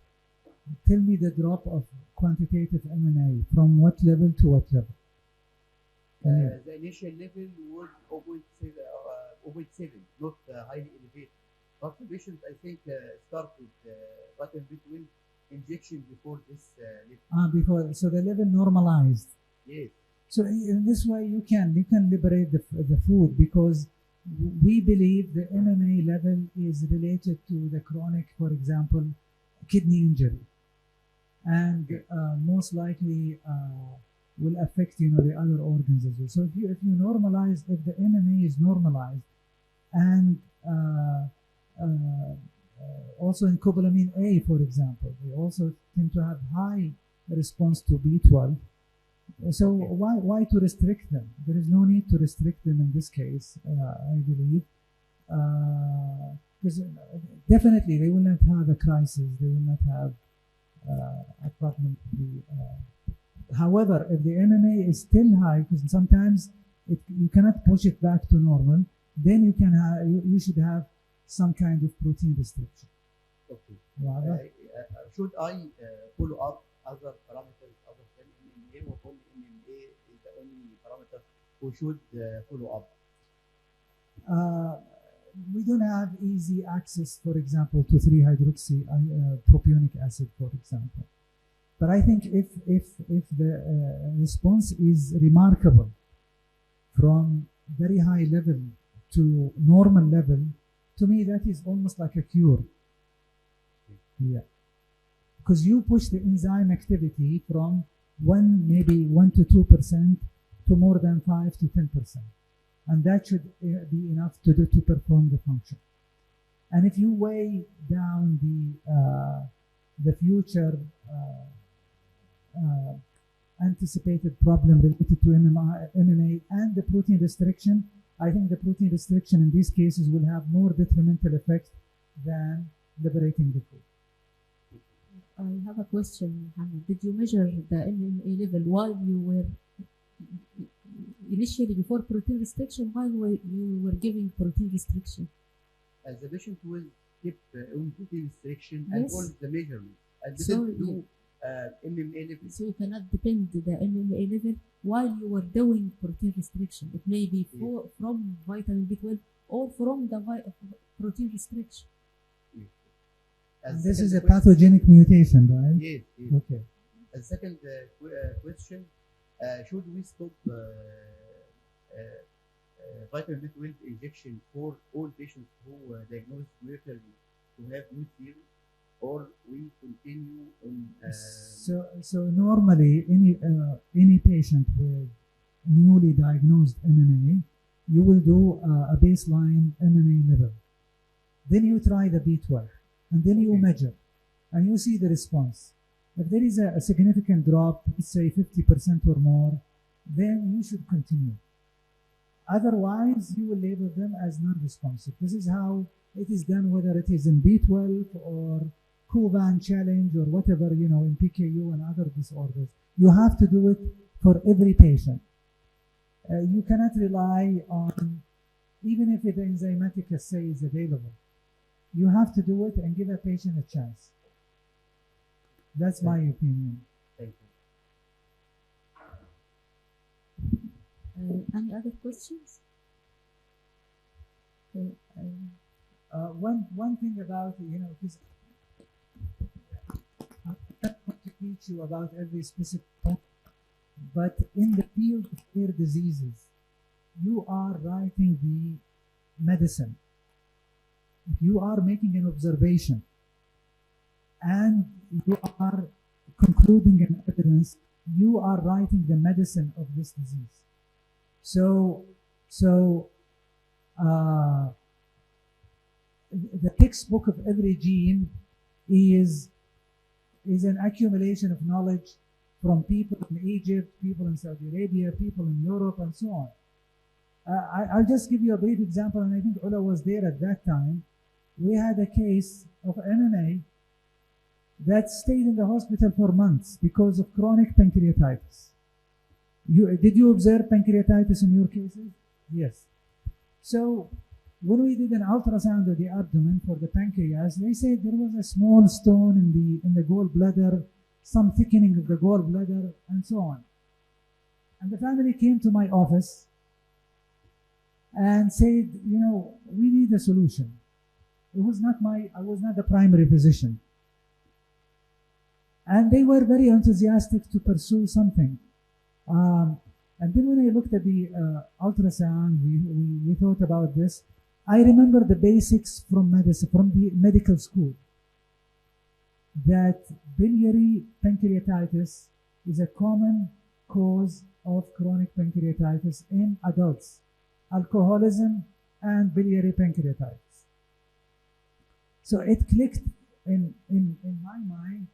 tell me the drop of quantitative MMA from what level to what level? The initial level was 0.7, not highly elevated. But the patient, I think, started vitamin B12 injection before this level. Before, so the level normalized. Yes. So in this way, you can liberate the food, because we believe the MMA level is related to the chronic, for example, kidney injury. and most likely will affect the other organs as well. So if you normalize, if the MMA is normalized, and also in cobalamin A, for example, they also tend to have high response to B12. So why to restrict them? There is no need to restrict them in this case, I believe, because definitely they will not have a crisis. They will not have a problem. However, if the MMA is still high, because sometimes you cannot push it back to normal, then you should have some kind of protein restriction. Okay. Wow. Should I follow up other parameters other than MMA, or only MMA is the only parameter who should follow up? We don't have easy access, for example, to 3-hydroxy propionic acid, for example. But I think if the response is remarkable from very high level to normal level, to me that is almost like a cure. Yeah, because you push the enzyme activity from maybe 1 to 2% to more than 5 to 10%, and that should be enough to perform the function. And if you weigh down the future anticipated problem related to MMA and the protein restriction, I think the protein restriction in these cases will have more detrimental effect than liberating the food. I have a question, Mohammed. Did you measure the MMA level while you were initially before protein restriction, while you were giving protein restriction? As the patient will keep on protein restriction Yes. and all the measurements, and So didn't do MMA level. So you cannot depend the MMA level while you were doing protein restriction. It may be from vitamin B12 or from the protein restriction. As This is a second question- pathogenic mutation, right? Yes. Okay. As second question, should we stop vitamin B12 injection for all patients who diagnosed locally to have new theory, or we continue on? So normally any patient with newly diagnosed MMA, you will do a baseline MMA level. Then you try the B12, and then you measure, and you see the response. If there is a significant drop, let's say 50% or more, then you should continue. Otherwise, you will label them as non-responsive. This is how it is done, whether it is in B12 or Kuvan challenge or whatever, in PKU and other disorders. You have to do it for every patient. You cannot rely on, even if the enzymatic assay is available, you have to do it and give a patient a chance. That's my opinion. Thank you. Any other questions? One thing about, because I don't want to teach you about every specific point, but in the field of rare diseases, you are writing the medicine. If you are making an observation and you are concluding an evidence, you are writing the medicine of this disease. So the textbook of every gene is an accumulation of knowledge from people in Egypt, people in Saudi Arabia, people in Europe, and so on. I'll just give you a brief example, and I think Ola was there at that time. We had a case of MMA that stayed in the hospital for months because of chronic pancreatitis. Did you observe pancreatitis in your cases? Yes. So when we did an ultrasound of the abdomen for the pancreas, they said there was a small stone in the gallbladder, some thickening of the gallbladder, and so on. And the family came to my office and said, we need a solution. I was not the primary physician. And they were very enthusiastic to pursue something. And then when I looked at the ultrasound, we thought about this. I remember the basics from medicine, from the medical school. that biliary pancreatitis is a common cause of chronic pancreatitis in adults, alcoholism and biliary pancreatitis. So it clicked in my mind,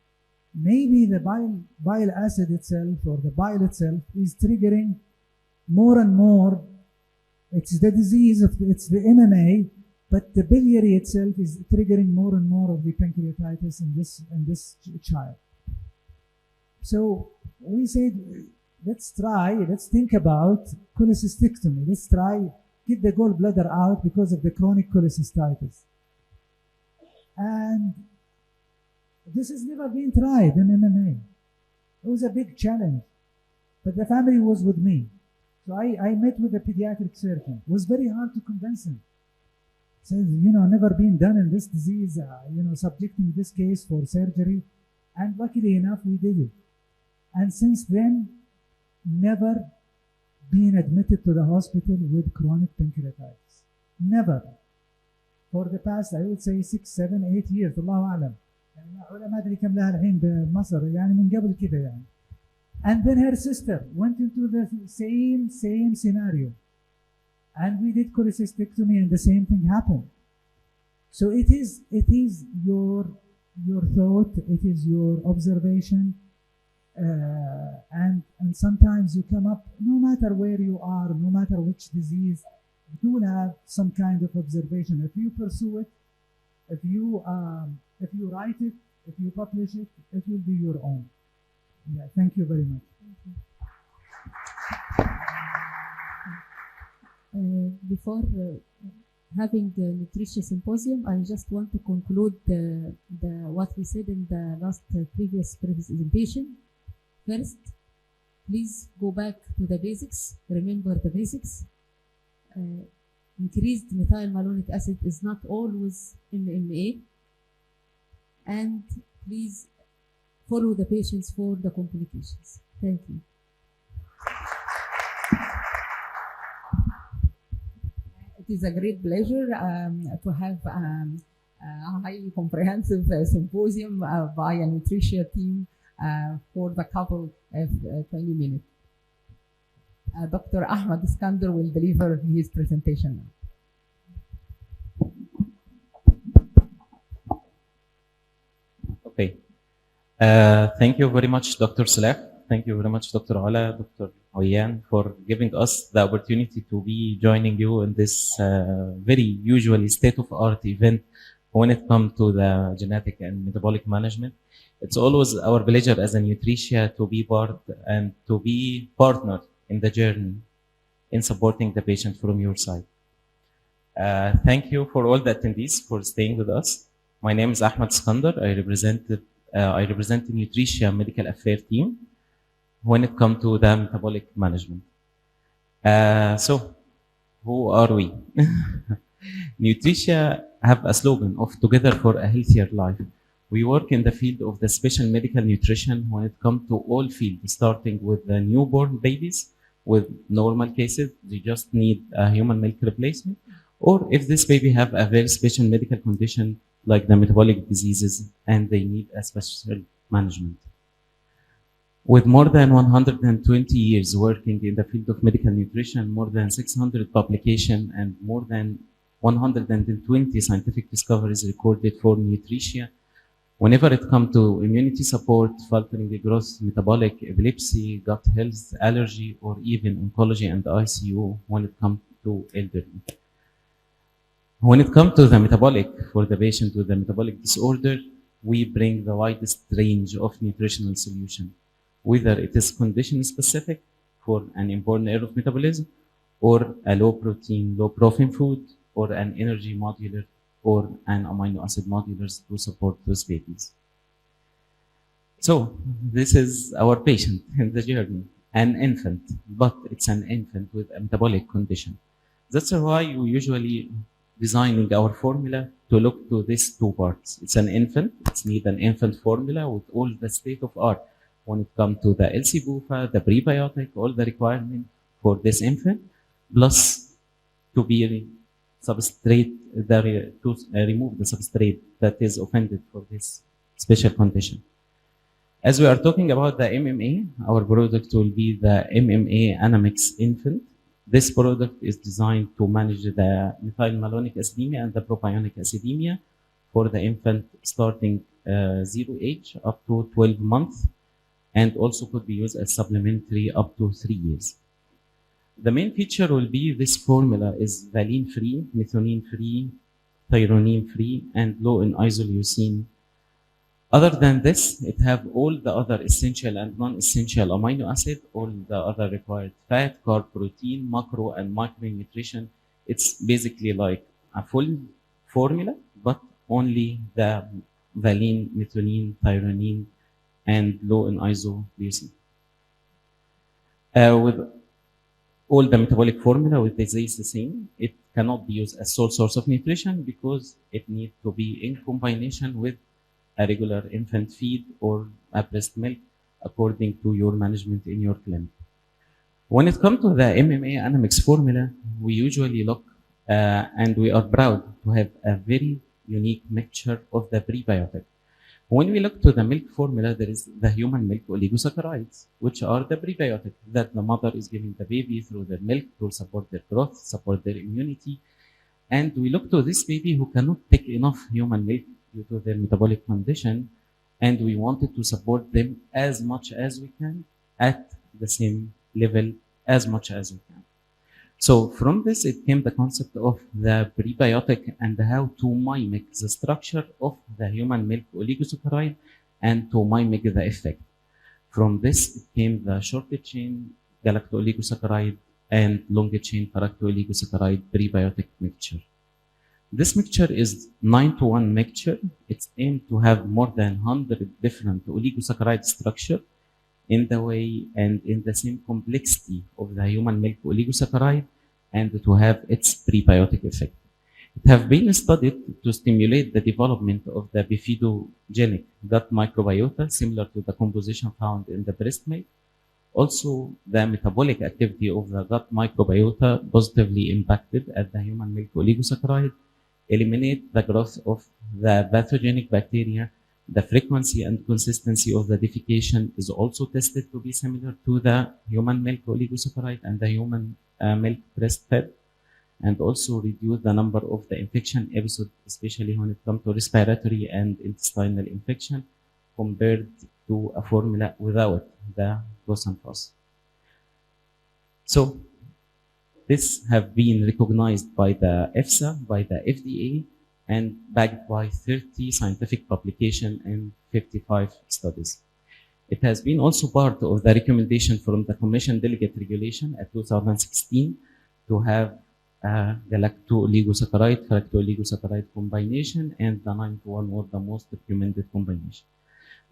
maybe the bile acid itself or the bile itself is triggering more and more. It's the disease, it's the MMA, but the biliary itself is triggering more and more of the pancreatitis in this child. So we said, let's think about cholecystectomy. Let's try get the gallbladder out because of the chronic cholecystitis. And this has never been tried in MMA. It was a big challenge, but the family was with me. So I met with a pediatric surgeon. It was very hard to convince him. Says, never been done in this disease, subjecting this case for surgery. And luckily enough, we did it. And since then, never been admitted to the hospital with chronic pancreatitis. Never. For the past, I would say 6, 7, 8 years, الله أعلم. ما أدري كم لها الحين بمصر يعني من قبل كده يعني. And then her sister went into the same scenario. And we did cholecystectomy and the same thing happened. So it is your thought, it is your observation, and sometimes you come up, no matter where you are, no matter which disease, you will have some kind of observation. If you pursue it, if you write it, if you publish it, it will be your own. Yeah, thank you very much. Before having the nutrition symposium, I just want to conclude what we said in the last previous presentation. First, please go back to the basics. Remember the basics. Increased methyl malonic acid is not always MMA. And please follow the patients for the complications. Thank you. It is a great pleasure to have a highly comprehensive symposium by a nutrition team for the couple of 20 minutes. Dr. Ahmad Iskander will deliver his presentation now. Okay. Thank you very much, Dr. Salah. Thank you very much, Dr. Ola, Dr. Oyan, for giving us the opportunity to be joining you in this very usually state-of-art event when it comes to the genetic and metabolic management. It's always our pleasure as a nutrition to be part and to be partner in the journey in supporting the patient from your side. Thank you for all the attendees for staying with us. My name is Ahmad Iskander. I represent the nutrition medical affairs team when it comes to the metabolic management. So, who are we? Nutrition have a slogan of Together for a Healthier Life. We work in the field of the special medical nutrition when it comes to all fields, starting with the newborn babies. With normal cases, they just need a human milk replacement. Or if this baby have a very special medical condition like the metabolic diseases and they need a special management. With more than 120 years working in the field of medical nutrition, more than 600 publications and more than 120 scientific discoveries recorded for nutrition, whenever it comes to immunity support, filtering the growth, metabolic, epilepsy, gut health, allergy, or even oncology and ICU when it comes to elderly. When it comes to the metabolic, for the patient with the metabolic disorder, we bring the widest range of nutritional solutions, whether it is condition specific for an inborn error of metabolism, or a low protein, low profit food, or an energy modular, or an amino acid modulars to support those babies. So this is our patient in the journey, an infant, but it's an infant with a metabolic condition. That's why we usually designing our formula to look to these two parts. It's an infant, it's need an infant formula with all the state of art when it comes to the LC-BUFA, the prebiotic, all the requirement for this infant, plus to be substrate, to remove the substrate that is offended for this special condition. As we are talking about the MMA, our product will be the MMA Anamix Infant. This product is designed to manage the methylmalonic acidemia and the propionic acidemia for the infant starting 0 age up to 12 months, and also could be used as supplementary up to 3 years. The main feature will be this formula is valine-free, methionine-free, thyronine-free, and low in isoleucine. Other than this, it have all the other essential and non-essential amino acid, all the other required fat, carb, protein, macro, and micronutrition. It's basically like a full formula, but only the valine, methionine, thyronine, and low in isoleucine. With all the metabolic formula with this is the same. It cannot be used as sole source of nutrition because it needs to be in combination with a regular infant feed or a breast milk according to your management in your clinic. When it comes to the MMA Anamix formula, we usually look and we are proud to have a very unique mixture of the prebiotic. When we look to the milk formula, there is the human milk oligosaccharides, which are the prebiotic that the mother is giving the baby through their milk to support their growth, support their immunity. And we look to this baby who cannot take enough human milk due to their metabolic condition, and we wanted to support them as much as we can at the same level as much as we can. So from this, it came the concept of the prebiotic and how to mimic the structure of the human milk oligosaccharide and to mimic the effect. From this, it came the short chain galacto-oligosaccharide and long chain fracto-oligosaccharide prebiotic mixture. This mixture is 9-to-1 mixture. It's aimed to have more than 100 different oligosaccharide structure in the way and in the same complexity of the human milk oligosaccharide, and to have its prebiotic effect. It have been studied to stimulate the development of the bifidogenic gut microbiota, similar to the composition found in the breast milk. Also, the metabolic activity of the gut microbiota positively impacted at the human milk oligosaccharide, eliminate the growth of the pathogenic bacteria. The frequency and consistency of the defecation is also tested to be similar to the human milk oligosaccharide and the human milk breastfed, and also reduce the number of the infection episodes, especially when it comes to respiratory and intestinal infection, compared to a formula without the glucosamine. So, this have been recognized by the EFSA, by the FDA, and backed by 30 scientific publications and 55 studies. It has been also part of the recommendation from the Commission Delegate Regulation at 2016 to have galacto-oligosaccharide, fracto-oligosaccharide combination, and the 9-to-1 was the most recommended combination.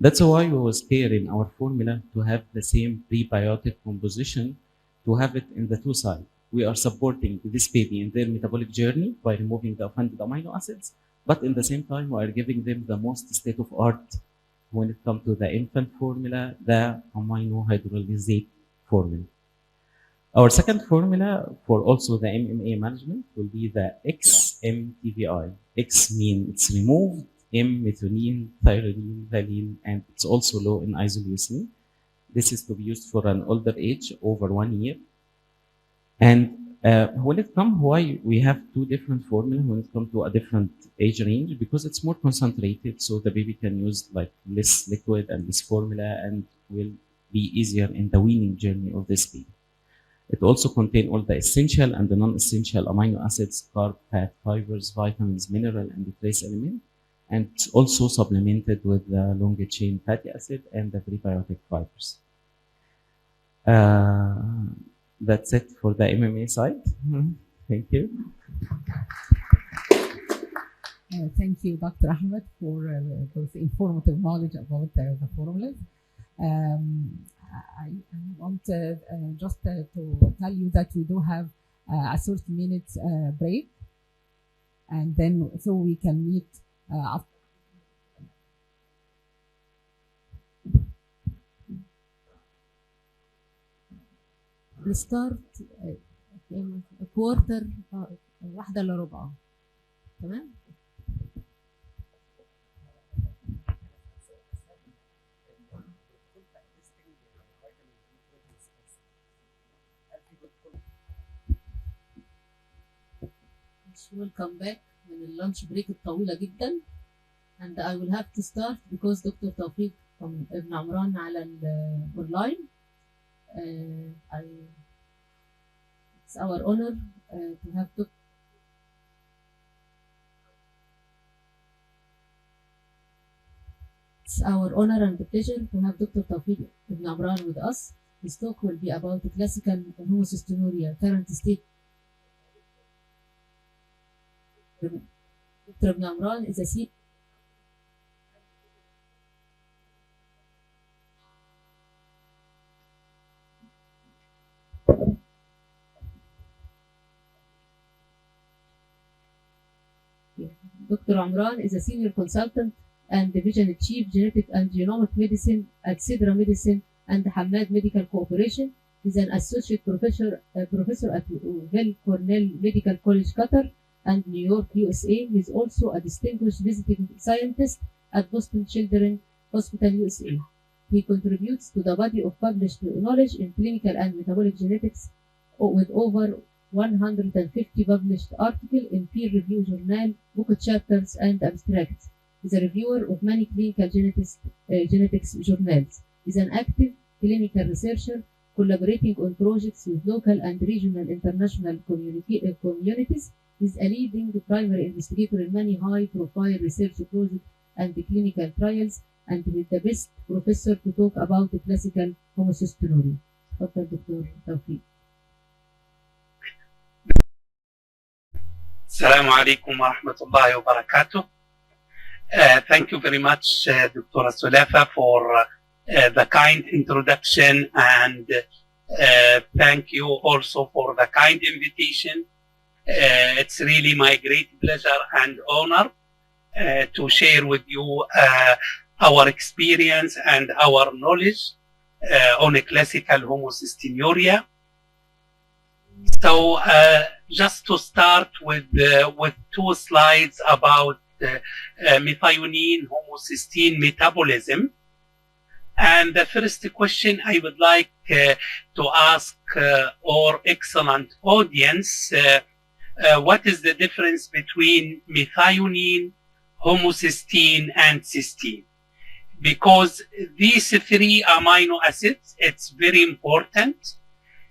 That's why we was care in our formula to have the same prebiotic composition, to have it in the two sides. We are supporting this baby in their metabolic journey by removing the offended amino acids, but in the same time, we are giving them the most state-of-art when it comes to the infant formula, the amino hydrolysate formula. Our second formula for also the MMA management will be the XMTVI. X means it's removed, M methionine, thyronine, valine, and it's also low in isoleucine. This is to be used for an older age, over 1 year. And when it comes, why we have two different formulas when it comes to a different age range? Because it's more concentrated, so the baby can use like less liquid and this formula, and will be easier in the weaning journey of this baby. It also contains all the essential and the non-essential amino acids, carb, fat, fibers, vitamins, mineral, and the trace element. And it's also supplemented with the longer chain fatty acid and the prebiotic fibers. That's it for the MMA side. Thank you. Thank you, Dr. Ahmed, for those informative knowledge about the formulas. I want just to tell you that we do have a 30 minutes break, and then so we can meet after. الستارت كوارتر 1:15. تمام. welcome back من اللانش بريك الطويلة جدا. And I will have to start because Dr. توفيق ابن عمران على الأونلاين. It's our honor to have Dr. It's our honor and pleasure to have Dr. Tawfiq Ibn Amran with us. His talk will be about the classical homocystinuria, current state. Dr. Ibn Amran is a Dr. Amran is a senior consultant and division chief genetic and genomic medicine at Sidra Medicine and Hamad Medical Corporation. He's an associate professor at Weill Cornell Medical College, Qatar, and New York, USA. He's also a distinguished visiting scientist at Boston Children's Hospital, USA. He contributes to the body of published knowledge in clinical and metabolic genetics with over 150 published articles in peer-reviewed journal, book chapters, and abstracts. He's a reviewer of many clinical genetics journals. He's an active clinical researcher collaborating on projects with local and regional international communities. He's a leading primary investigator in many high-profile research projects and clinical trials, and he's the best professor to talk about the classical homocystinuria. Dr. Tawfiq. Assalamu alaikum wa rahmatullahi wa barakatuh. Thank you very much, Dr. Sulafa, for the kind introduction, and thank you also for the kind invitation. It's really my great pleasure and honor to share with you our experience and our knowledge on a classical homocystinuria. So just to start with two slides about methionine homocysteine metabolism. And the first question I would like to ask our excellent audience, what is the difference between methionine, homocysteine, and cysteine? Because these three amino acids, it's very important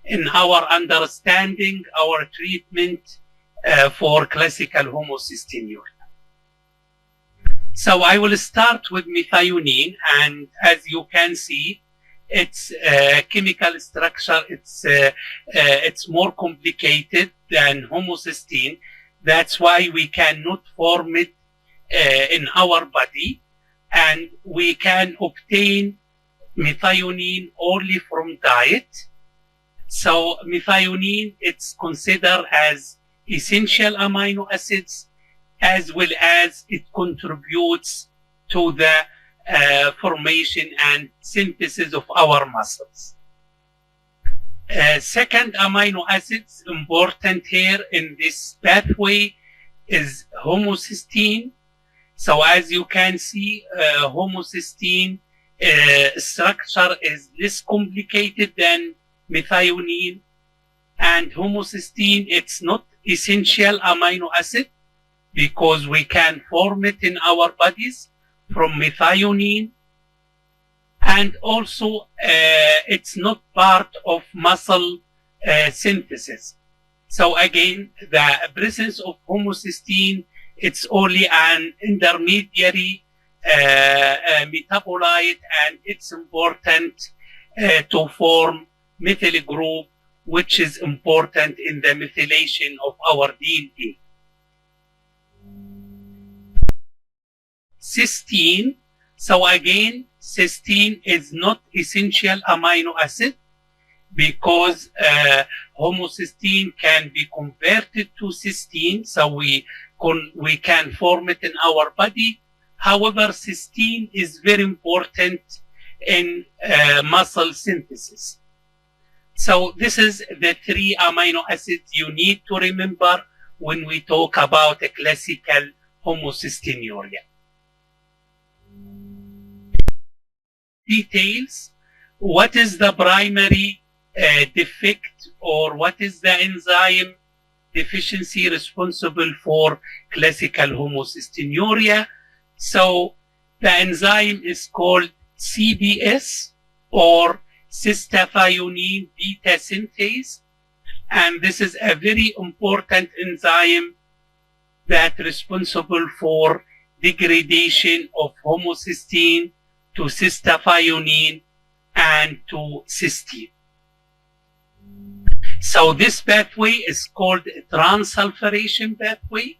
in our understanding our treatment for classical homocystinuria. So I will start with methionine, and as you can see, its chemical structure, it's more complicated than homocysteine. That's why we cannot form it in our body, and we can obtain methionine only from diet. So methionine, it's considered as essential amino acids, as well as it contributes to the formation and synthesis of our muscles. Second amino acids important here in this pathway is homocysteine. So as you can see, homocysteine structure is less complicated than methionine, and homocysteine, it's not essential amino acid because we can form it in our bodies from methionine, and also it's not part of muscle synthesis. So again, the presence of homocysteine, it's only an intermediary metabolite, and it's important to form methyl group, which is important in the methylation of our DNA. Cysteine. So again, cysteine is not essential amino acid because homocysteine can be converted to cysteine, so we can form it in our body. However, cysteine is very important in muscle synthesis. So this is the three amino acids you need to remember when we talk about a classical homocystinuria. Details. What is the primary defect, or what is the enzyme deficiency responsible for classical homocystinuria. So the enzyme is called CBS, or cystathionine beta synthase, and this is a very important enzyme that is responsible for degradation of homocysteine to cystathionine and to cysteine. So this pathway is called transsulfuration pathway,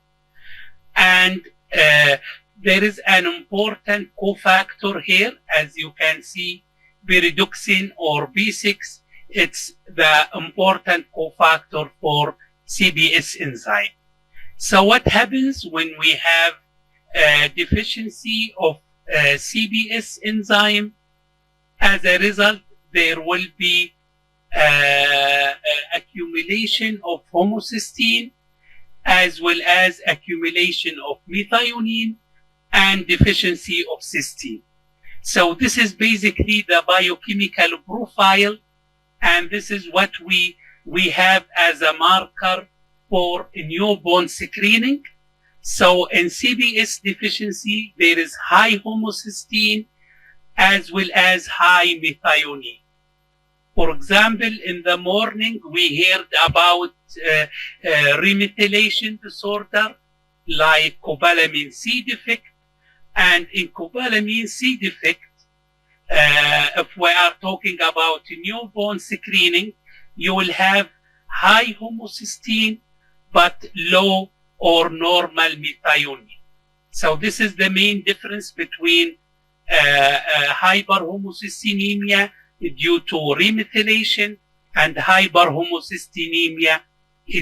and there is an important cofactor here, as you can see, pyridoxine or B6. It's the important cofactor for CBS enzyme. So what happens when we have a deficiency of CBS enzyme? As a result, there will be accumulation of homocysteine, as well as accumulation of methionine and deficiency of cysteine. So this is basically the biochemical profile, and this is what we have as a marker for newborn screening. So in CBS deficiency, there is high homocysteine as well as high methionine. For example, in the morning, we heard about remethylation disorder like cobalamin C defect. And in cobalamin C defect, if we are talking about newborn screening, you will have high homocysteine but low or normal methionine. So this is the main difference between hyperhomocysteinemia due to remethylation and hyperhomocysteinemia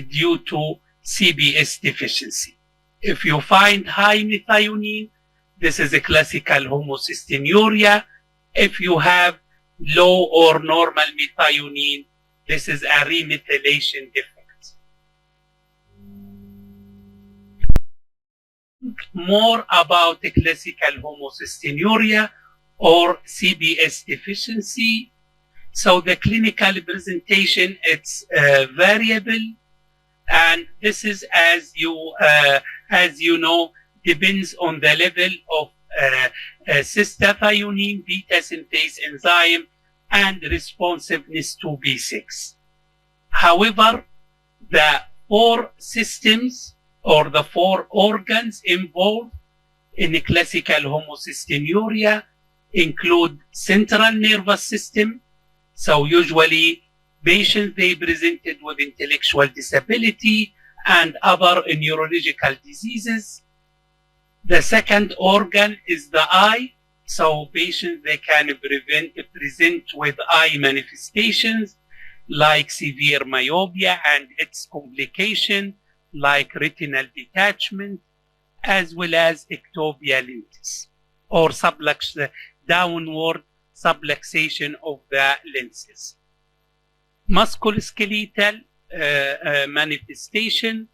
due to CBS deficiency. If you find high methionine, this is a classical homocystinuria. If you have low or normal methionine, this is a remethylation defect. More about the classical homocystinuria or CBS deficiency. So the clinical presentation, it's variable, and this is, as you know, depends on the level of cystathionine beta synthase enzyme and responsiveness to B6. However, the 4 systems or the 4 organs involved in the classical homocystinuria include central nervous system. So usually patients, they presented with intellectual disability and other neurological diseases. The second organ is the eye. So patients, they can present with eye manifestations like severe myopia and its complication like retinal detachment, as well as ectopia lentis, or downward subluxation of the lenses. Musculoskeletal manifestation,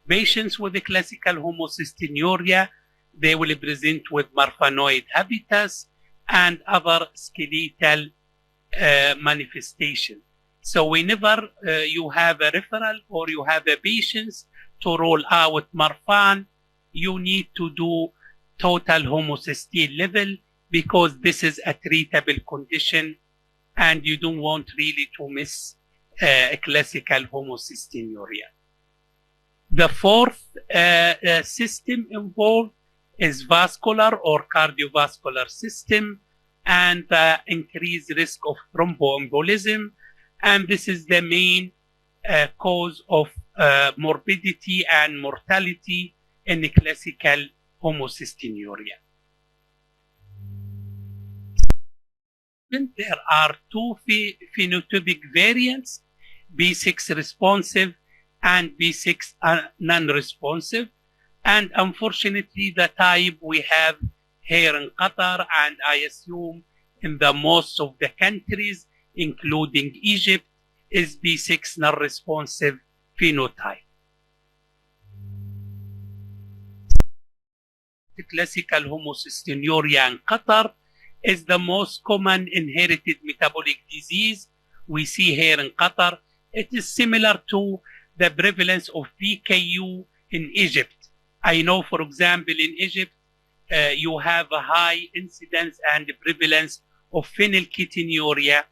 patients with the classical homocystinuria, they will present with Marfanoid habitus and other skeletal manifestation. So whenever you have a referral or you have a patient to roll out Marfan, you need to do total homocysteine level, because this is a treatable condition and you don't want really to miss a classical homocystinuria. The 4th system involved is vascular or cardiovascular system and the increased risk of thromboembolism, and this is the main cause of morbidity and mortality in the classical homocystinuria. There are 2 phenotypic variants, B6 responsive and B6 non-responsive. And unfortunately, the type we have here in Qatar, and I assume in the most of the countries, including Egypt, is B6 non-responsive phenotype. The classical homocystinuria in Qatar is the most common inherited metabolic disease we see here in Qatar. It is similar to the prevalence of PKU in Egypt. I know, for example, in Egypt, you have a high incidence and prevalence of phenylketonuria.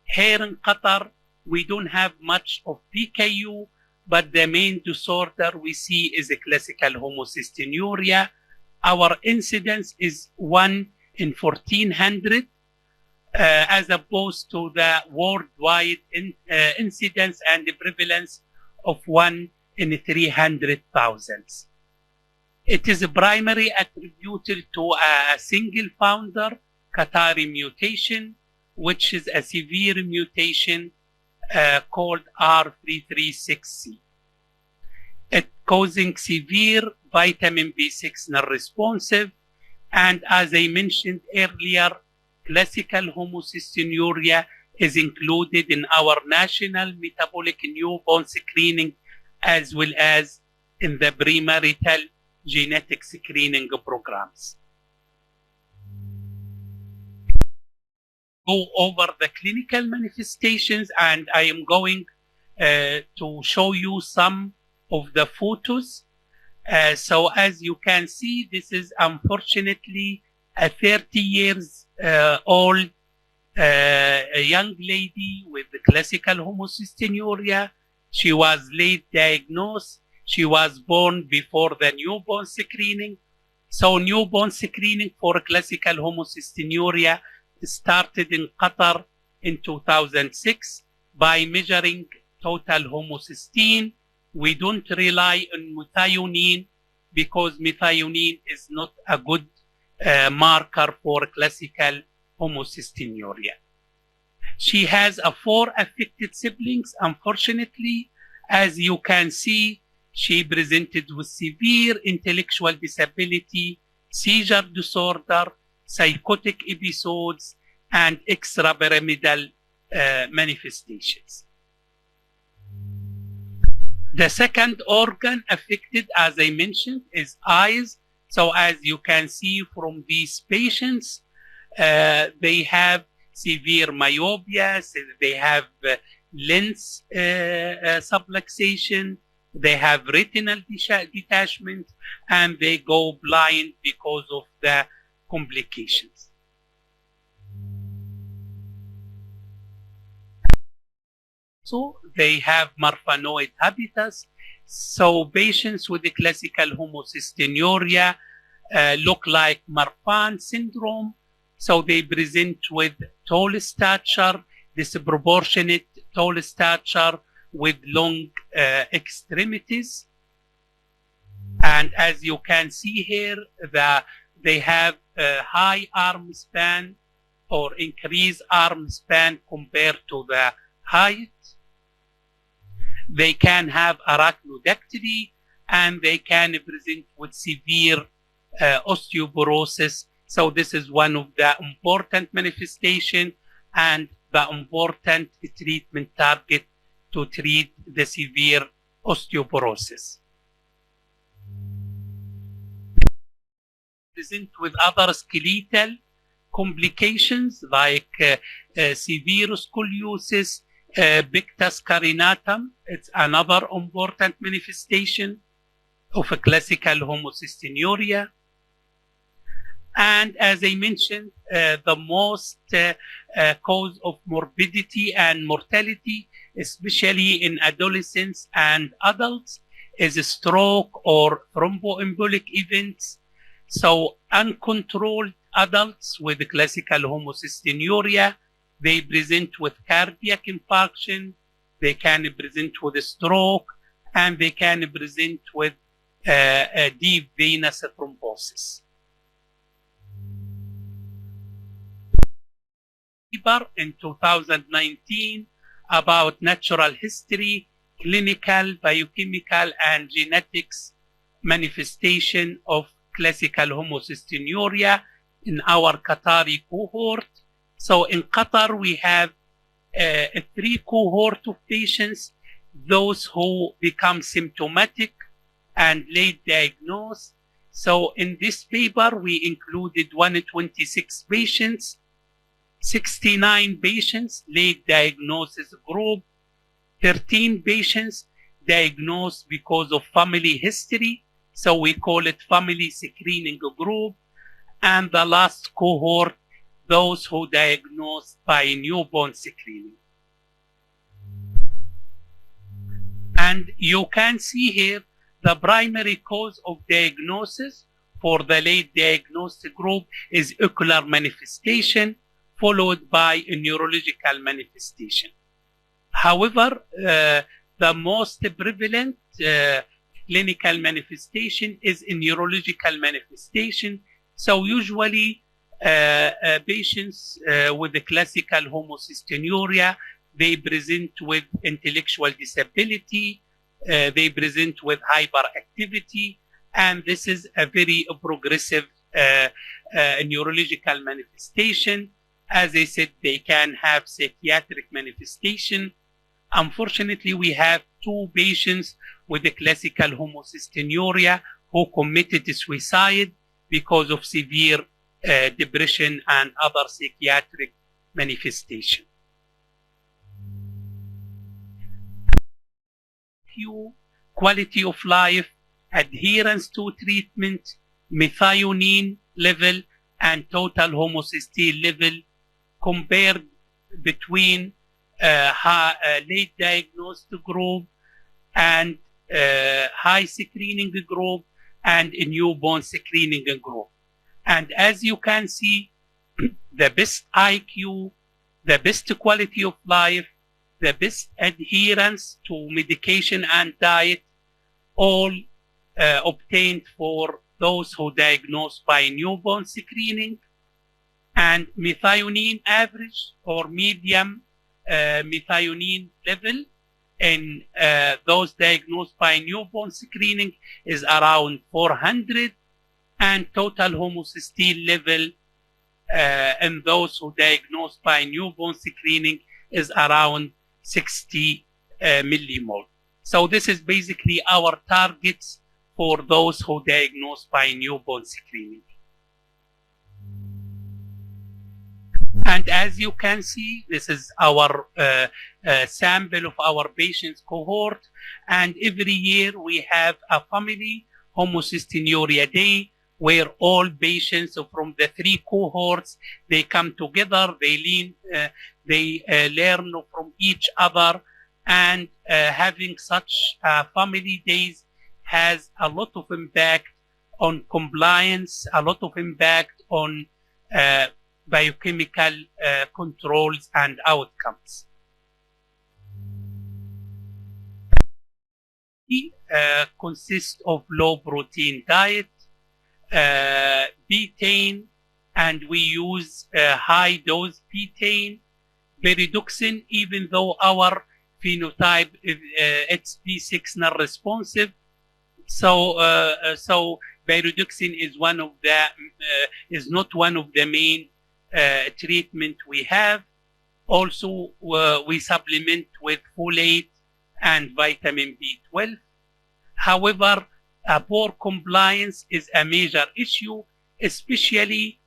Here in Qatar, we don't have much of PKU, but the main disorder we see is a classical homocystinuria. Our incidence is 1 in 1400, as opposed to the worldwide incidence and the prevalence of 1 in 300,000. It is primarily attributed to a single founder, Qatari mutation, which is a severe mutation called R336C. It causing severe vitamin B6 non-responsive, and as I mentioned earlier, classical homocystinuria is included in our national metabolic newborn screening as well as in the premarital genetic screening programs. Go over the clinical manifestations, and I am going to show you some of the photos. So as you can see, this is unfortunately a 30 years old a young lady with the classical homocystinuria. She was late diagnosed. She was born before the newborn screening. So newborn screening for classical homocystinuria started in Qatar in 2006 by measuring total homocysteine. We don't rely on methionine because methionine is not a good marker for classical homocystinuria. She has 4 affected siblings. Unfortunately, as you can see, she presented with severe intellectual disability, seizure disorder, psychotic episodes, and extrapyramidal manifestations. The second organ affected, as I mentioned, is eyes. So as you can see from these patients, they have severe myopia, they have lens subluxation, they have retinal detachment, and they go blind because of the complications. So they have marfanoid habitus. So patients with the classical homocystinuria look like Marfan syndrome. So they present with tall stature, disproportionate tall stature with long extremities. And as you can see here, they have a high arm span or increased arm span compared to the height. They can have arachnodactyly, and they can present with severe osteoporosis. So this is one of the important manifestations and the important treatment target to treat the severe osteoporosis. Present with other skeletal complications like severe scoliosis, pectus carinatum. It's another important manifestation of a classical homocystinuria. And as I mentioned, the most cause of morbidity and mortality, especially in adolescents and adults, is a stroke or thromboembolic events. So uncontrolled adults with classical homocystinuria, they present with cardiac infarction, they can present with a stroke, and they can present with a deep venous thrombosis. In 2019 about natural history, clinical, biochemical, and genetics manifestation of classical homocystinuria in our Qatari cohort. So in Qatar, we have 3 cohorts of patients, those who become symptomatic and late diagnosed. So in this paper, we included 126 patients, 69 patients late diagnosis group, 13 patients diagnosed because of family history, so we call it family screening group. And the last cohort, those who diagnosed by newborn screening. And you can see here the primary cause of diagnosis for the late diagnosed group is ocular manifestation, followed by a neurological manifestation. However, the most prevalent clinical manifestation is a neurological manifestation. So usually patients with the classical homocystinuria, they present with intellectual disability, they present with hyperactivity, and this is a very progressive neurological manifestation. As I said, they can have psychiatric manifestation. Unfortunately, we have 2 patients with the classical homocystinuria who committed suicide because of severe depression and other psychiatric manifestation. Quality of life, adherence to treatment, methionine level, and total homocysteine level compared between late diagnosed group and high screening group and a newborn screening group. And as you can see, the best IQ, the best quality of life, the best adherence to medication and diet, all obtained for those who diagnosed by newborn screening, and methionine average or medium methionine level in those diagnosed by newborn screening is around 400, and total homocysteine level in those who diagnosed by newborn screening is around 60 millimole. So this is basically our targets for those who diagnosed by newborn screening. And as you can see, this is our sample of our patients cohort. And every year we have a family homocystinuria day where all patients from the 3 cohorts, they come together, they learn from each other, and having such family days has a lot of impact on compliance, a lot of impact on biochemical controls and outcomes. Consists of low protein diet, betaine, and we use high dose betaine, pyridoxine, even though our phenotype is HB6 non-responsive. So pyridoxine is not one of the main treatment we have. Also, we supplement with folate and vitamin B12. However, poor compliance is a major issue, especially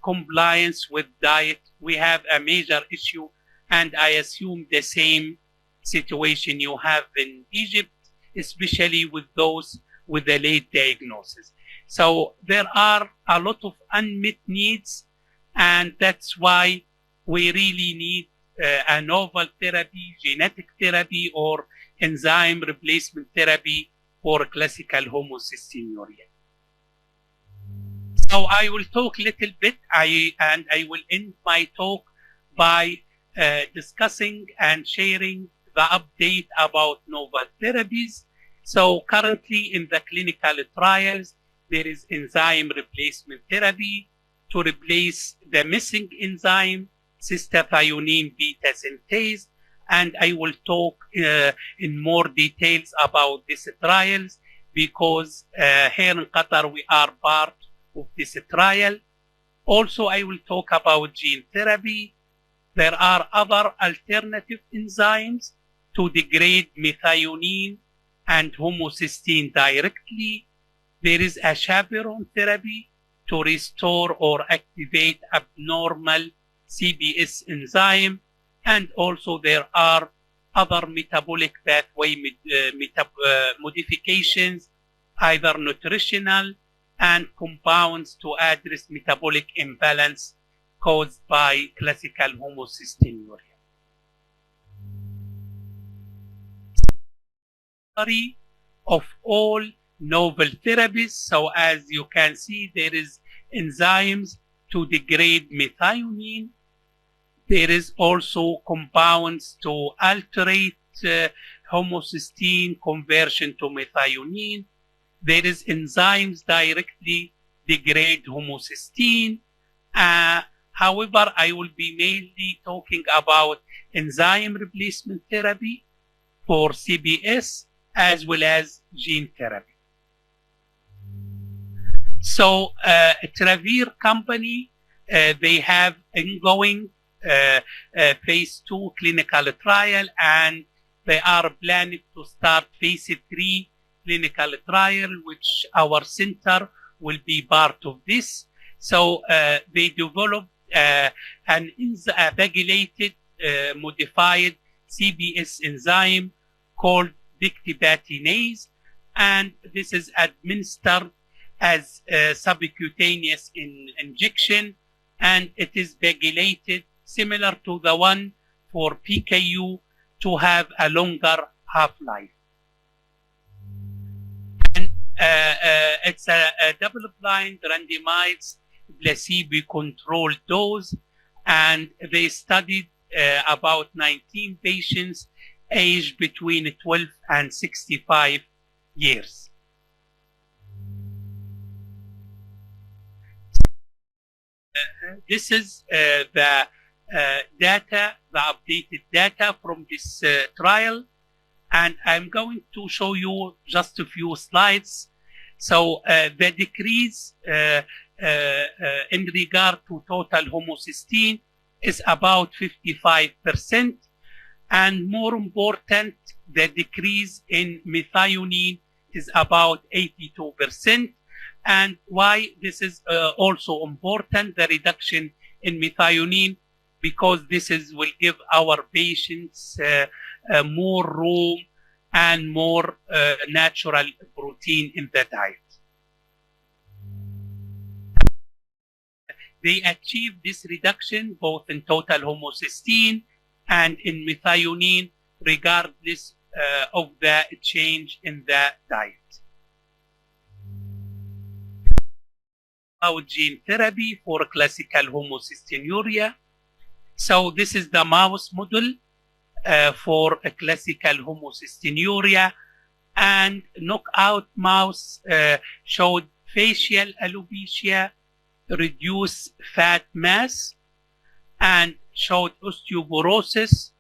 compliance with diet. We have a major issue, and I assume the same situation you have in Egypt, especially with those with the late diagnosis. So there are a lot of unmet needs, and that's why we really need a novel therapy, genetic therapy, or enzyme replacement therapy for classical homocystinuria. So I will talk a little bit, and I will end my talk by discussing and sharing the update about novel therapies. So currently in the clinical trials, there is enzyme replacement therapy to replace the missing enzyme, cystathionine beta synthase, and I will talk in more details about these trials because here in Qatar we are part of this trial. Also, I will talk about gene therapy. There are other alternative enzymes to degrade methionine and homocysteine directly. There is a chaperone therapy to restore or activate abnormal CBS enzyme, and also there are other metabolic pathway modifications, either nutritional and compounds to address metabolic imbalance caused by classical homocystinuria. Of all novel therapies. So as you can see, there is enzymes to degrade methionine. There is also compounds to alterate homocysteine conversion to methionine. There is enzymes directly degrade homocysteine. However, I will be mainly talking about enzyme replacement therapy for CBS as well as gene therapy. So Travere company, they have ongoing phase 2 clinical trial, and they are planning to start phase 3 clinical trial, which our center will be part of this. So they developed an pegylated modified CBS enzyme called dictibatinase, and this is administered as subcutaneous injection, and it is pegylated similar to the one for PKU to have a longer half-life. And it's a double-blind randomized placebo-controlled dose, and they studied about 19 patients aged between 12 and 65 years. This is the data, the updated data from this trial, and I'm going to show you just a few slides. So the decrease in regard to total homocysteine is about 55%, and more important, the decrease in methionine is about 82%. And why this is also important, the reduction in methionine, because this will give our patients more room and more natural protein in the diet. They achieve this reduction both in total homocysteine and in methionine, regardless of the change in the diet. About gene therapy for classical homocystinuria. So this is the mouse model for a classical homocystinuria, and knockout mouse showed facial alopecia, reduced fat mass, and showed osteoporosis,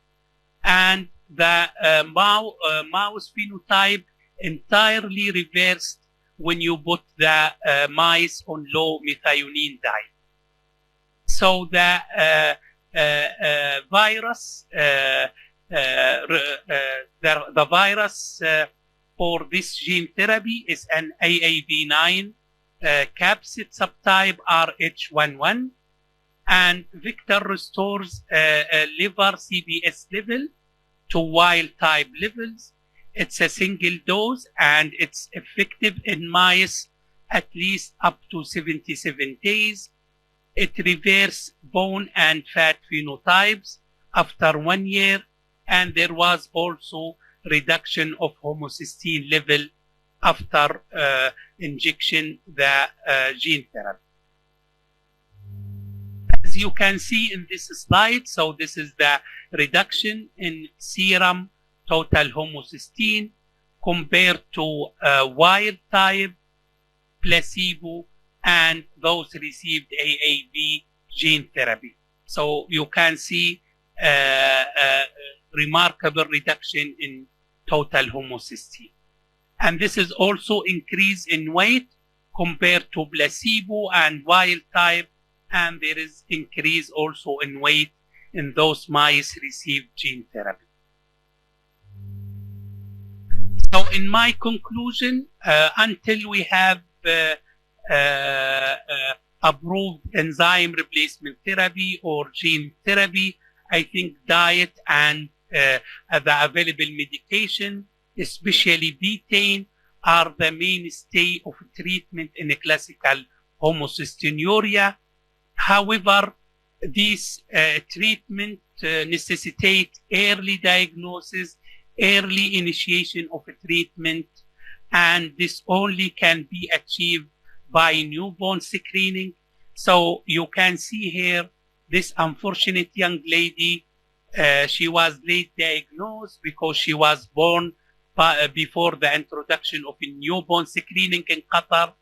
and the mouse phenotype entirely reversed when you put the mice on low methionine diet. So the virus, the virus for this gene therapy is an AAV9 capsid subtype RH11, and Victor restores liver CBS level to wild type levels. It's a single dose, and it's effective in mice at least up to 77 days. It reverses bone and fat phenotypes after 1 year, and there was also reduction of homocysteine level after injection the gene therapy. As you can see in this slide, so this is the reduction in serum total homocysteine compared to wild type, placebo, and those received AAV gene therapy. So you can see remarkable reduction in total homocysteine. And this is also increase in weight compared to placebo and wild type, and there is increase also in weight in those mice received gene therapy. So in my conclusion, until we have approved enzyme replacement therapy or gene therapy, I think diet and the available medication, especially betaine, are the mainstay of treatment in classical homocystinuria. However, these treatment necessitate early diagnosis, early initiation of a treatment, and this only can be achieved by newborn screening. So you can see here this unfortunate young lady. She was late diagnosed because she was born before the introduction of a newborn screening in Qatar.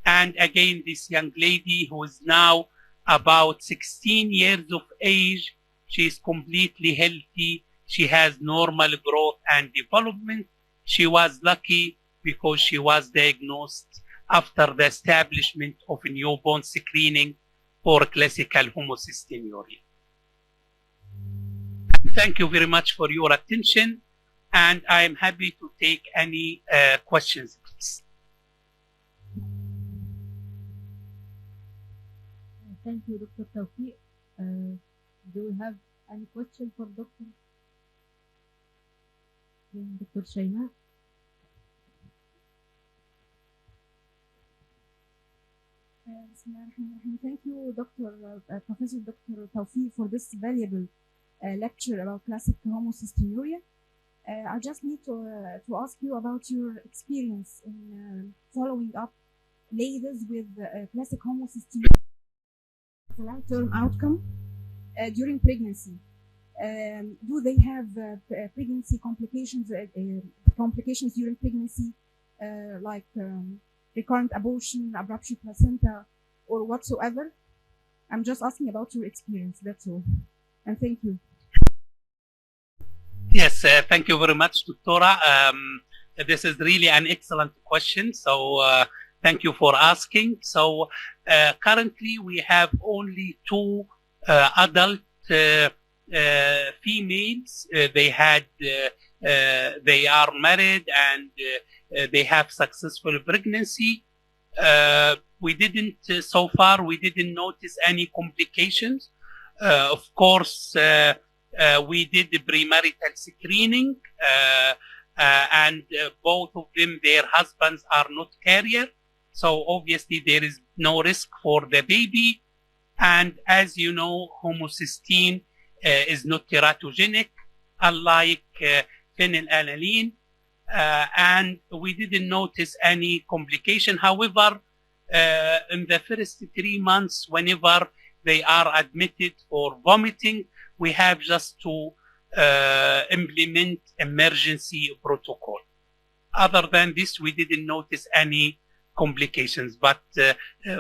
And again, this young lady who is now about 16 years of age, she is completely healthy. She has normal growth and development. She was lucky because she was diagnosed after the establishment of a newborn screening for classical homocystinuria. Thank you very much for your attention, and I am happy to take any questions, please. Thank you, Dr. Tawfiq. Do we have any question for Dr. Shaima? Thank you, Professor Dr. Tawfiq, for this valuable lecture about classic homocystinuria. I just need to ask you about your experience in following up ladies with classic homocystinuria as a long-term outcome during pregnancy. Do they have pregnancy complications during pregnancy, like recurrent abortion, abruption placenta, or whatsoever? I'm just asking about your experience, that's all. And thank you. Yes, thank you very much, Doctora. This is really an excellent question. So thank you for asking. So currently we have only 2 adult females. They are married and they have successful pregnancy. We didn't, so far, we didn't notice any complications. Of course, we did the premarital screening, and both of them, their husbands are not carrier. So obviously there is no risk for the baby. And as you know, homocysteine is not teratogenic, unlike phenylalanine. And we didn't notice any complication. However, in the first 3 months, whenever they are admitted for vomiting, we have just to implement emergency protocol. Other than this, we didn't notice any complications, but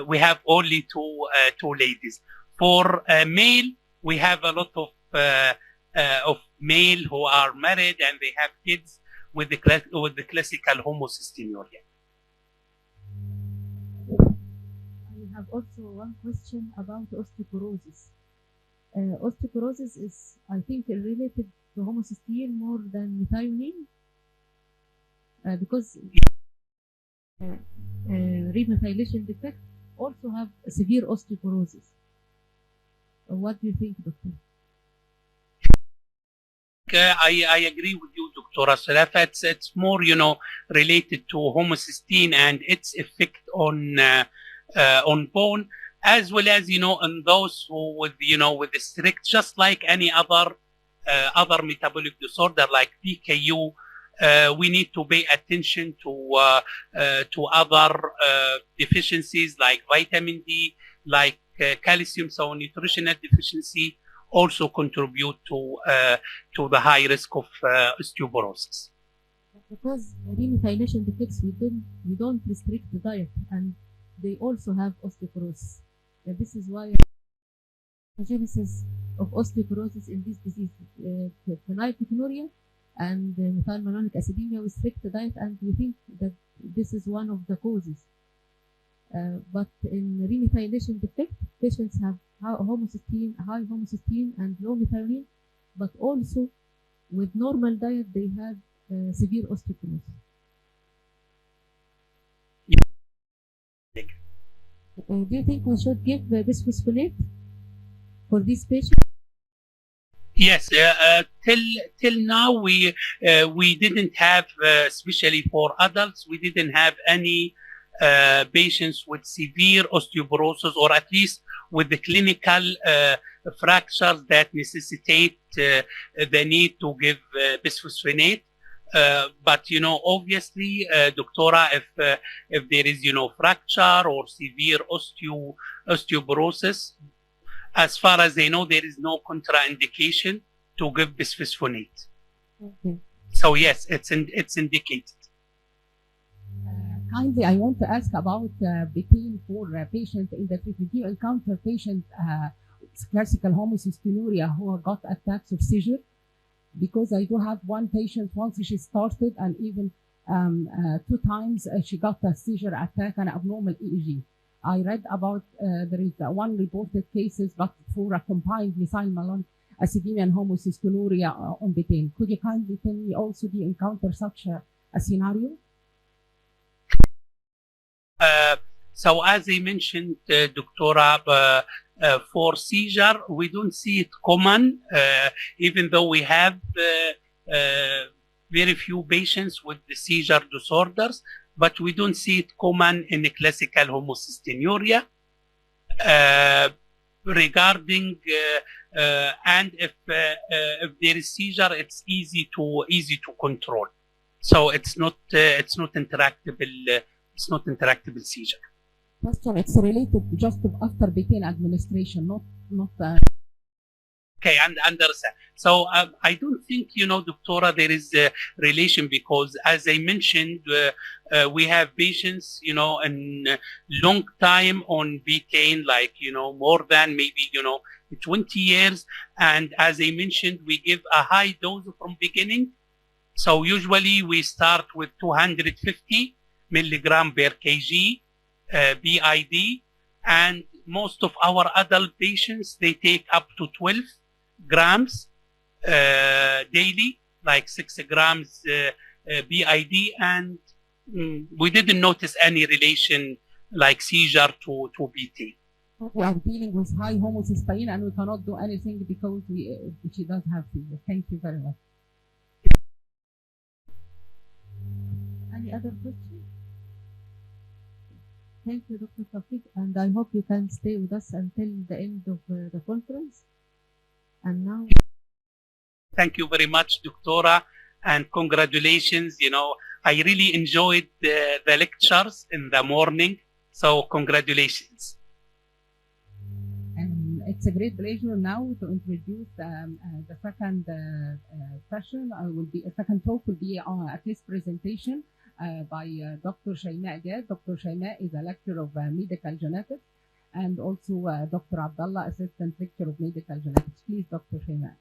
we have only two ladies. For male, we have a lot of male who are married and they have kids with the classical homocystinuria. I have also one question about osteoporosis. Osteoporosis is, I think, related to homocysteine more than methionine, because remethylation defect also have severe osteoporosis. What do you think, doctor? I agree with you, Dr. Salafa. It's more, related to homocysteine and its effect on bone, as well as, in those who with the strict, just like any other metabolic disorder like PKU, we need to pay attention to other deficiencies like vitamin D, like calcium. So nutritional deficiency also contribute to the high risk of osteoporosis. Because remethylation defects, we don't restrict the diet, and they also have osteoporosis. This is why genesis of osteoporosis in this disease, phenylketonuria and methylmalonic acidemia, we restrict the diet, and we think that this is one of the causes. But in remethylation defect, patients have high homocysteine and low methionine, but also with normal diet they have severe osteoporosis. Do you think we should give bisphosphonate for these patients? Yes, till now we didn't have, especially for adults, we didn't have any patients with severe osteoporosis, or at least with the clinical fractures that necessitate the need to give bisphosphonate. But obviously, Doctora, if there is fracture or severe osteoporosis, as far as they know, there is no contraindication to give bisphosphonate. Okay. So yes, it's indicated. Kindly, I want to ask about between for patients in the treatment. You encounter patients with classical homocystinuria who got attacks of seizure? Because I do have one patient, once she started, and even 2 times she got a seizure attack and abnormal EEG. I read about there is one reported cases, but for a combined methylmalonic acidemia and homocystinuria on betaine. Could you kindly tell me also, do you encounter such a scenario? So as I mentioned, Doctora, for seizure, we don't see it common, even though we have very few patients with the seizure disorders, but we don't see it common in the classical homocystinuria. Regarding and if there is seizure, it's easy to control. So it's not interactable. It's not interactable seizure. Question, it's related just to after betaine administration, not. Okay, and understand. So I don't think, Doctora, there is a relation, because as I mentioned, we have patients, in long time on betaine, like, more than maybe, 20 years. And as I mentioned, we give a high dose from beginning. So usually we start with 250 milligram per kg BID, and most of our adult patients, they take up to 12 grams daily, like 6 grams BID, and we didn't notice any relation like seizure to betaine. We are dealing with high homocysteine and we cannot do anything because she does have seizure. Thank you very much. Any other questions? Thank you, Dr. Tawfiq, and I hope you can stay with us until the end of the conference. And now, thank you very much, Doctora, and congratulations. I really enjoyed the lectures in the morning, so congratulations. And it's a great pleasure now to introduce the second session. A second talk will be a case presentation by Dr. Shayma Agad. Dr. Shayma is a lecturer of medical genetics, and also Dr. Abdullah, assistant lecturer of medical genetics. Please, Dr. Shayma.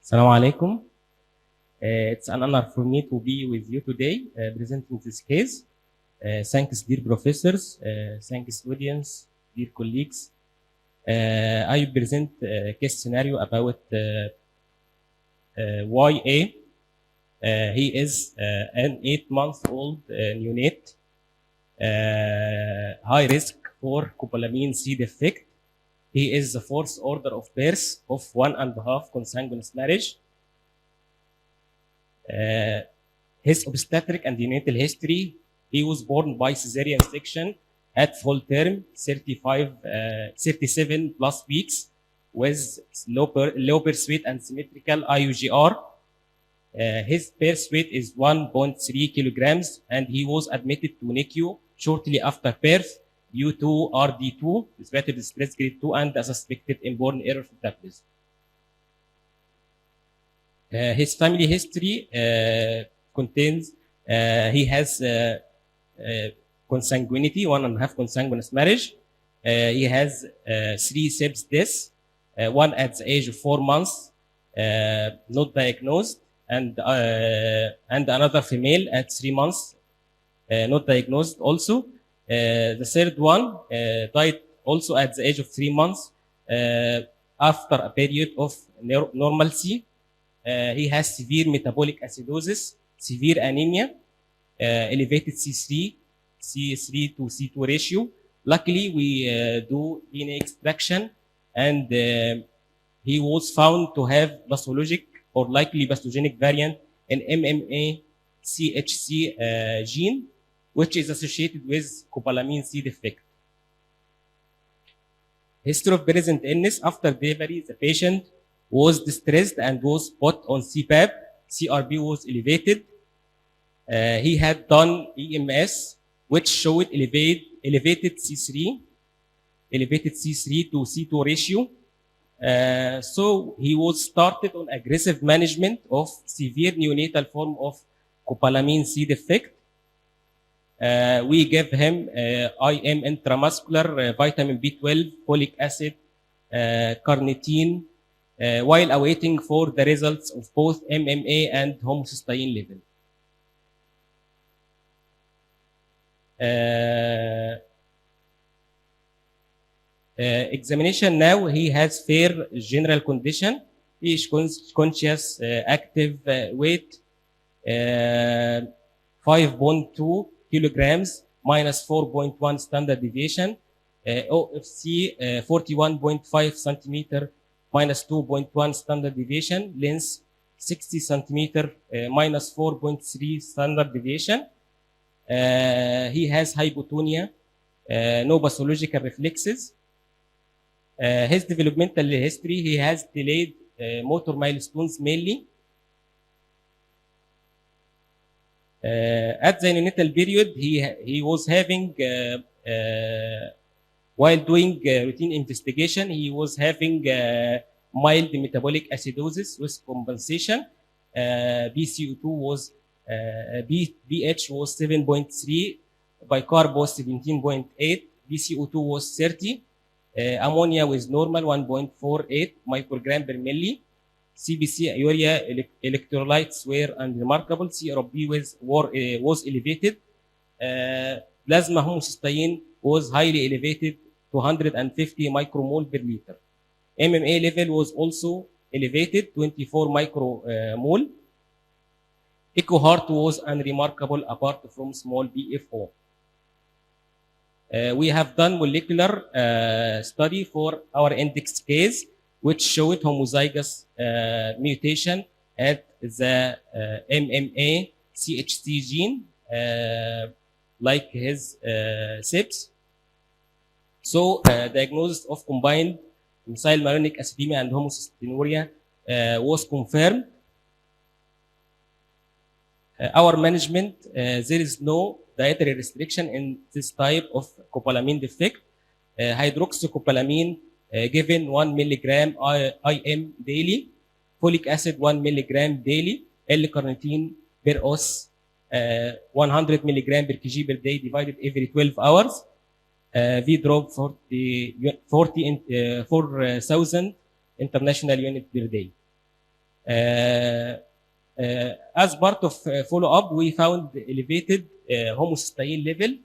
Assalamu alaikum. It's an honor for me to be with you today presenting this case. Thanks, dear professors. Thanks, audience, dear colleagues. I present a case scenario about YA. He is an 8-month-old neonate, high risk for copolamin C defect. He is the 4th order of birth of 1.5 consanguineous marriage. His obstetric and neonatal history: he was born by cesarean section at full term, 37 plus weeks, with low birth weight and symmetrical IUGR. His birth weight is 1.3 kilograms, and he was admitted to NICU shortly after birth due to RD2, respiratory distress grade 2, and a suspected inborn error of metabolism. His family history contains he has consanguinity, 1.5 consanguineous marriage. He has 3 sepsis deaths, one at the age of 4 months, not diagnosed, and another female at 3 months, not diagnosed also. The third one died also at the age of 3 months after a period of normalcy. He has severe metabolic acidosis, severe anemia, elevated C3 to C2 ratio. Luckily, we do DNA extraction, and he was found to have pathologic or likely pathogenic variant in MMA CHC gene, which is associated with copalamin C defect. History of present illness: after delivery, the patient was distressed and was put on CPAP. CRP was elevated. He had done EMS, which showed elevated C3 to C2 ratio. So he was started on aggressive management of severe neonatal form of copalamin C defect. We gave him IM intramuscular, vitamin B12, folic acid, carnitine, while awaiting for the results of both MMA and homocysteine level. Examination now: he has fair general condition. He is conscious, active, weight 5.2 kilograms minus 4.1 standard deviation. OFC 41.5 centimeter minus 2.1 standard deviation. Length 60 centimeter minus 4.3 standard deviation. He has hypotonia, no pathological reflexes. His developmental history: he has delayed motor milestones mainly. At the neonatal period, he was having, while doing routine investigation, he was having mild metabolic acidosis with compensation. BCO2 was, BH was 7.3, bicarb was 17.8, BCO2 was 30. Ammonia was normal, 1.48 microgram per milli. CBC urea electrolytes were unremarkable. CRP was elevated. Plasma homocysteine was highly elevated, 250 micromole per liter. MMA level was also elevated, 24 micromole. Echo heart was unremarkable apart from small BFO. We have done molecular study for our index case, which showed homozygous mutation at the MMA CHC gene, like his SIPS. So diagnosis of combined methylmalonic acidemia and homocysteinuria was confirmed. Our management: there is no dietary restriction in this type of copalamin defect. Hydroxycopalamin given 1 milligram IM daily, folic acid 1 milligram daily, L-carnitine per os 100 milligram per kg per day divided every 12 hours. V drop 4,000 international unit per day. As part of follow-up, we found elevated homocysteine level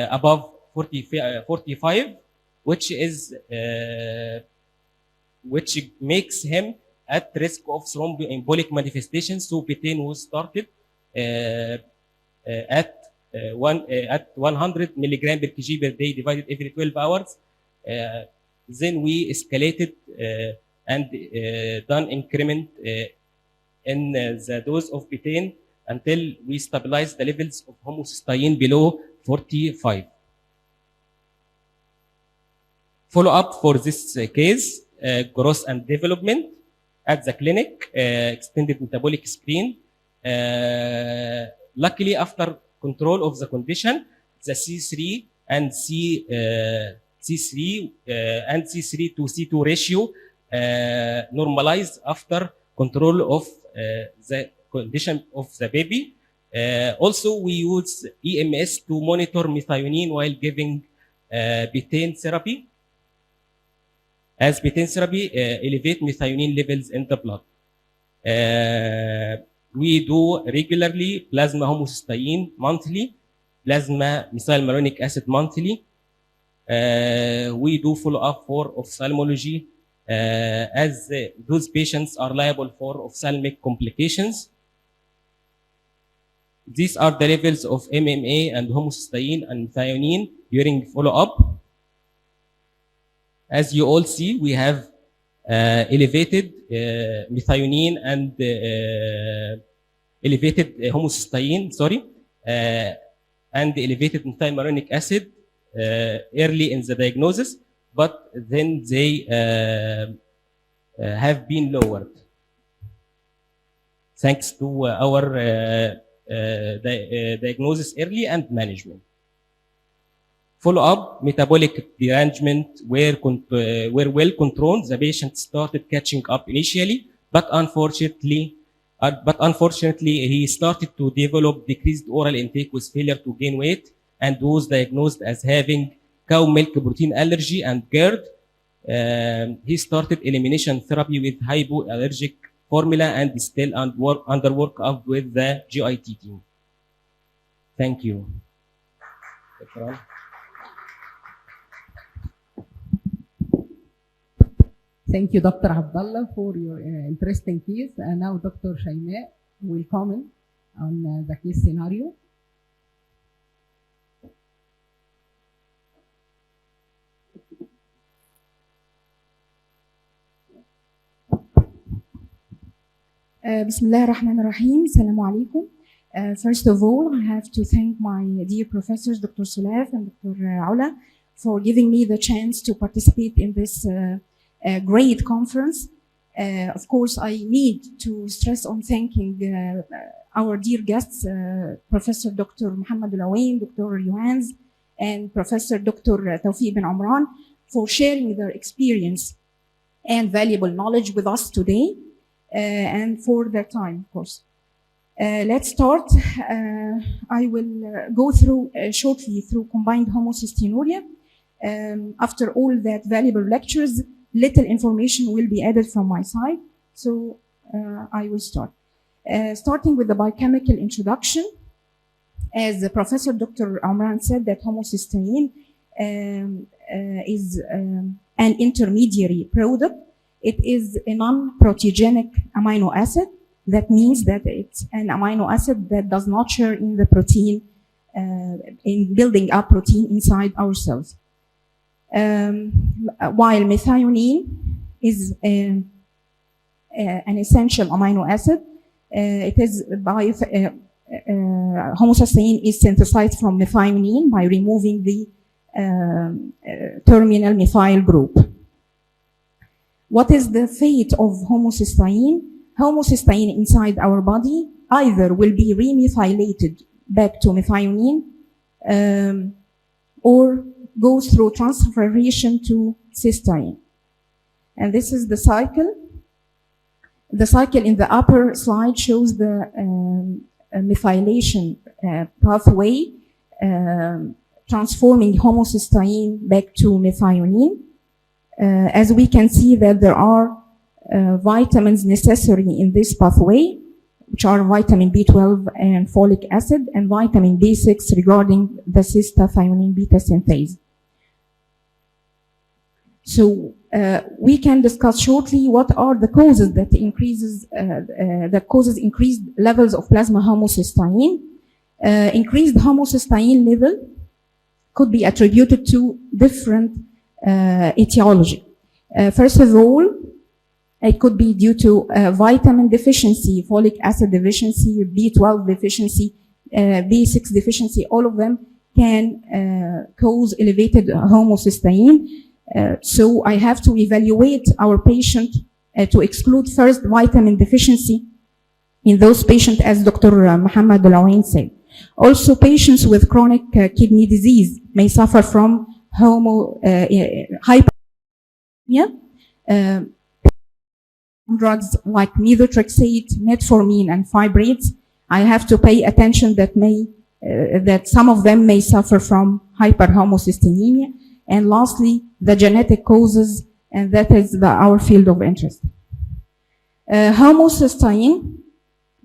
above 45, which makes him at risk of thromboembolic manifestations. So betaine was started at 100 milligram per kg per day divided every 12 hours. Then we escalated and done increment in the dose of betaine until we stabilize the levels of homocysteine below 45. Follow-up for this case: growth and development at the clinic, extended metabolic screen. Luckily, after control of the condition, the C3 and C3 to C2 ratio normalized after control of the condition of the baby. Also, we use EMS to monitor methionine while giving betaine therapy, as betaine therapy elevate methionine levels in the blood. We do regularly plasma homocysteine monthly, plasma methylmalonic acid monthly. We do follow-up for ophthalmology as those patients are liable for ophthalmic complications. These are the levels of MMA and homocysteine and methionine during follow-up. As you all see, we have elevated methionine and elevated homocysteine, and elevated methylmalonic acid early in the diagnosis, but then they have been lowered thanks to our diagnosis early and management. Follow-up metabolic derangement were well controlled. The patient started catching up initially, but unfortunately, he started to develop decreased oral intake with failure to gain weight, and was diagnosed as having cow milk protein allergy and GERD. He started elimination therapy with hypoallergic formula and is still under workup with the GIT team. Thank you. Thank you, Dr. Abdullah, for your interesting case. And now Dr. Shayma will comment on the case scenario. Bismillah ar-Rahman ar-Rahim. Assalamu alaikum. First of all, I have to thank my dear professors, Dr. Sulaf and Dr. Aula, for giving me the chance to participate in this great conference. Of course, I need to stress on thanking our dear guests, Professor Dr. Muhammad Al-Awain, Dr. Johans, and Professor Dr. Tawfiq bin Omran for sharing their experience and valuable knowledge with us today, and for their time, of course. Let's start. I will go through shortly through combined homocystinuria. After all that valuable lectures, little information will be added from my side. So I will start. Starting with the biochemical introduction. As Professor Dr. Omran said, that homocysteine is an intermediary product. It is a non-proteogenic amino acid. That means that it's an amino acid that does not share in the protein, in building up protein inside our cells. While methionine is an essential amino acid, it is homocysteine is synthesized from methionine by removing the terminal methyl group. What is the fate of homocysteine? Homocysteine inside our body either will be remethylated back to methionine or goes through transferation to cysteine. And this is the cycle. The cycle in the upper slide shows the methylation pathway transforming homocysteine back to methionine. As we can see that there are vitamins necessary in this pathway, which are vitamin B12 and folic acid, and vitamin B6 regarding the cystathionine beta synthase. So we can discuss shortly what are the causes that causes increased levels of plasma homocysteine. Increased homocysteine level could be attributed to different etiology. First of all, it could be due to vitamin deficiency, folic acid deficiency, B12 deficiency, B6 deficiency. All of them can cause elevated homocysteine. So I have to evaluate our patient to exclude first vitamin deficiency in those patients, as Dr. Muhammad Al-Awain said. Also, patients with chronic kidney disease may suffer from hyperemia. Drugs like methotrexate, metformin, and fibrates I have to pay attention that that some of them may suffer from hyperhomocystinemia. And lastly, the genetic causes, and that is our field of interest. Homocysteine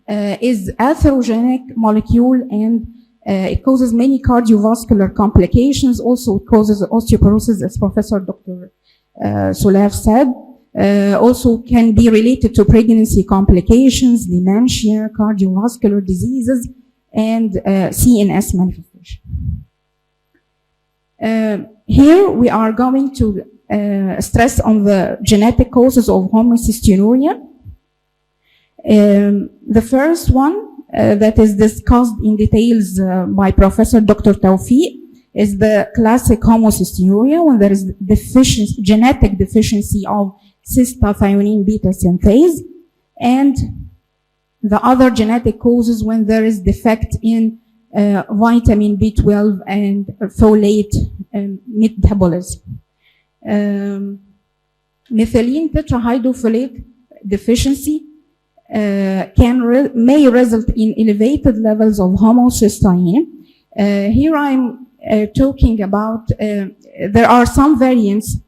is atherogenic molecule, and it causes many cardiovascular complications. Also, it causes osteoporosis, as Professor Dr. Soler said. Also can be related to pregnancy complications, dementia, cardiovascular diseases, and CNS manifestation. Here we are going to stress on the genetic causes of homocystinuria. The first one that is discussed in details by Professor Dr. Tawfiq is the classic homocystinuria, when there is genetic deficiency of cystathionine beta synthase, and the other genetic causes when there is defect in vitamin B12 and folate metabolism. Methylene tetrahydrofolate deficiency may result in elevated levels of homocysteine. Here I'm talking about, there are some variants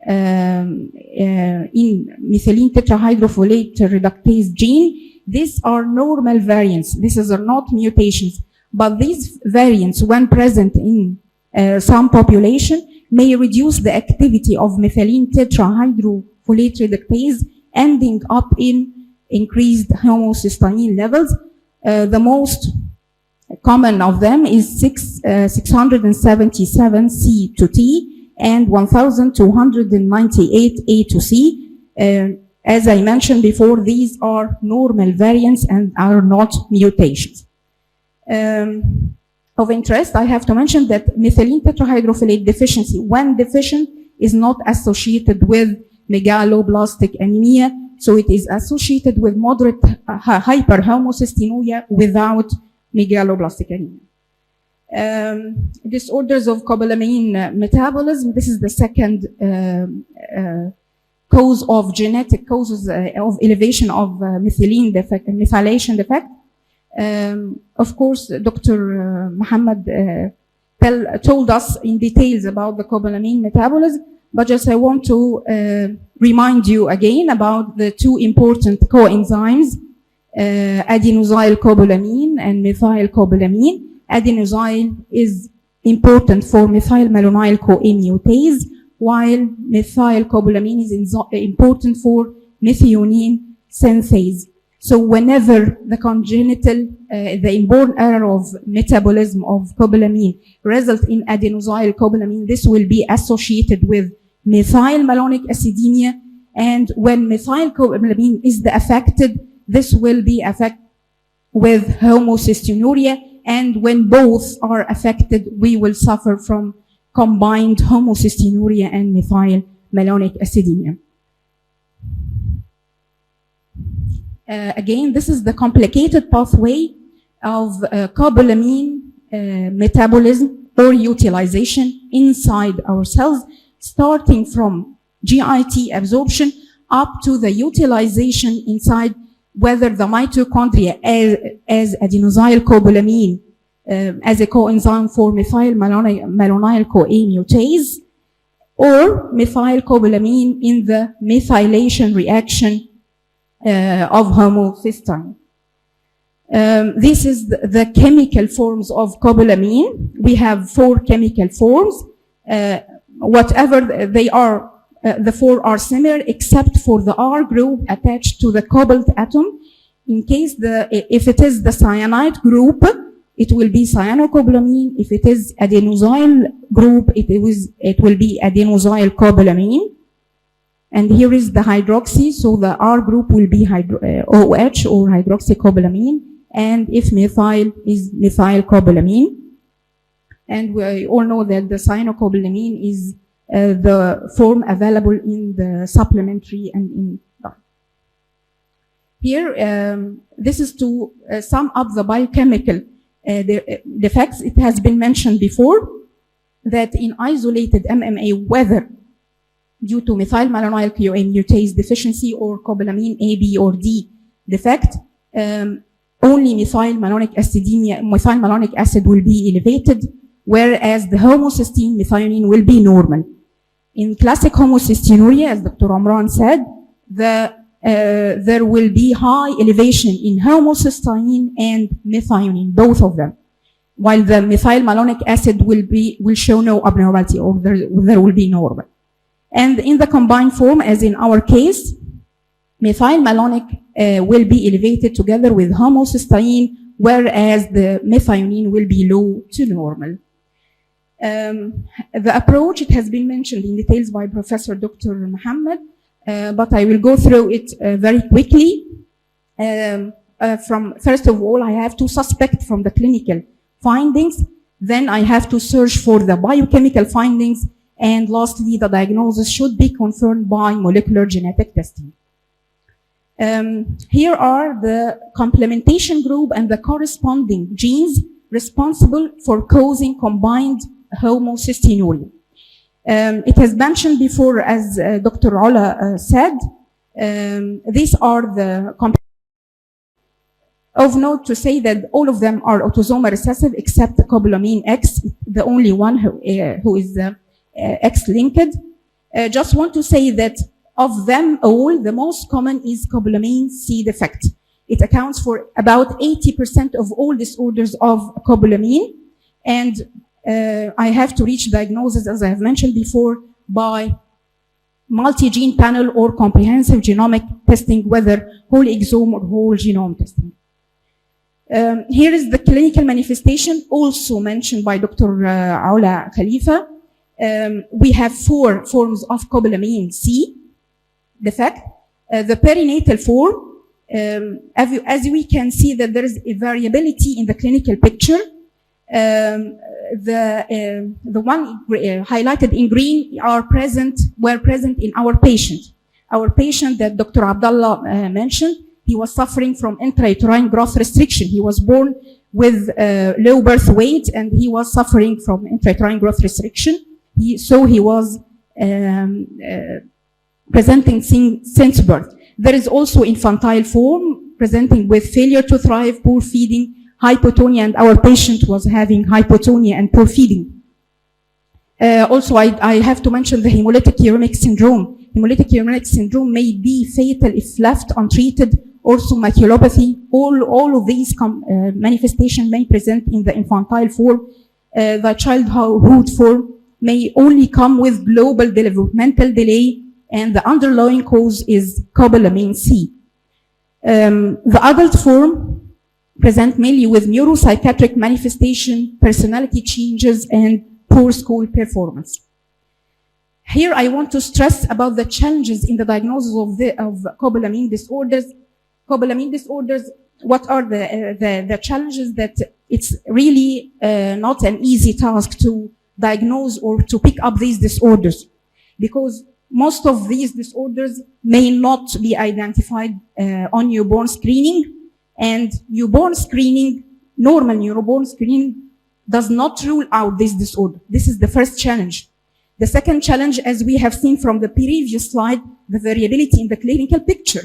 in methylene tetrahydrofolate reductase gene. These are normal variants. These are not mutations. But these variants, when present in some population, may reduce the activity of methylene tetrahydrofolate reductase, ending up in increased homocysteine levels. The most common of them is 677 C to T and 1298 A to C. As I mentioned before, these are normal variants and are not mutations. Of interest, I have to mention that methylene tetrahydrofolate deficiency, when deficient, is not associated with megaloblastic anemia, so it is associated with moderate hyperhomocystinuria without megaloblastic anemia. Disorders of cobalamin metabolism, this is the second cause of genetic causes of elevation of methylene defect, methylation defect. Of course, Dr. Muhammad told us in details about the cobalamin metabolism, but just I want to remind you again about the two important coenzymes, adenosyl cobalamin and methyl cobalamin. Adenosyl is important for methylmalonyl CoA mutase, while methyl cobalamin is important for methionine synthase. So whenever the congenital, the inborn error of metabolism of cobalamin results in adenosyl cobalamin, this will be associated with methylmalonic acidemia, and when methyl cobalamin is affected, this will be affected with homocystinuria, and when both are affected, we will suffer from combined homocystinuria and methylmalonic acidemia. Again, this is the complicated pathway of cobalamin metabolism or utilization inside our cells, starting from GIT absorption up to the utilization inside, whether the mitochondria as adenosyl cobalamin as a coenzyme for methylmalonyl CoA mutase, or methyl cobalamin in the methylation reaction of homocysteine. This is the chemical forms of cobalamin. We have 4 chemical forms. Whatever they are, the 4 are similar except for the R group attached to the cobalt atom. In case if it is the cyanide group, it will be cyanocobalamin. If it is adenosyl group, it will be adenosyl cobalamin. And here is the hydroxy, so the R group will be OH or hydroxycobalamin, and if methyl is methylcobalamin. And we all know that the cyanocobalamin is the form available in the supplementary and in diet. Here, this is to sum up the biochemical defects. It has been mentioned before that in isolated MMA, whether due to methylmalonyl CoA mutase deficiency or cobalamin A, B, or D defect, only methylmalonic acid will be elevated, whereas the homocysteine methionine will be normal. In classic homocystinuria, as Dr. Omran said, there will be high elevation in homocysteine and methionine, both of them, while the methylmalonic acid will show no abnormality, or there will be normal. And in the combined form, as in our case, methylmalonic will be elevated together with homocysteine, whereas the methionine will be low to normal. The approach, it has been mentioned in details by Professor Dr. Muhammad, but I will go through it very quickly. First of all, I have to suspect from the clinical findings, then I have to search for the biochemical findings, and lastly, the diagnosis should be confirmed by molecular genetic testing. Here are the complementation group and the corresponding genes responsible for causing combined homocystinuria. It has mentioned before, as Dr. Ola said, these are the of note to say that all of them are autosomal recessive except copolamine X, the only one who is X-linked. Just want to say that of them all, the most common is copolamine C defect. It accounts for about 80% of all disorders of copolamine, and I have to reach diagnosis, as I have mentioned before, by multi-gene panel or comprehensive genomic testing, whether whole exome or whole genome testing. Here is the clinical manifestation, also mentioned by Dr. Ola Khalifa. We have 4 forms of copolamine C defect. The perinatal form, as we can see that there is a variability in the clinical picture. The one highlighted in green were present in our patient. Our patient that Dr. Abdullah mentioned, he was suffering from intrauterine growth restriction. He was born with low birth weight, and he was suffering from intrauterine growth restriction. So he was presenting since birth. There is also infantile form presenting with failure to thrive, poor feeding, hypotonia, and our patient was having hypotonia and poor feeding. Also, I have to mention the hemolytic uremic syndrome. Hemolytic uremic syndrome may be fatal if left untreated. Also, maculopathy. All of these manifestations may present in the infantile form. The childhood form may only come with global developmental delay, and the underlying cause is copolamine C. The adult form present mainly with neuropsychiatric manifestation, personality changes, and poor school performance. Here I want to stress about the challenges in the diagnosis of copolamine disorders. Copolamine disorders, what are the challenges? That it's really not an easy task to diagnose or to pick up these disorders, because most of these disorders may not be identified on newborn screening, and normal newborn screening does not rule out this disorder. This is the first challenge. The second challenge, as we have seen from the previous slide, the variability in the clinical picture.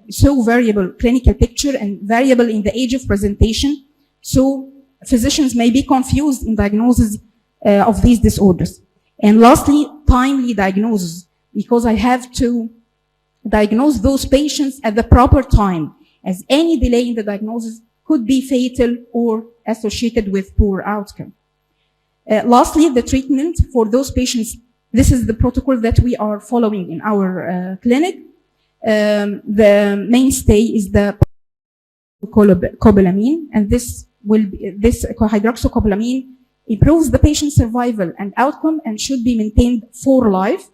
So variable clinical picture and variable in the age of presentation, so physicians may be confused in diagnosis of these disorders. And lastly, timely diagnosis, because I have to diagnose those patients at the proper time, as any delay in the diagnosis could be fatal or associated with poor outcome. Lastly, the treatment for those patients, this is the protocol that we are following in our clinic. The mainstay is the copolamine, and this hydroxycopolamine improves the patient's survival and outcome and should be maintained for life.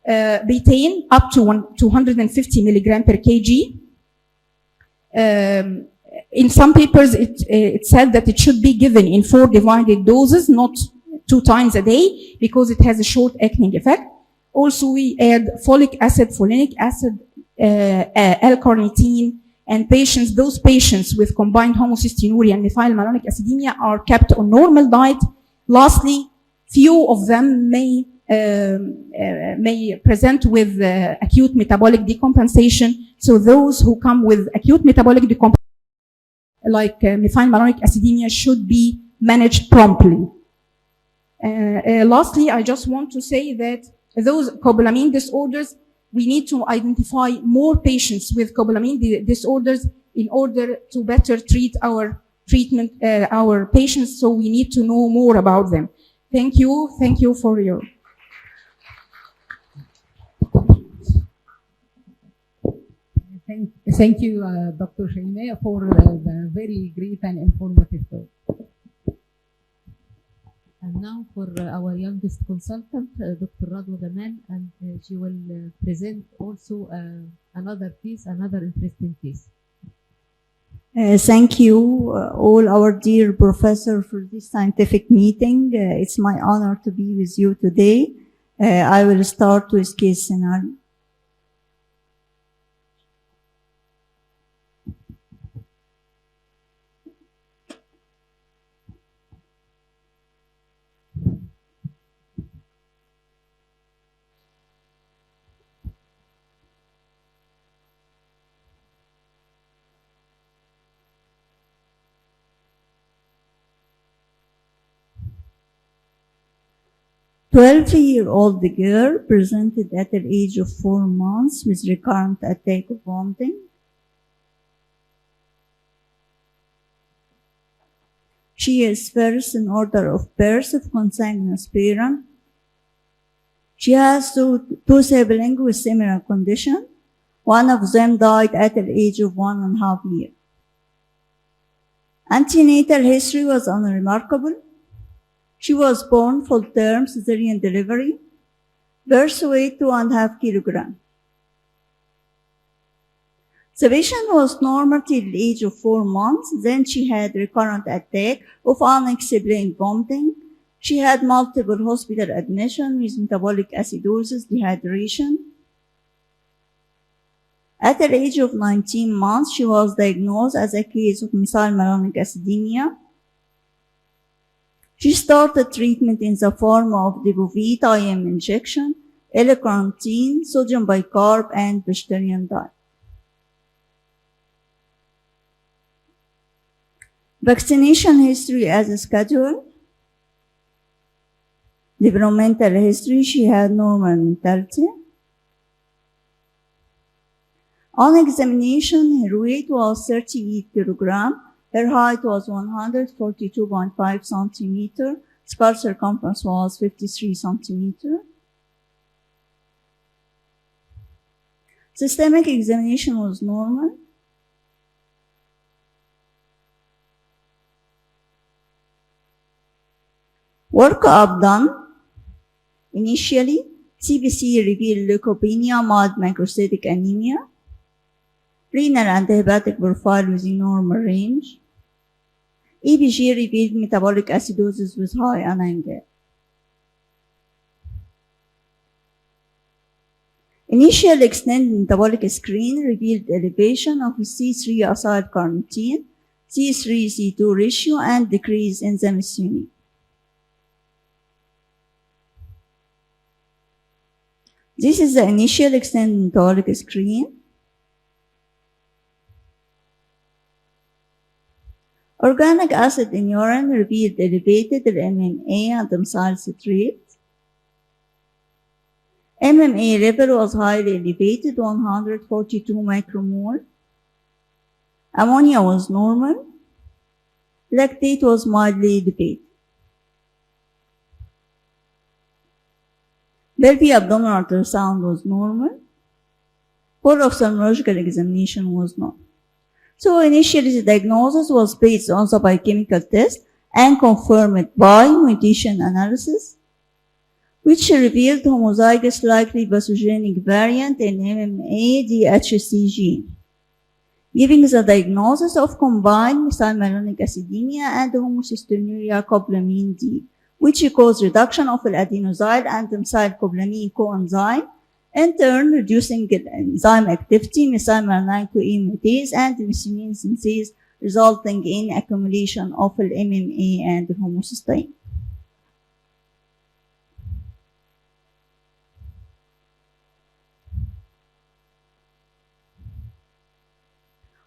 Betaine up to 250 milligram per kg. In some papers, it said that it should be given in 4 divided doses, not 2 times a day, because it has a short acting effect. Also, we add folic acid, folinic acid, L-carnitine, and those patients with combined homocystinuria and methylmalonic acidemia are kept on normal diet. Lastly, few of them may present with acute metabolic decompensation, So those who come with acute metabolic decomposition, like methylmalonic acidemia, should be managed promptly. Lastly, I just want to say that those cobalamin disorders, we need to identify more patients with cobalamin disorders in order to better treat our patients. So we need to know more about them. Thank you. Thank you for your. Thank you, Dr. Shaimeh, for the very great and informative talk. And now for our youngest consultant, Dr. Radwa Gamal, and she will present also another case, another interesting case. Thank you, all our dear professor, for this scientific meeting. It's my honor to be with you today. I will start with case scenario. A 12-year-old girl presented at the age of 4 months with recurrent attack of vomiting. She is first in order of birth of consanguineous parent. She has two siblings with similar condition. One of them died at the age of 1.5 years. Antenatal history was unremarkable. She was born full-term cesarean delivery. Birth weight 2.5 kilograms. The patient was normal till the age of 4 months. Then she had recurrent attack of unexplained vomiting. She had multiple hospital admissions with metabolic acidosis, dehydration. At the age of 19 months, she was diagnosed as a case of methylmalonic acidemia. She started treatment in the form of Depovit IM injection, L-carnitine, sodium bicarb, and vegetarian diet. Vaccination history as scheduled. Developmental history, she had normal mentality. On examination, her weight was 38 kilograms. Her height was 142.5 centimeters. Skull circumference was 53 centimeters. Systemic examination was normal. Workup done. Initially, CBC revealed leukopenia, mild microcytic anemia, renal and hepatic profile within normal range. EBG revealed metabolic acidosis with high anion gap. Initial extended metabolic screen revealed elevation of C3 acylcarnitine, C3-C2 ratio, and decrease in the methionine. This is the initial extended metabolic screen. Organic acid in urine revealed elevated MMA and methyl citrate. MMA level was highly elevated, 142 micromole. Ammonia was normal. Lactate was mildly elevated. Pelvic abdominal ultrasound was normal. Full ophthalmological examination was normal. So initially the diagnosis was based on the biochemical test and confirmed by mutation analysis, which revealed homozygous likely pathogenic variant in MMA DHC gene, giving the diagnosis of combined methylmalonic acidemia and homocystinuria cobalamin D, which cause reduction of adenosyl and methylcobalamin coenzyme, in turn reducing enzyme activity, methylmalonate A mutase, and methionine synthase, resulting in accumulation of MMA and homocysteine.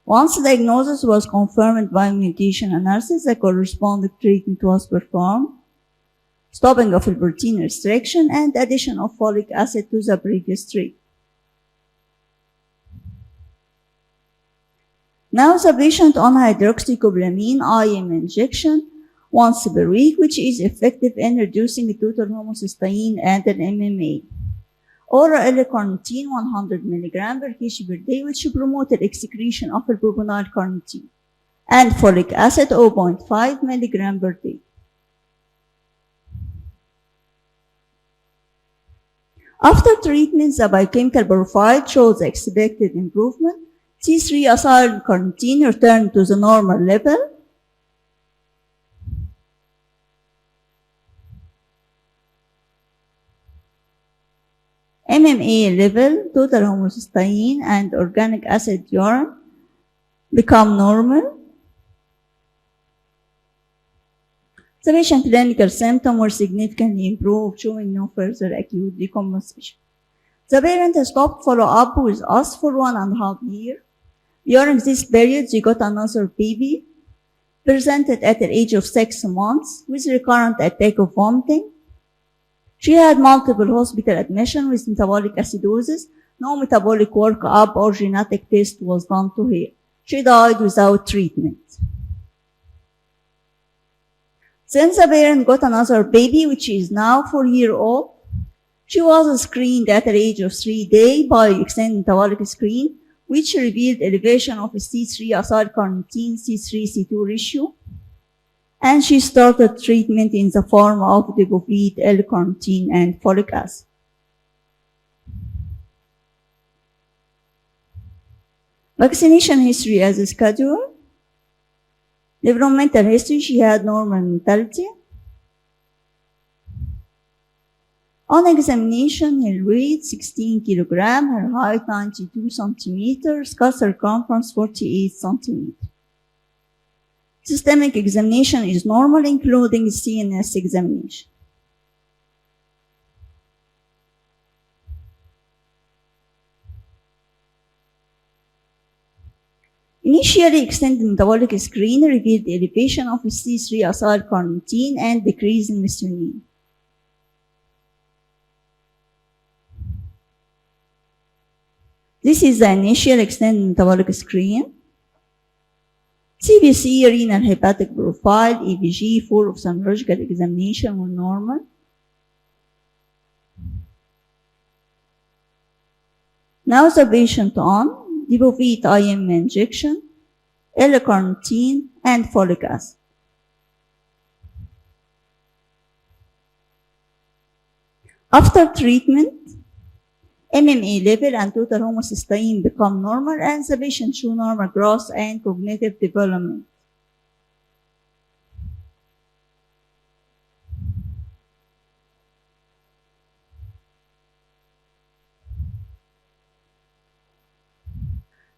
Once the diagnosis was confirmed by mutation analysis, the corresponding treatment was performed, stopping of protein restriction and addition of folic acid to the previous treatment. Now the patient on hydroxycobalamin IM injection once per week, which is effective in reducing total homocysteine and an MMA. Oral L-carnitine 100 mg per kg per day, which promoted excretion of proponyl carnitine, and folic acid 0.5 mg per day. After treatment, the biochemical profile shows expected improvement. C3 acyl carnitine returned to the normal level. MMA level, total homocysteine, and organic acid urine become normal. The patient clinical symptoms were significantly improved, showing no further acute decompensation. The parent stopped follow-up with us for 1.5 years. During this period, they got another baby, presented at the age of 6 months with recurrent attack of vomiting. She had multiple hospital admissions with metabolic acidosis. No metabolic workup or genetic test was done to her. She died without treatment. Since the parent got another baby, which is now 4-year-old, she was screened at the age of 3 days by extended metabolic screen, which revealed elevation of C3 acyl carnitine C3-C2 ratio, and she started treatment in the form of Depovit, L-carnitine, and folic acid. Vaccination history as scheduled. Developmental history, she had normal mentality. On examination, her weight 16 kg, her height 92 centimeters, skull circumference 48 centimeters. Systemic examination is normal, including CNS examination. Initially, extended metabolic screen revealed elevation of C3 acyl carnitine and decrease in methionine. This is the initial extended metabolic screen. CBC, renal hepatic profile, EVG, 4 ophthalmological examination were normal. Now the patient on Depovit IM injection, L-carnitine, and folic acid. After treatment, MMA level and total homocysteine become normal, and the patient show normal growth and cognitive development.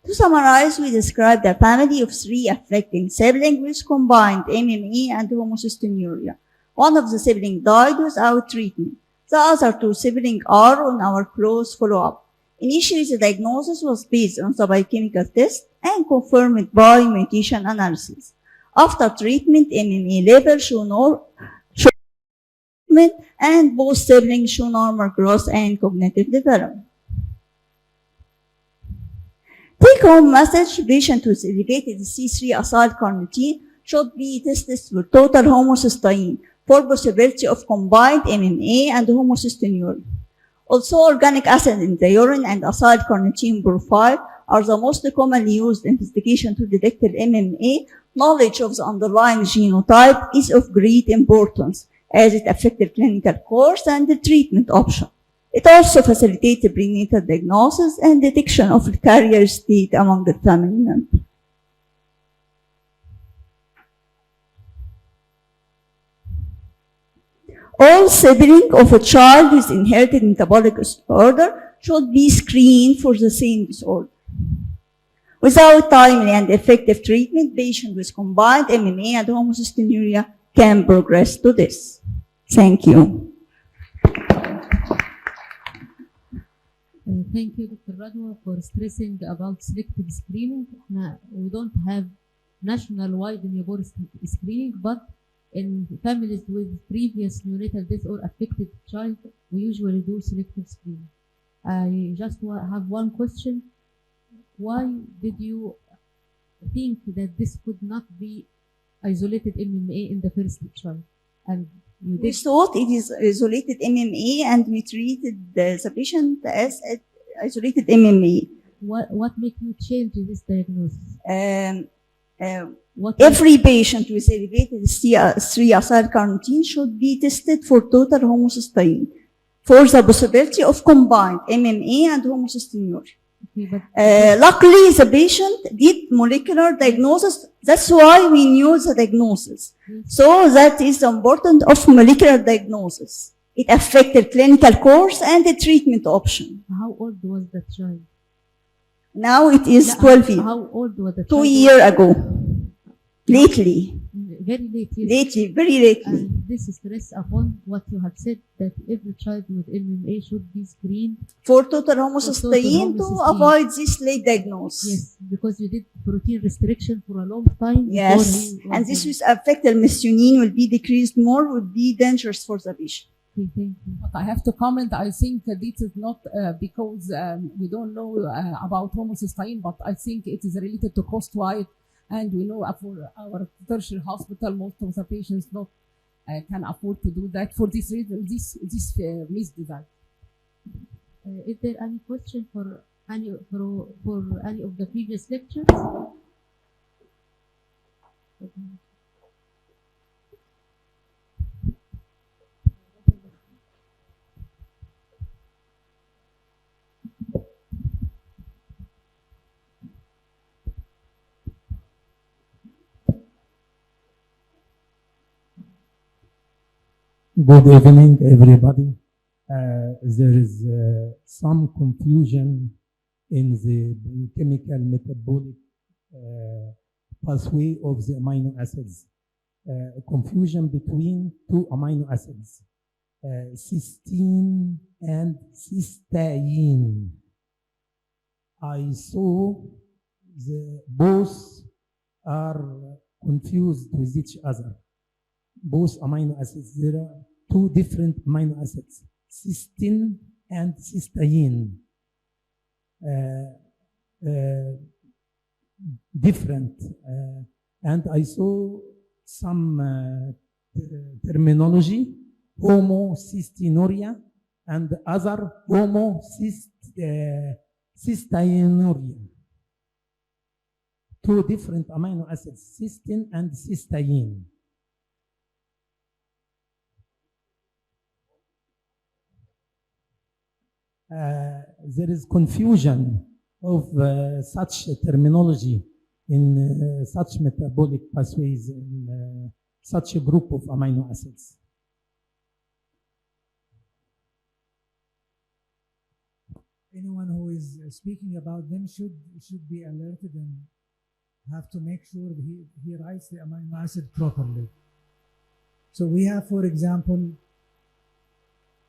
To summarize, we described a family of 3 affecting siblings with combined MMA and homocystinuria. One of the siblings died without treatment. The other 2 siblings are on our close follow-up. Initially, the diagnosis was based on the biochemical test and confirmed by mutation analysis. After treatment, MMA levels show treatment, and both siblings show normal growth and cognitive development. Take-home message: patient with elevated C3 acyl carnitine should be tested for total homocysteine for possibility of combined MMA and homocystinuria. Also, organic acid in the urine and acyl carnitine profile are the most commonly used investigation to detect MMA. Knowledge of the underlying genotype is of great importance as it affects the clinical course and the treatment option. It also facilitates prenatal diagnosis and detection of the carrier state among the family members. All siblings of a child with inherited metabolic disorder should be screened for the same disorder. Without timely and effective treatment, patients with combined MMA and homocystinuria can progress to this. Thank you. Thank you, Dr. Radwa, for stressing about selective screening. We don't have national-wide newborn screening, but in families with previous neonatal death or affected child, we usually do selective screening. I just have one question. Why did you think that this could not be isolated MMA in the first child? And you We did. thought it is isolated MMA, and we treated the patient as isolated MMA. What made you change this diagnosis? Every patient with elevated C-acyl carnitine should be tested for total homocysteine for the possibility of combined MMA and homocystinuria. Luckily, the patient did molecular diagnosis. That's why we knew the diagnosis. So that is the importance of molecular diagnosis. It affected clinical course and the treatment option. How old was the child? Now it is 12 years. How old was the child? 2 years ago. Lately. Very late. Yes. Lately, very lately. And this stress upon what you have said, that every child with MMA should be screened for total homocysteine to avoid this late diagnosis. Yes, because you did protein restriction for a long time. Yes, and this will affect the methionine will be decreased more, will be dangerous for the patient. But I have to comment, I think this is not because we don't know about homocysteine, but I think it is related to cost-wise. And we know for our tertiary hospital, most of the patients not can afford to do that. For this reason, this misdesign. Is there any question for any of the previous lectures? Good evening, everybody. There is some confusion in the chemical metabolic pathway of the amino acids. Confusion between two amino acids, cysteine and cysteine. I saw both are confused with each other. Both amino acids, there are two different amino acids, cysteine and cysteine. Different. And I saw some terminology, homocysteinuria and other homocysteinuria. Two different amino acids, cysteine and cysteine. There is confusion of such terminology in such metabolic pathways in such a group of amino acids. Anyone who is speaking about them should be alerted and have to make sure that he writes the amino acid properly. So we have, for example,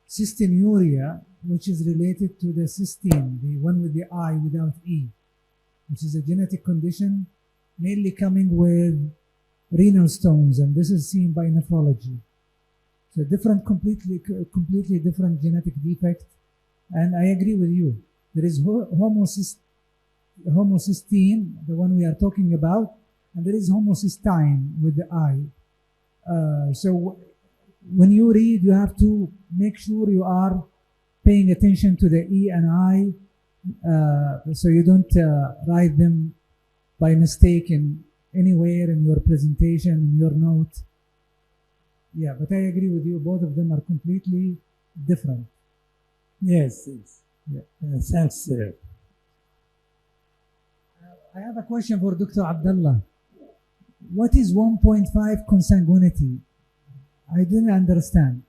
cysteinuria, which is related to the cysteine, the one with the I without E, which is a genetic condition mainly coming with renal stones, and this is seen by nephrology. So completely different genetic defect, and I agree with you. There is homocysteine, the one we are talking about, and there is homocysteine with the I. So when you read, you have to make sure you are paying attention to the E and I, so you don't write them by mistake anywhere in your presentation, in your note. Yeah, but I agree with you. Both of them are completely different. Yes, yes. Yeah. Thanks, sir. I have a question for Dr. Abdullah. What is 1.5 consanguinity? I didn't understand.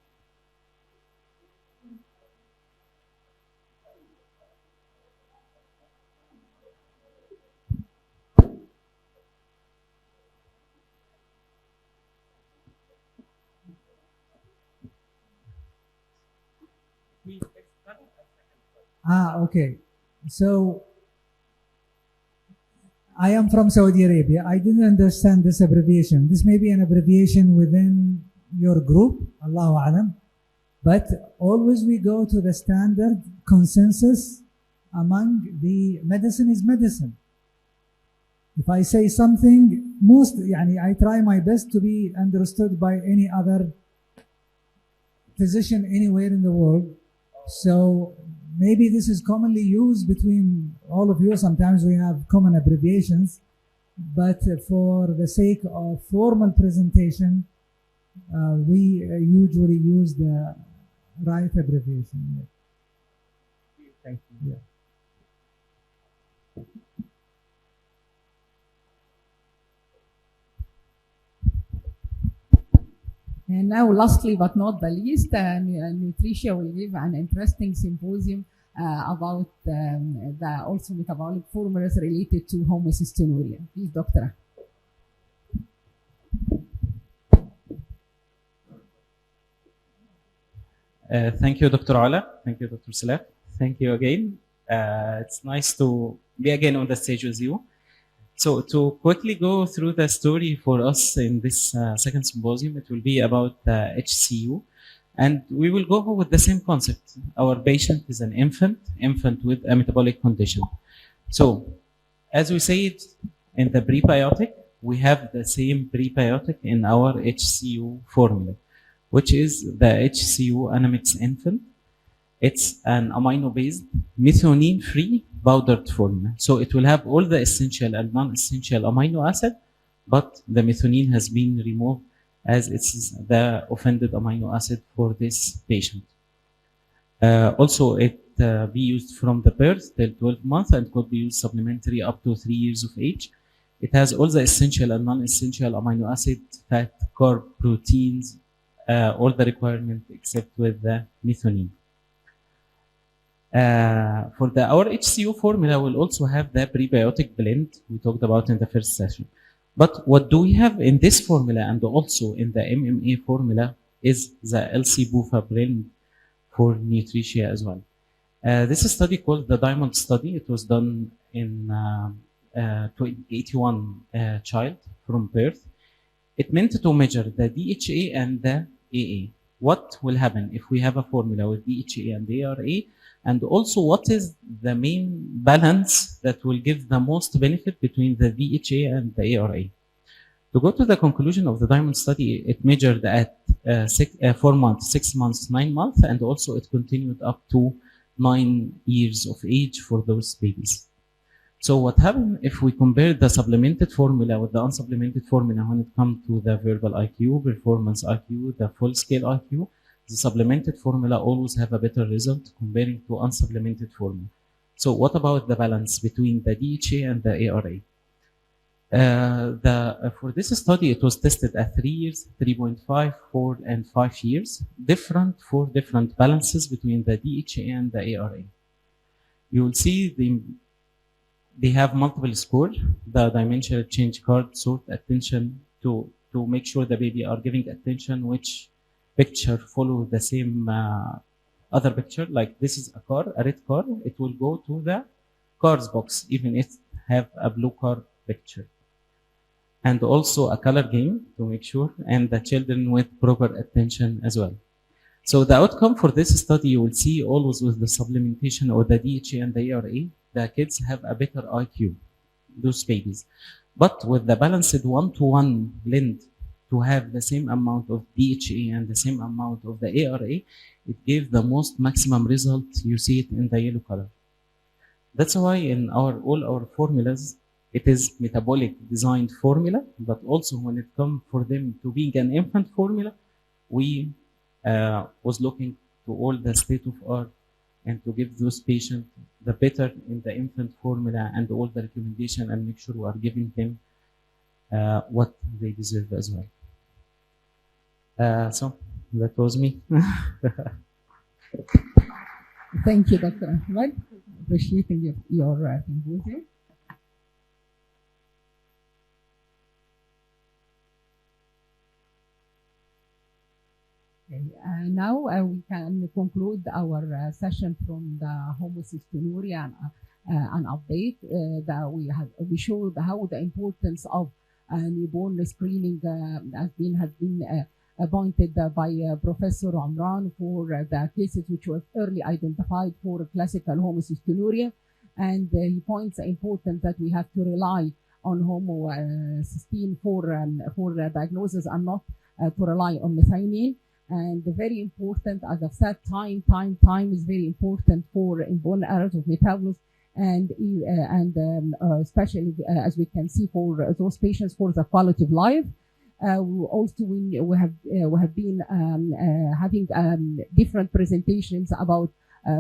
Okay. So I am from Saudi Arabia. I didn't understand this abbreviation. This may be an abbreviation within your group, Allahu Alam. But always we go to the standard consensus among the medicine is medicine. If I say something, I try my best to be understood by any other physician anywhere in the world. So maybe this is commonly used between all of you. Sometimes we have common abbreviations, but for the sake of formal presentation, we usually use the right abbreviation. Thank you. Yeah. And now, lastly but not the least, Nutricia will give an interesting symposium about the also metabolic formulas related to homocystinuria. Please, Doctor. Thank you, Dr. Ala. Thank you, Dr. Salah. Thank you again. It's nice to be again on the stage with you. So to quickly go through the story for us in this second symposium, it will be about HCU. And we will go with the same concept. Our patient is an infant with a metabolic condition. So as we said in the prebiotic, we have the same prebiotic in our HCU formula, which is the HCU Anamix infant. It's an amino-based, methionine-free powdered formula. So it will have all the essential and non-essential amino acid, but the methionine has been removed as it's the offended amino acid for this patient. Also, it be used from the birth till 12 months and could be used supplementary up to 3 years of age. It has all the essential and non-essential amino acid, fat, carb, proteins, all the requirement except with the methionine. For our HCU formula, we'll also have the prebiotic blend we talked about in the first session. But what do we have in this formula and also in the MMA formula is the LC-BUFA blend for Nutricia as well. This is a study called the Diamond Study. It was done in 81 child from birth. It meant to measure the DHA and the AA. What will happen if we have a formula with DHA and ARA? And also, what is the main balance that will give the most benefit between the DHA and the ARA? To go to the conclusion of the Diamond Study, it measured at 4 months, 6 months, 9 months, and also it continued up to 9 years of age for those babies. So what happened if we compare the supplemented formula with the unsupplemented formula when it comes to the verbal IQ, performance IQ, the full scale IQ? The supplemented formula always have a better result comparing to unsupplemented formula. So what about the balance between the DHA and the ARA? For this study, it was tested at 3 years, 3.5, 4, and 5 years, for different balances between the DHA and the ARA. You will see they have multiple scores. The dimensional change card sort attention to make sure the baby are giving attention which picture follow the same other picture. Like this is a car, a red car, it will go to the cars box even if have a blue car picture. And also a color game to make sure, and the children with proper attention as well. So the outcome for this study, you will see always with the supplementation or the DHA and the ARA, the kids have a better IQ, those babies. But with the balanced one-to-one blend, to have the same amount of DHA and the same amount of the ARA, it gave the most maximum result. You see it in the yellow color. That's why in all our formulas, it is metabolic designed formula, but also when it comes for them to being an infant formula, we was looking to all the state of art and to give those patients the better in the infant formula and all the recommendation and make sure we are giving them what they deserve as well. So that was me. Thank you, Dr. Ahmed. Appreciating your symposium. Okay, now we can conclude our session from the homocystinuria and an update that we showed how the importance of newborn screening has been appointed by Professor Amran for the cases which was early identified for classical homocystinuria, and he points the importance that we have to rely on homocysteine for diagnosis and not to rely on methionine. And very important, as I've said, time is very important for inborn errors of metabolism, and especially as we can see for those patients for the quality of life. Also, we have been having different presentations about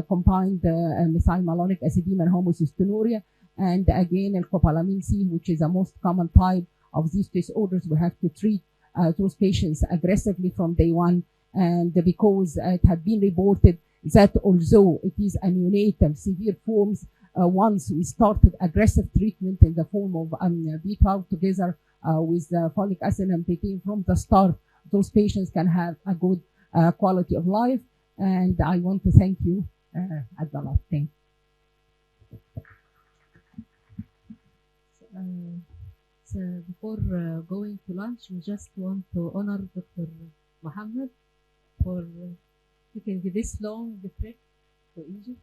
combined methylmalonic acidemia and homocystinuria, and again, copalamin C, which is the most common type of these disorders. We have to treat those patients aggressively from day one, and because it had been reported that although it is a neonatal severe forms, once we started aggressive treatment in the form of B12 together with folic acid and protein from the start, those patients can have a good quality of life. And I want to thank you at the last thing. So before going to lunch, we just want to honor Dr. Mohammed for taking this long trip to Egypt.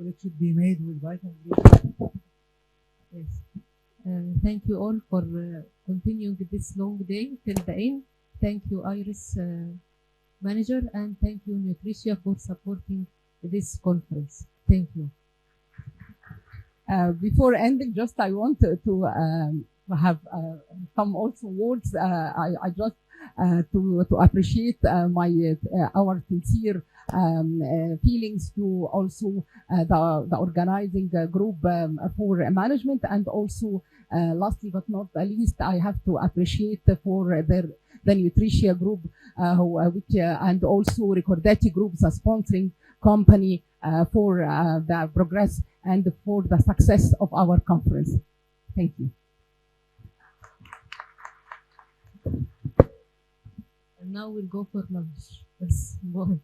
It should be made with vitamin D. Yes. Thank you all for continuing this long day till the end. Thank you, Iris manager, and thank you, Nutricia, for supporting this conference. Thank you. Before ending, just I want to have some also words. I just to appreciate our sincere feelings to also the organizing group for management, and also lastly but not the least, I have to appreciate for the Nutricia group which and also Ricordati group, the sponsoring company for the progress and for the success of our conference. Thank you. And now we'll go for lunch. Yes, go ahead.